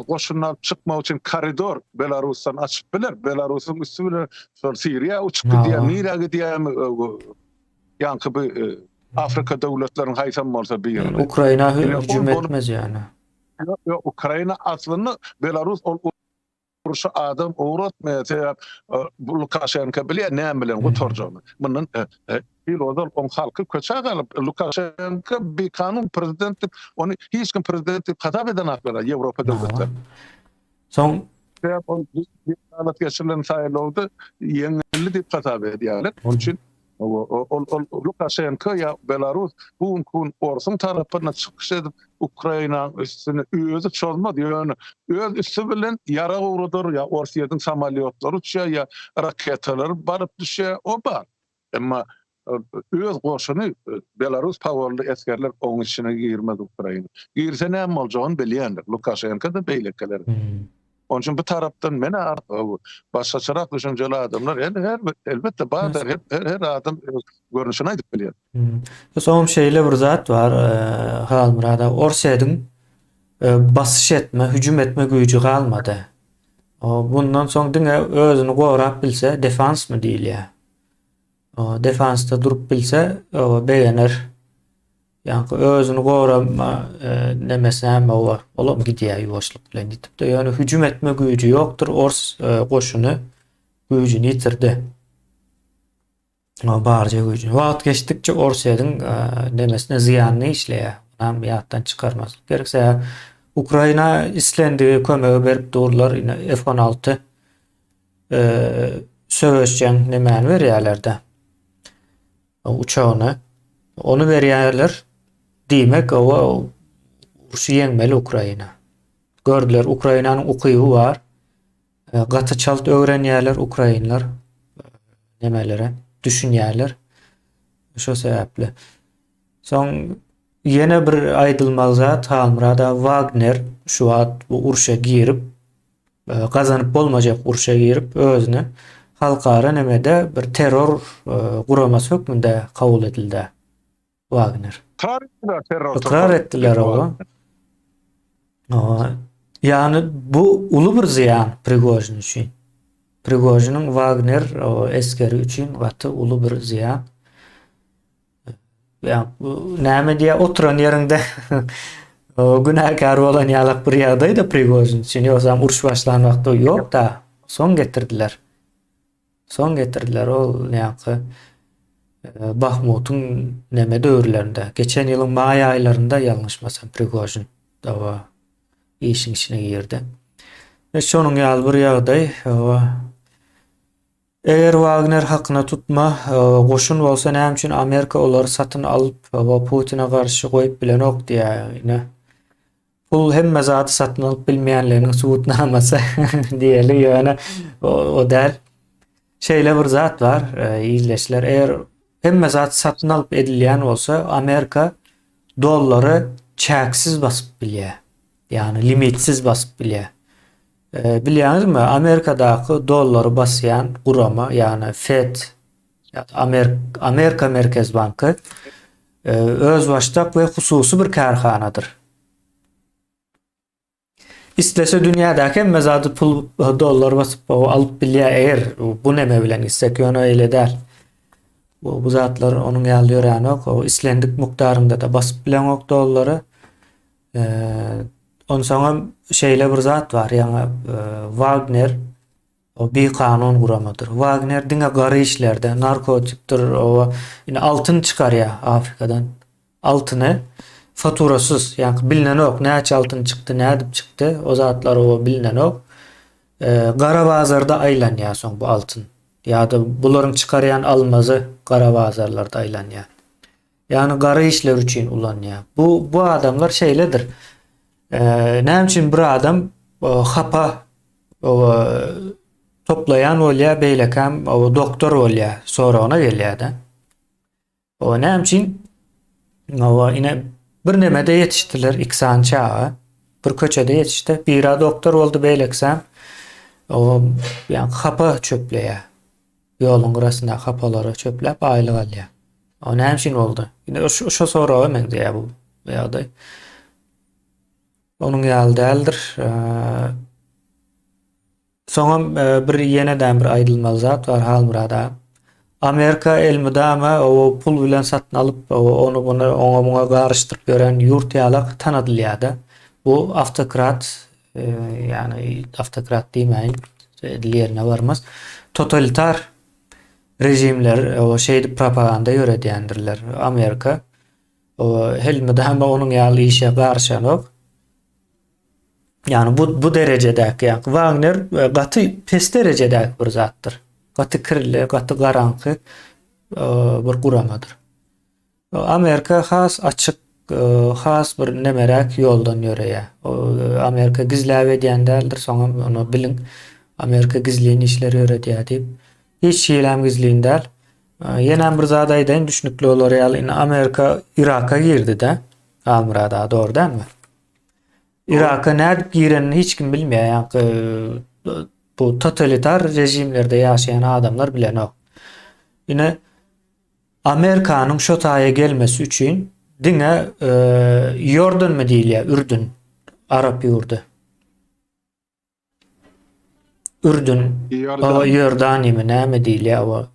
Speaker 2: koşunlar çıkmak için koridor Belarus'tan açıp bilir. Belarus'un üstü bile Suriye uçup gidiyor. Nira gidiyor yankı bir Afrika devletlerinin haytan olsa bir
Speaker 1: yani Ukrayna hücum etmez yani.
Speaker 2: Ukrayna aslında Belarus Rusya adam uğratmaya Lukashenko bile ne bilen bu torcunu. Bunun bir odal on halkı köçe kalıp Lukashenko bir kanun prezidenti onu hiç kim prezidenti kadar eden aklara Avrupa devletleri.
Speaker 1: Son
Speaker 2: bir halat geçirilen sayılı oldu. Yenili deyip kadar ediyorlar. Onun için Lukashenko ya Belarus bu kun Orsun tarafına çıkış edip Ukrayna üstüne özü çözmedi. Yani öz üstü bilen yara uğradır ya Orsiýet'in samalyotları uçuyor ya raketler barıp düşüyor o bar. Ama öz koşunu Belarus powerly eskerler onun içine girmedi Ukrayna. Girse ne olacağını bilýändir. Lukashenko da beýlekeler. Onun için bu taraftan mene başkaçarak düşünceli adamlar elbette bazı her adam görünüşüne edip biliyor.
Speaker 1: Son şeyle bir zat var Halmurada Orsiýet'in basış etme, hücum etme güýjü galmady. Bundan soň diňe özüni gorap bilse defans mı diýilýär? Defansta durup bilse beýenir. Yani özünü gorama nemesem o olam gidiyor ýuwaşlyk bilen gitip de yani hücum etme güýjü ýokdur. Ors goşuny güýjüni ýitirdi. Barja güýjüni. Wagt geçdikçe Orsiýadyň nemesine ziýanyny işleýär. Hem ýatdan çykarmaslyk gerekse Ukraina islendi kömegi berip durlar F-16 söwüşçän nemäni berýärler-de. Uçagyny onu berýärler. Diýmek o urşy ýeňmeli Ukraina. Gördüler Ukrainanyň ukyby bar. Gaty çalt öwrenýärler Ukrainlar nemelere düşünýärler. Şo sebäpli. Soň ýene bir aýdylmaly zat Halmurada Wagner şu wagt bu urşa girip gazanyp bolmajak urşa girip özüni halkara nemede bir terror guramasy hökmünde kabul edildi. Wagner. Ikrar ettiler o. Yani bu ulu bir ziyan Prigozhin üçün. Prigozhin'in Wagner eskeri üçün gaty ulu bir ziyan. Yani näme diye oturan yerinde günahkar bolan ýalyk bir ýagdaý da Prigozhin üçün. Ýoksam uruş başlan wagty ýok da son getirdiler. Ol ýa-da Bahmut'un neme döwürlerinde. Geçen ýylyň maý aýlarynda ýalňyşmasam Prigozhin dawa işin içine girdi. Şonuň ýaly bir ýagdaý. Eger Wagner hakyna tutma goşun bolsa näme üçin Amerika olary satyn alyp Putin'e garşy goýup bilen ok diýär. Pul hemme zaty satyn alyp bilmeýänleriň subutnamasy diýeli ýöne o däl. Şeýle bir zat var, ýyleşler. Eger hemme zat satın alıp edilýän bolsa Amerika dollary çäksiz basyp bilýär. Yani limitsiz basyp bilýär. Bilýäňizmi? Amerikadaky dollary basýan gurama yani Fed Ya Amerika Merkez Bankı öz başdak ve hususi bir kärhanadyr. İstese dünyadaki hem mezatı pul dollar basıp alıp bilýär eger bu neme bilen istek ýöne öyle däl. Bu zatlar onun ýaly ýören ok, o islendik mukdarynda da basıp bilen ok dollary. Ondan soňra şeýle bir zat var, ýa Wagner, o bir kanun guramadyr. Wagner diňe gary işlerde, narkotikdir, o ine altyn çykarýar Afrikadan. Altyny faturasız, yani bilinen ok, näçe altın çıktı, nädip çıktı, o zatlar o bilinen ok. Gara bazarda aylanýar soň bu altın. Ya da bularyň çykarýan almazı gara bazarlarda aylanýar. Yani gara işler üçin ulanýar. Bu adamlar şeýledir. Näme üçin bir adam hapa toplayan bolýar, beýlekam o doktor bolýar, sonra ona gelýär da. O näme üçin o ine bir nemede yetiştiler iksan çağı. Bir köçede yetişti. Bira doktor oldu beýleksem. O yani hapa çöpleýär. Ýoluň gyrasynda hapalary çöplep aýlyk alýar. O näme üçin boldy? Ine şo soragy men diýär bu ýagdaý. Onun ýaly däldir. Soňra bir ýene-dän bir aýdylmaly zat var Halmurada. Amerika elmidama o pul bilen satın alıp onu bunu ona buna garıştırıp gören yurt ýalak tanadylýar. Bu автократ, yani автократ diýmeýin, dillerine varmaz. Totalitar rejimler o şeýdi propaganda ýöredýändirler. Amerika o elmidama onun ýaly işe garşan ok. Yani bu derecedäki yani Wagner gaty pes derecedäki bir zatdyr. Gaty kirli, gaty garanky bir guramadyr. Amerika has açyk, has bir nemerek ýoldan ýöreýär. Amerika gizläp edýän däldir, soňra onu bilin. Amerika gizliň işleri ýöredýär diýip. Hiç şeýlem gizliň däl. Ýene bir zat aýdaýyn düşnükli bolar ýaly Amerika Iraka girdi de. Almurada dogry dälmi? Iraka nädip girenini hiç kim bilmeýär. Yani bu totalitar rejimlerde ýaşaýan adamlar bilen ok. Ine Amerikanyň şo taýa gelmesi üçin diňe Ýordan mı diýilýär? Ürdün, Arap ýurdu. Ürdün, Ýordany mı näme diýilýär? O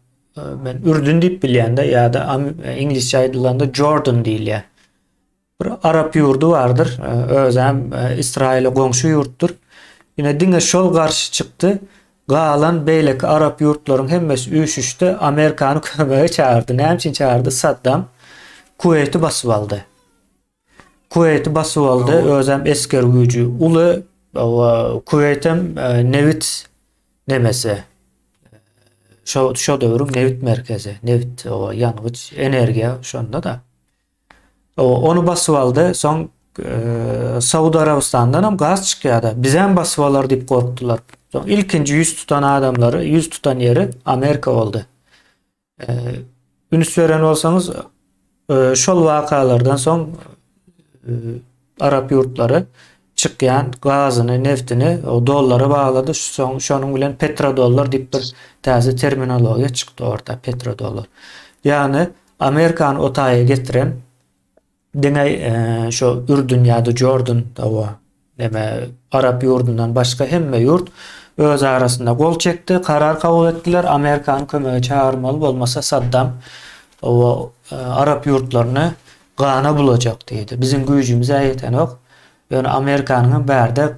Speaker 1: men Ürdün diýip bilýände ýa-da İnglisçe aýdylanda Jordan diýilýär. Bir Arap ýurdu bardyr. Özem İsrail'e goňşy ýurtdur. Yine diňe şol garşy çykdy. Galan beýleki Arap ýurtlaryň hemmesi üýşüşde Amerikany kömeге çağırdy. Näme üçin çağırdy? Saddam Kuweyt'i basyp aldy. Kuweyt'i basyp aldy. Özem esker güýji uly Kuweyt'em Nevit nemesi. Şo döwrüň Nevit merkezi. Nevit o ýangyç energiýa şonda da. Onu basyp aldy. Soň Saudy Arabistandan hem gaz çykýardy. Bizem basyp alar diýip korkdular. Soň ilkinji ýüz tutan adamlary, ýüz tutan ýeri Amerika boldy. Üns beren bolsaňyz şol wakalardan soň Arap ýurtlary çykýan gazyny, neftini o dollara baglady. Soň şonuň bilen petrodollar diýip bir täze terminologiýa çykdy orda, petrodollar. Ýani Amerikany o taýa getiren diňe şo Ürdün ýa-da Jordan dawa neme Arap ýurdundan başga hemme ýurt öz arasynda gol çekdi, karar kabul etdiler. Amerikany kömege çağırmaly, bolmasa Saddam o Arap ýurtlaryny gana bulajak diýdi. Bizim güýjümize ýeten ok. Ýöne Amerikanyň bärde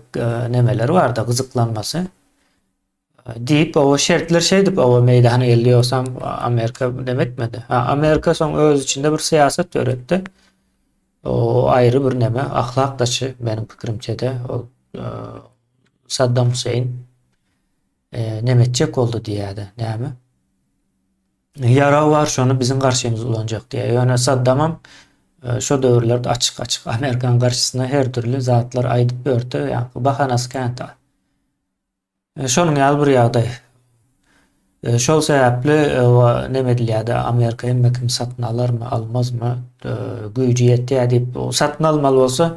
Speaker 1: nemeleri bardy, gyzyklanmasy. Diýip o şertler şeýdip o meýdana elýorsam Amerika demetmedi. Amerika soň öz içinde bir siýasat ýöretdi. O ayrı bir neme ahlak daşı benim pikirimçe de o Saddam Hüseyin nemetçek oldu diýärdi. Näme? Yara var şonu bizim karşımıza ulanacak diye. Yani Saddam'ım şu dövrlerde açık Amerikan karşısına her türlü zatlar aydıp börtü. Yani bahanası kenti. Şonun ýaly bir ýagdaý. Şol sebäpli neme dilýärdi, Amerika hemmekim satyn alarmy, almazmy, güýji ýetdi diýip o satyn almaly bolsa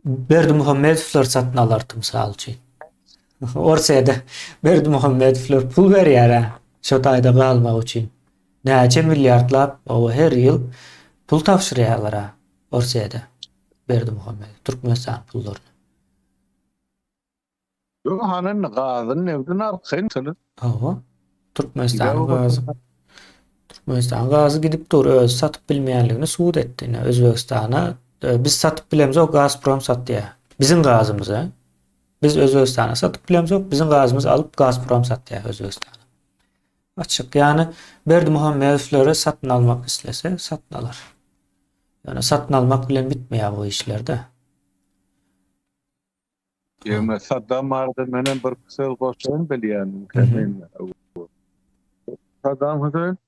Speaker 1: Berdimuhammedowler satyn alardy mysal üçin. Orsaýda Berdimuhammedowler pul berýär. Şo taýda galmak üçin näçe milliardlap o her ýyl pul tapşyrýarlar Orsiýada. Berdimuhammed Türkmenistan pullaryny.
Speaker 2: Yo hanan gazyn evden arkyn tyle.
Speaker 1: Hawa Türkmenistan gazy gidip dur öz satyp bilmeýänligini subut etdi. Özbegistana biz satyp bilemiz, o Gazprom satdy. Bizim gazymyz. Biz Özbegistana satyp bilemiz, bizim gazymyz alıp Gazprom satdy Özbegistana. Açık yani Berdimuhammedovlary satyn almak islese satyn alar. Yani satyn almak bilen bitmeýär bu işlerde.
Speaker 2: Ýöne Saddam arda menen bir kysy goşan bilýän kemen. Saddam Hüseyin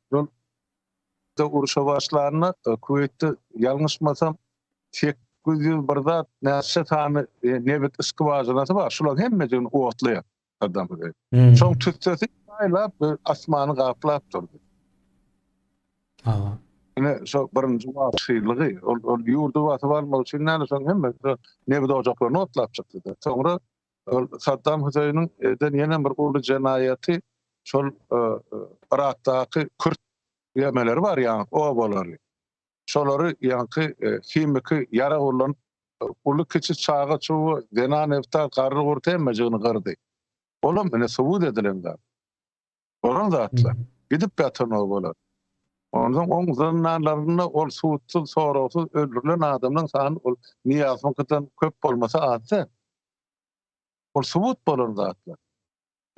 Speaker 2: da uruşa başlaryna Kuweytde ýalňyşmasam 801-da näçe tany nebet iskibazynasy bar. Şular hemmejini owatlaýar Saddam Hüseyin. Şoň tütsesi aýlap asmany gaplap durdy.
Speaker 1: Hawa.
Speaker 2: Ine şo birinji wagtlygy ol ýurdu watyp almak üçin näme soň hemme nebet ojaklaryny otlap çykdy. Soňra Saddam Hüseyin'in ýene bir uly jenaýaty şol Irakdaky Kürt ýemeleri bar ýa o bolary. Şolary ýanky kimiki ýara bolan uly kiçi çağa çoğu denan eftar garry gurty mejini gardy. Olam mene subut edilenler. Oran zatlar. Gidip ýatan o bolar. Ondan on zannalarına ol suutsuz sorusuz öldürülen adamın sany ol niýazmykydan köp bolmasa atsa. Ol subut bolar zatlar.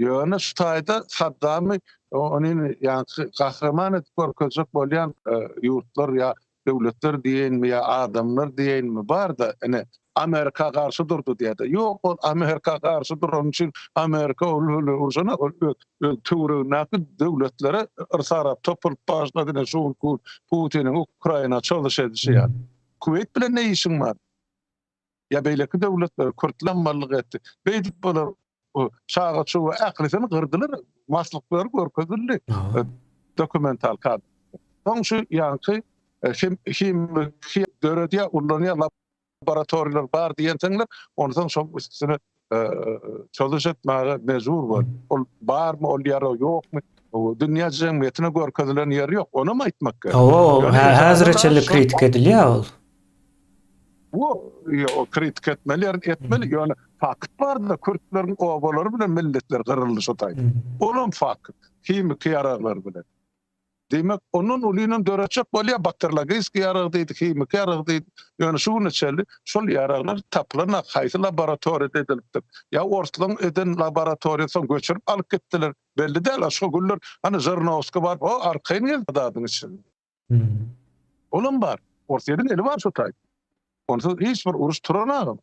Speaker 2: Ýöne şu taýda Saddamy onuň ýa gahraman etip görkezek bolýan ýurtlar ýa döwletler diýenmi ýa adamlar diýenmi bar da ene Amerika garşy durdy diýdi. Ýok, ol Amerika garşy duran üçin Amerika urjana töwrüňäki döwletlere irsarap topulup başladyna şu Putinin Ukraina çalışýady ýa. Kuweyt bilen ne işin bar? Ya beýleki döwletler kurtlanmalyk etdi. Beýdip bolar şağa çoğu aklysyny gyrdylar, maslyklar görkezildi. Dokumental kad. Soňşu ýanky kim döredýä ullanýar laboratoriýalar bar diýenler, ondan şol üstüne çalış etmäge mejbur bol. Ol barmy, ol ýara ýokmy? Dünýä jemgyýetine görkezilen ýer ýok. Onu mu aýtmak gerek?
Speaker 1: Häzirçelik kritik edilýär ol.
Speaker 2: O kritik etmeli. Yani fakt var da Kürtlerin obaları bilen milletler kırıldı şu taýda. Onun fakt. Kimiki yararlar bilen. Demek onun uluyla dörecek bolýar bakteriologik yarag diýdi, kimik yarag diýdi. Yani şunu içerli, şol yaraglar tapylana haýsy laboratoriýada edilipdir. Ya orslaň eden laboratoriýadan göçürüp alyp gitdiler. Belli däl, şu güller hani Zernovski bar, o arkaýyn geldi adyň için. Olum bar. Orsiýadan eli bar şu taýda. Onsuz hiç bir uruş turanagam.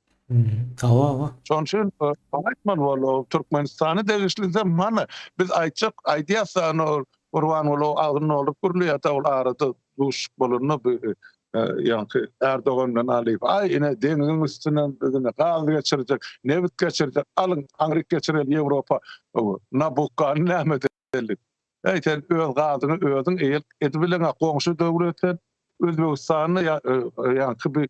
Speaker 1: Hawa.
Speaker 2: Şoň üçin aýtman bolu Türkmenistany degişli mana biz aýtjak aýdýasany Urwan bolu agyny olup gürlüýär ol arada duş bolunny ýanky Erdogan bilen alyp ay ine deňiň üstünden bizine gazy geçirecek, nebit geçirecek, alyň Amerika geçireli Ýewropa Nabucco näme delik. Aýtan öz gazyny özüň eýil edibilen goňşy döwletler Özbegistany ýanky bir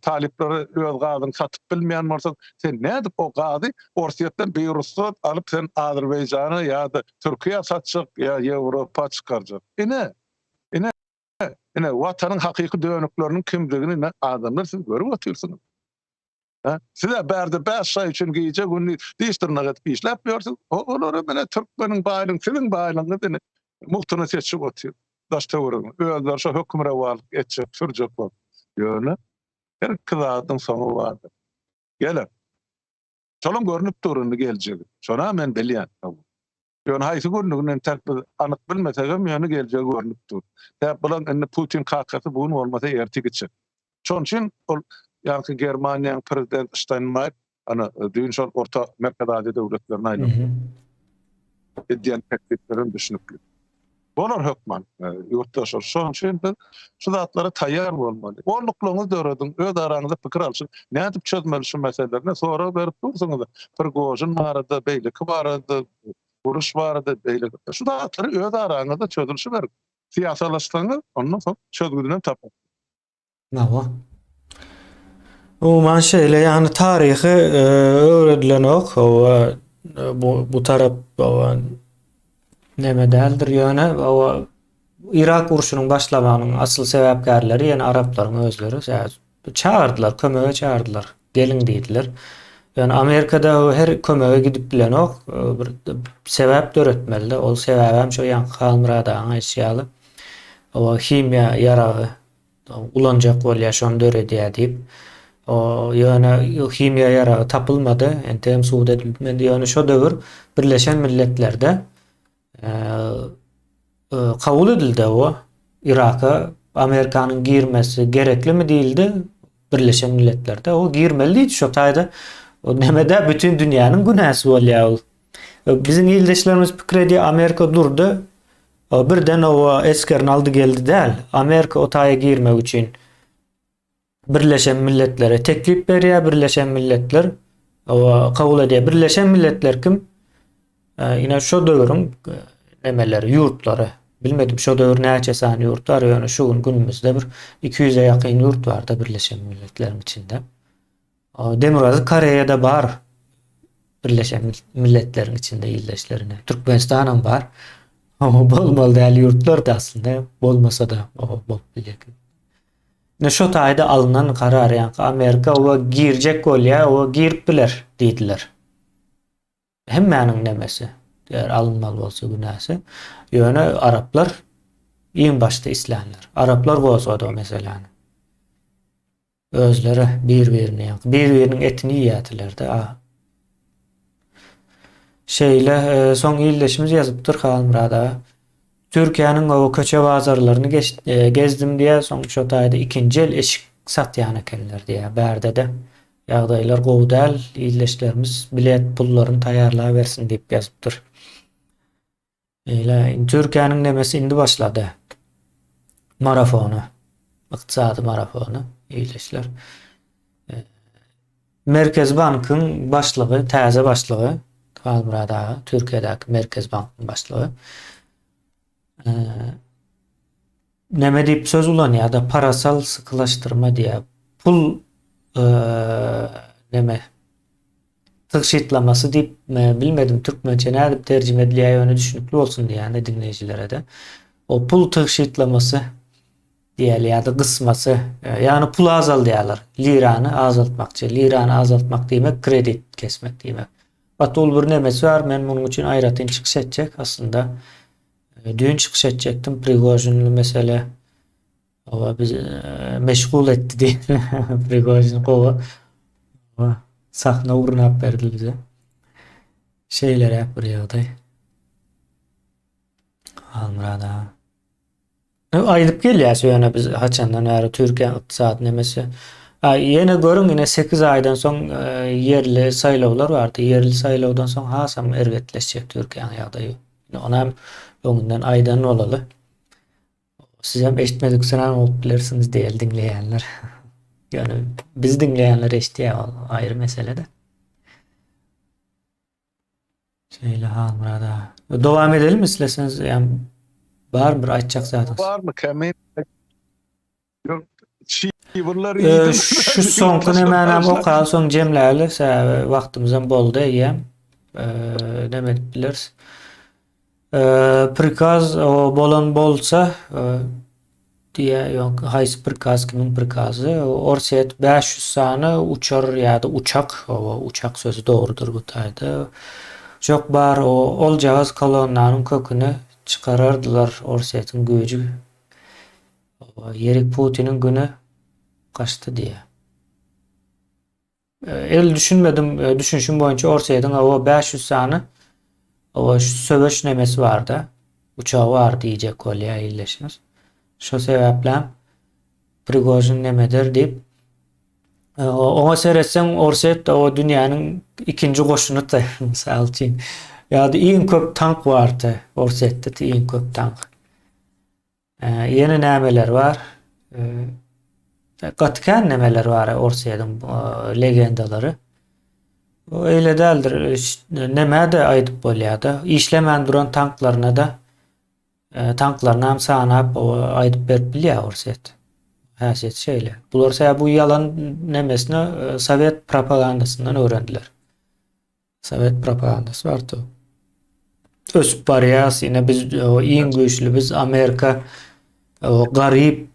Speaker 2: talipleri öz gazyny satyp bilmeýän bolsa sen nädip o gazy Orsiýetden Beýrusy alyp sen Azerbaýjana ýa-da Türkiýe satjak ýa Ýewropa çykarjak. Ine watanyň hakyky dönükleriniň kimdigini adamlar siz görüp otursunuz. Size berde 5 ay üçin giýjek ünni diýişdirnäget işläp ýörsiň. Olary mene Türkmeniň baýlygyny, seniň baýlygyny dene muhtaryny seçip otur. Daş töwrüň. Özler şo hökümre walyk etjek, sürjek bol. Ýöne her kızaatın sonu vardır. Gelir. Şolum görünüp durundu gelecek. Şona men bilýän. Ýöne haýsy görnügünden täkdir anyk bilmesegem ýöne gelecek görünüp dur. Täp bilen indi Putin kakasy bugun bolmasa erti geçer. Şoň üçin ol ýa-ki Germaniýanyň prezident Steinmeier ana düýün şol Orta Merkez Aziýa döwletlerine aýlandy. Edýän tekliflerini düşünüpli. Bolar hökman ýurtdaşlar şoň üçin şu zatlara taýýar bolmaly. Boluklugyňyz döredin, öz araňyzda pikir alşyň. Nädip çözmeli şu meselelerine sonra berip dursaňyz. Prigojin barada, beýleki barada, uruş barada, beýleki. Şu zatlary öz araňyzda çözülşi berip. Siýasalaşsaňyz, ondan soň çözgüdüne tapar.
Speaker 1: Nawa. Umuman şeýle ýani taryhy öwredilen ok, bu tarap Neme däldir ýöne o Irak uruşunun başlamagynyň asıl sebäpkärleri ýene Araplaryň özleri çağırdylar, kömege çağırdylar, gelin diýdiler. Yani Amerika'da her kömege gidip bilenok bir sebäp döretmeli. Ol sebäbem şo ýa Halmyradaň aýşýaly. O himya yaragy ulanjak bolýar şonu döredýär diýip o ýöne himya yaragy tapylmady. Entem suwd edilmedi. Ýöne şo döwür Birleşen Milletler'de kabul edildi o. Irak'a Amerika'nın girmesi gerekli mi değildi? Birleşen Milletler'de o girmeliydi şu taýda. O nemede bütün dünyanın günahsy bolýar. Bizim ildeşlerimiz pikir edýär Amerika durdu. O birden o eskerini aldı geldi däl. Amerika o taýa girmek üçin Birleşen Milletler'e teklip berýär. Birleşen Milletler o kabul edýär. Birleşen Milletler kim? Ine şo döwürüň nemeleri, yurtları. Bilmedim şo döwür näçe sany yurtlar ýöne şu günümizde bir 200'e ýakyn yurt bar da Birleşen Milletler'in içinde. Demiraz Koreýada bar. Birleşen Milletler'in içinde ildeşlerine. Türkmenistan'ın bar. O bolmaly däl yurtlar da aslında bolmasa da o bolup bilýär. Ne şo taýda alınan karar ýa Amerika o girjek bolýar, o girip biler diýdiler. Hemmäniň nemesi. Eğer alınmalı bolsa günahsy. Ýöne Araplar iň başda islanlar. Araplar gozady o meseleni. Özleri birbiriniň etini ýýätiler-de. Şeýle soň illeşimiz ýazypdyr Halmyrada. Türkiýanyň o köçe bazarlaryny gezdim diýe soň şo taýda ikinji el eşik satýan ekenler diýe bärde de ýagdaýlar gowdal illeşlerimiz bilet pullaryny taýýarlap bersin diýip ýazypdyr. Türkiýanyň nemesi indi başlady. Marafonu. Iqtisady marafonu illeşler. Merkez Bankyň başlygy, täze başlygy Halmyrada, Türkiýedäki Merkez Bankyň başlygy. Neme diýip söz ulanýar da parasal sıkılaştırma diýe. Pul neme tygşytlamasy diýip bilmedim türkmence näde terjime edilýär ýöne düşünükli bolsun diýär dinleýijilere de. O pul tygşytlamasy diýilýär, gysmasy, ýani pul azaldyýarlar. Lirany azaltmakçy. Lirany azaltmak diýmek kredit kesmek diýmek. Bat ol bir nemesi var. Men munuň üçin aýratyn çykyş etjek aslında. Dün çykyş etjekdim Prigojinli mesele. O biz meşgul etti diýip Prigojin gowa. Sahna uğrunap berdi bize. Şeyler hep bir ýagdaý. Halmyrada. Aýdyp gelýär ýöne biz haçandan bäri Türkiýe ykdysady nemesi. Ýene görüň ýene 8 aýdan soň yerli saýlawlar bardy. Yerli saýlawdan soň hasam ergetleşjek Türkiýanyň ýagdaýy. Onam öňünden aýdan olaly. Siz hem eşitmedik sanan bolup bilersiňiz diýil dinleýänler. Yani biz dinleyenler eşitýär ayrı mesele de. Şeýle Halmyrada. Dowam edelim isleseniz yani bar bir aýtjak zatynız.
Speaker 2: Var mı kemen? Yok. Şiwurlar
Speaker 1: Şu soňky nemänem okal soň jemläli wagtymyzam boldy diýem. Neme diýipdiler? Prikaz o bolan bolsa diye yok hays prikaz kimin prikazy orset 500 sany uçar ýa-da uçak o uçak sözü doğrudur bu taýda. Çok bar o oljağız kolonlaryň köküni çıkarardylar Orset'in güýji. Yerik Putin'in günü kaçtı diye. El düşünmedim, düşünüşüm boyunca Orset'in o 500 sany o söwüş nemesi barda. Uçağı var diýjek bolýar illeşmez. Şo sebäplen Prigojin nemedir diýip oňa seretseň Orset o dünýäniň ikinji goşuny da mysal üçin ýa-da iň köp tank bardy Orsetde iň köp tank. Ýene nämeler bar? Gatkan nemeler bar Orset'in legendalary. O öyle däldir. Näme de aýdyp bolýar-da. İşlemän duran tanklaryna da tanklarına hem sanap aýdyp berip bilýär Orset. Häsiýet şeýle. Bular bu yalan nemesini Sovet propagandasından öğrendiler. Sovet propagandası vardı. ösüp barýas. Ine biz o iň güýçlü biz Amerika o garyp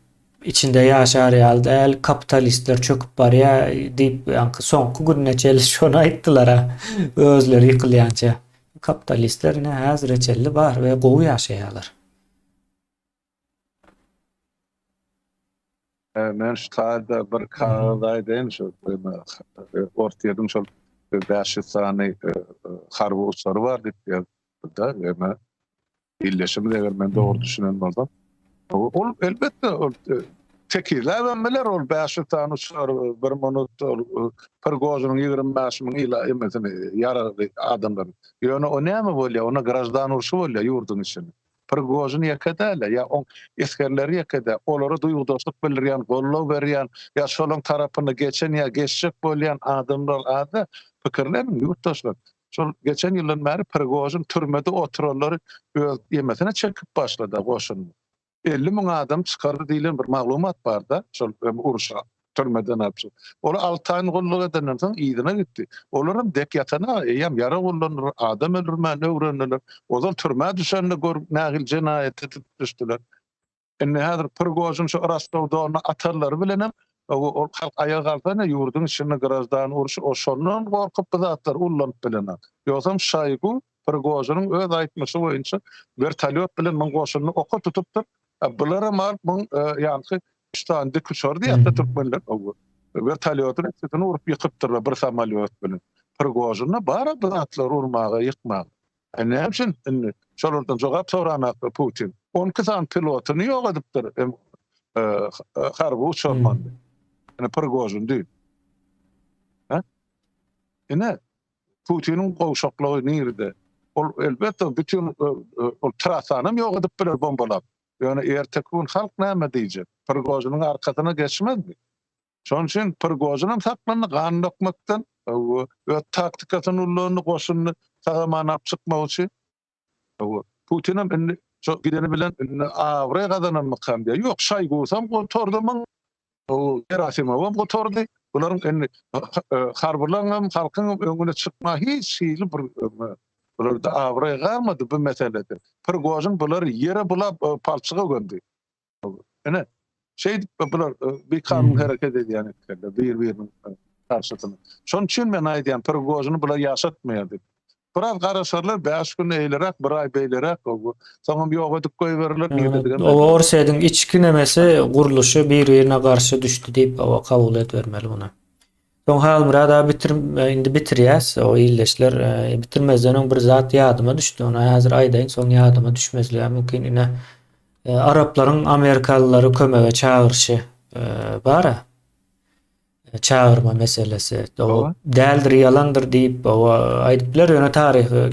Speaker 1: içinde ýaşar ýaly däl, kapitalistler çöküp barýar diýip ýanky soňky günneçe şonu aýtdylar ha. Özleri ýykylýança. Kapitalistler ine häzir reçelli bar we gowy ýaşaýarlar.
Speaker 2: Men şu taýda bir kagazaýdyn şu ortaýadyň şol 500 sany harwuslar bar diýip ýazdy da. İlleşimi de men doğru düşünen bolsam. Ol elbette tekirler vermeler ol 500 tane uçar bir monot Prigozhin'in 25 bin ila mesela yara adamlar. Yani o ne mi bolýar? Ona grajdan urşu bolýar yurdun içinde. Prigozhin ýakadalar ya on eskerleri ýakada. Olary duýgudoslyk bildirýän, gollaw berýän ya şolun tarapyna geçen ya geçjek bolýan adamlar ada pikirlerini yurttaşlar. Şol geçen ýyldan bäri Prigozhin türmede oturarlar ýemesine çekip başlady goşun. 50 bin adam çıkardı diýilen bir maglumat bar da şol uruşa türmeden apşy. Ola 6 aýyň golluk edenden soň ýygyna gitdi. Olaryň dek ýatana ýam ýara gollanır, adam öldürmäni öwrendiler. Ozal türmä düşenini görüp nähil jenaýet etip düşdiler. Enne häzir Prigozhin şu Rostowda atarlary bilenem o halk ayağa kalkana yurdun içine garajdan uruşu o şondan korkup bizatlar ullanıp bilenem. Ýogsam Şoygu Prigozhin'in öz aýtmaşy boýunça vertolyot bilen men goşuny oka tutupdyr. Bulara mal bu ýanky üstände kuşar diýip tutmalar. Vertolyotun içine urup ýykypdyr bir samalyot bilen. Prigozhin'e bara bizatlar urmaga ýykmaga. Ne üçin? Şolardan jogap soranak Putin. 12 san pilotuny ýok edipdir. Harby uçurmandy. Yani Prigozhin değil. Ha? Ine Putin'in gowşaklagy nerede? Ol elbette bütün o trasanym ýok edip biler bombalap. Yani ertekün halk näme diýjek? Prigozhin'in arkasyna geçmezdi. Şoň üçin Prigozhin'im saklanyp ganlykmakdan we taktikasyny ullanyp goşuny sagamana çykmak üçin Putin'im şu gideni bilen awra gazanmak diye. Yok Şoygusam goturdum. O Gerasimov gotordy. Bularyň harbylaryň halkyň öňüne çykma hiç şeýle bir bularda awra galmady bu meselede. Prigozhin bular ýere bulap palçyga göndü. Ene şey bular bir kanun hareket edýän bir-biriniň karşysyna. Şoň üçin men aýdýam Prigozhiny bular ýaşatmaýar. Biraz garaşarlar 5 gün eýlerek, bir ay beýlerek soňam ýok edip goýberler.
Speaker 1: O Orseýdiň içki nemesi guruluşy bir-birine garşy düşdi diýip o kabul etbermeli buna. Soň halmyrada indi bitirýäs. O illeşler bitirmezden bir zat ýadyma düşdi. Ona häzir aýdaýyn soň ýadyma düşmezler. Mümkin ine Araplaryň Amerikalylary kömege çağırşy bara. Çağırma meselesi. O däldir ýalandyr diýip o aýdyplar ýöne taryhy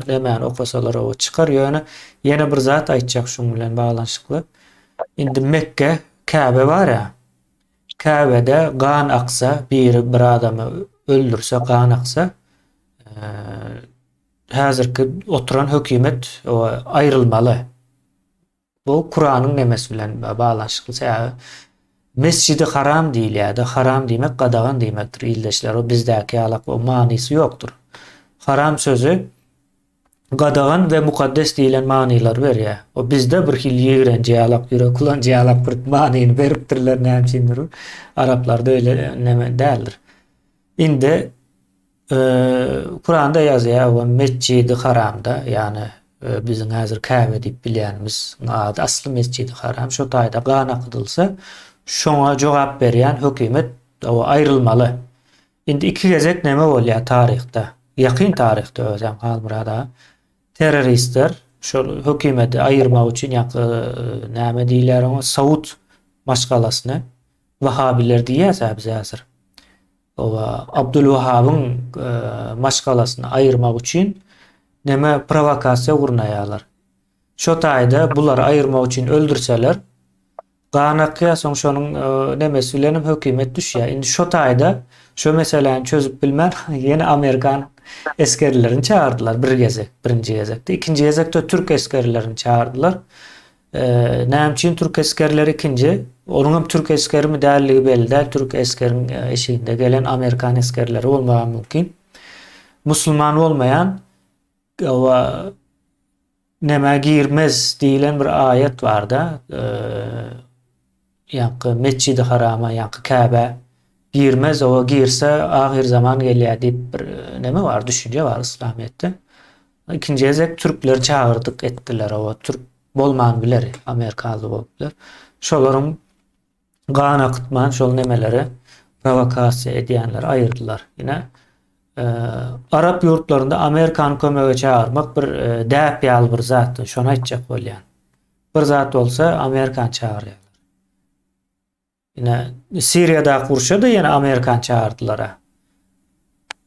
Speaker 1: näme okasalar o çykar ýöne ýene bir zat aýtjak şoň bilen baglanşykly. Indi Mekke Käbe bar ya. Käbede gan aksa bir adamy öldürse gan aksa häzirki oturan hökümet o aýrylmaly. Bu Kur'anyň nemesi bilen baglanşykly. Mescid-i Haram diýilýär. Haram diýmek gadagan diýmekdir. Illeşler o bizdäki alak o manysy ýokdur. Haram sözü gadagan we mukaddes diýilen manylar berýär. O bizde bir hil ýigrenji alak ýürek ulanji alak bir manyny beripdirler näçindir. Araplarda öyle neme däldir. Indi Kur'anda ýazýar o Mescid-i Haramda ýani biziň häzir Käbe diýip bilýänimiz ady asly Mescid-i Haram şo taýda gan akdylsa şoňa jogap berýän hökümet o aýrylmaly. Indi iki gezek näme bolýar taryhda? Ýakyn taryhda özem halmyrada terroristler şol hökümeti aýyrmak üçin näme diýler o Saud maşgalasyny Wahabiler diýýär biz häzir. O Abdülwahhabyň maşgalasyny aýyrmak üçin näme provokasiýa gurnaýarlar. Şo taýda bular aýyrmak üçin öldürseler ganakya soň şonuň nemesi bilen hökümet düşýär. Indi şo taýda şo meseleni çözüp bilmän ýene Amerikan eskerlerini çağırdılar bir gezek, birinci gezekde. İkinci gezekde Türk eskerlerini çağırdılar. Näme üçin Türk eskerleri ikinci? Onuň Türk eskeri mi dälligi belli däl. Türk eskerinin eşiğinde gelen Amerikan eskerleri bolmagy mümkin. Musulman olmayan neme girmez diýilen bir ayet var da ýa-ni Mescid-i Harama ýa-ni Käbe girmez, o girse ahir zaman gelýär diýip bir neme var, düşünce var İslamiyetde. İkinci ezek Türkler çağırdık ettiler, o Türk bolman biler, Amerikalı boldular. Şolaryň gan akıtman şol nemeleri provokasiýa edýänler ayırdılar. Ýine Arap ýurtlarynda Amerikany kömege çağırmak bir däp ýaly bir zat, şonu aýtjak bolýan. Bir zat bolsa Amerikan çağırýar. Ýine Siriýada kurşa da ýene Amerikan çağırdylar.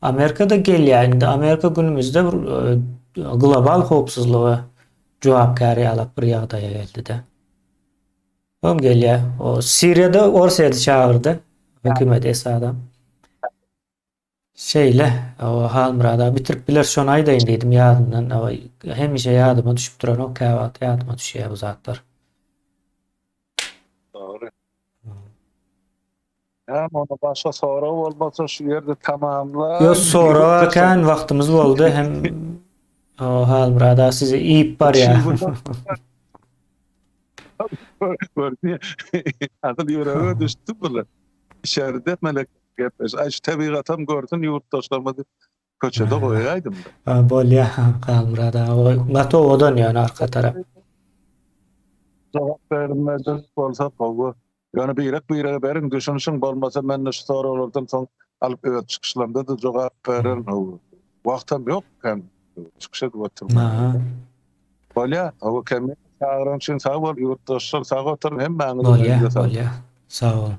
Speaker 1: Amerika'da gelýär. Indi Amerika günümizde bir global howpsuzlygy jogapkary alyp bir ýagdaýa geldi-de. Hem gelýär. O Siriýada Orsiýady çağırdy. Hökümet Esadam. Şeýle, o Halmurada bitirip biler şonu aýdaýyn diýdim ýadymdan. O hemişe ýadyma düşüp duran o käwat ýadyma düşýär bu zatlar.
Speaker 2: Doğru. Hem onu başka sonra olmasa şu yerde tamamla.
Speaker 1: Yo sonra wakan wagtymyz boldy hem o Halmurada size iýip bar ýa.
Speaker 2: Adil yüreğe düştü böyle. İçeride melek gepes. Ay şu tabiatam gördün yurttaşlarıma köçede koyaydım da.
Speaker 1: Bolýa Halmurada. O gato odan ýani arka tarap.
Speaker 2: Cevap vermeden olsa kogu. Yani bir berin düşünüşün bolmasa men şu sorulardan soň alıp öýet çıkışlarında da cevap veren o. Wagtam ýok hem çıkışa götürme. Bolýa, o kemer çağıran için sağ bol, yurttaşlar sağ otur hem
Speaker 1: Bolýa. Sağ ol.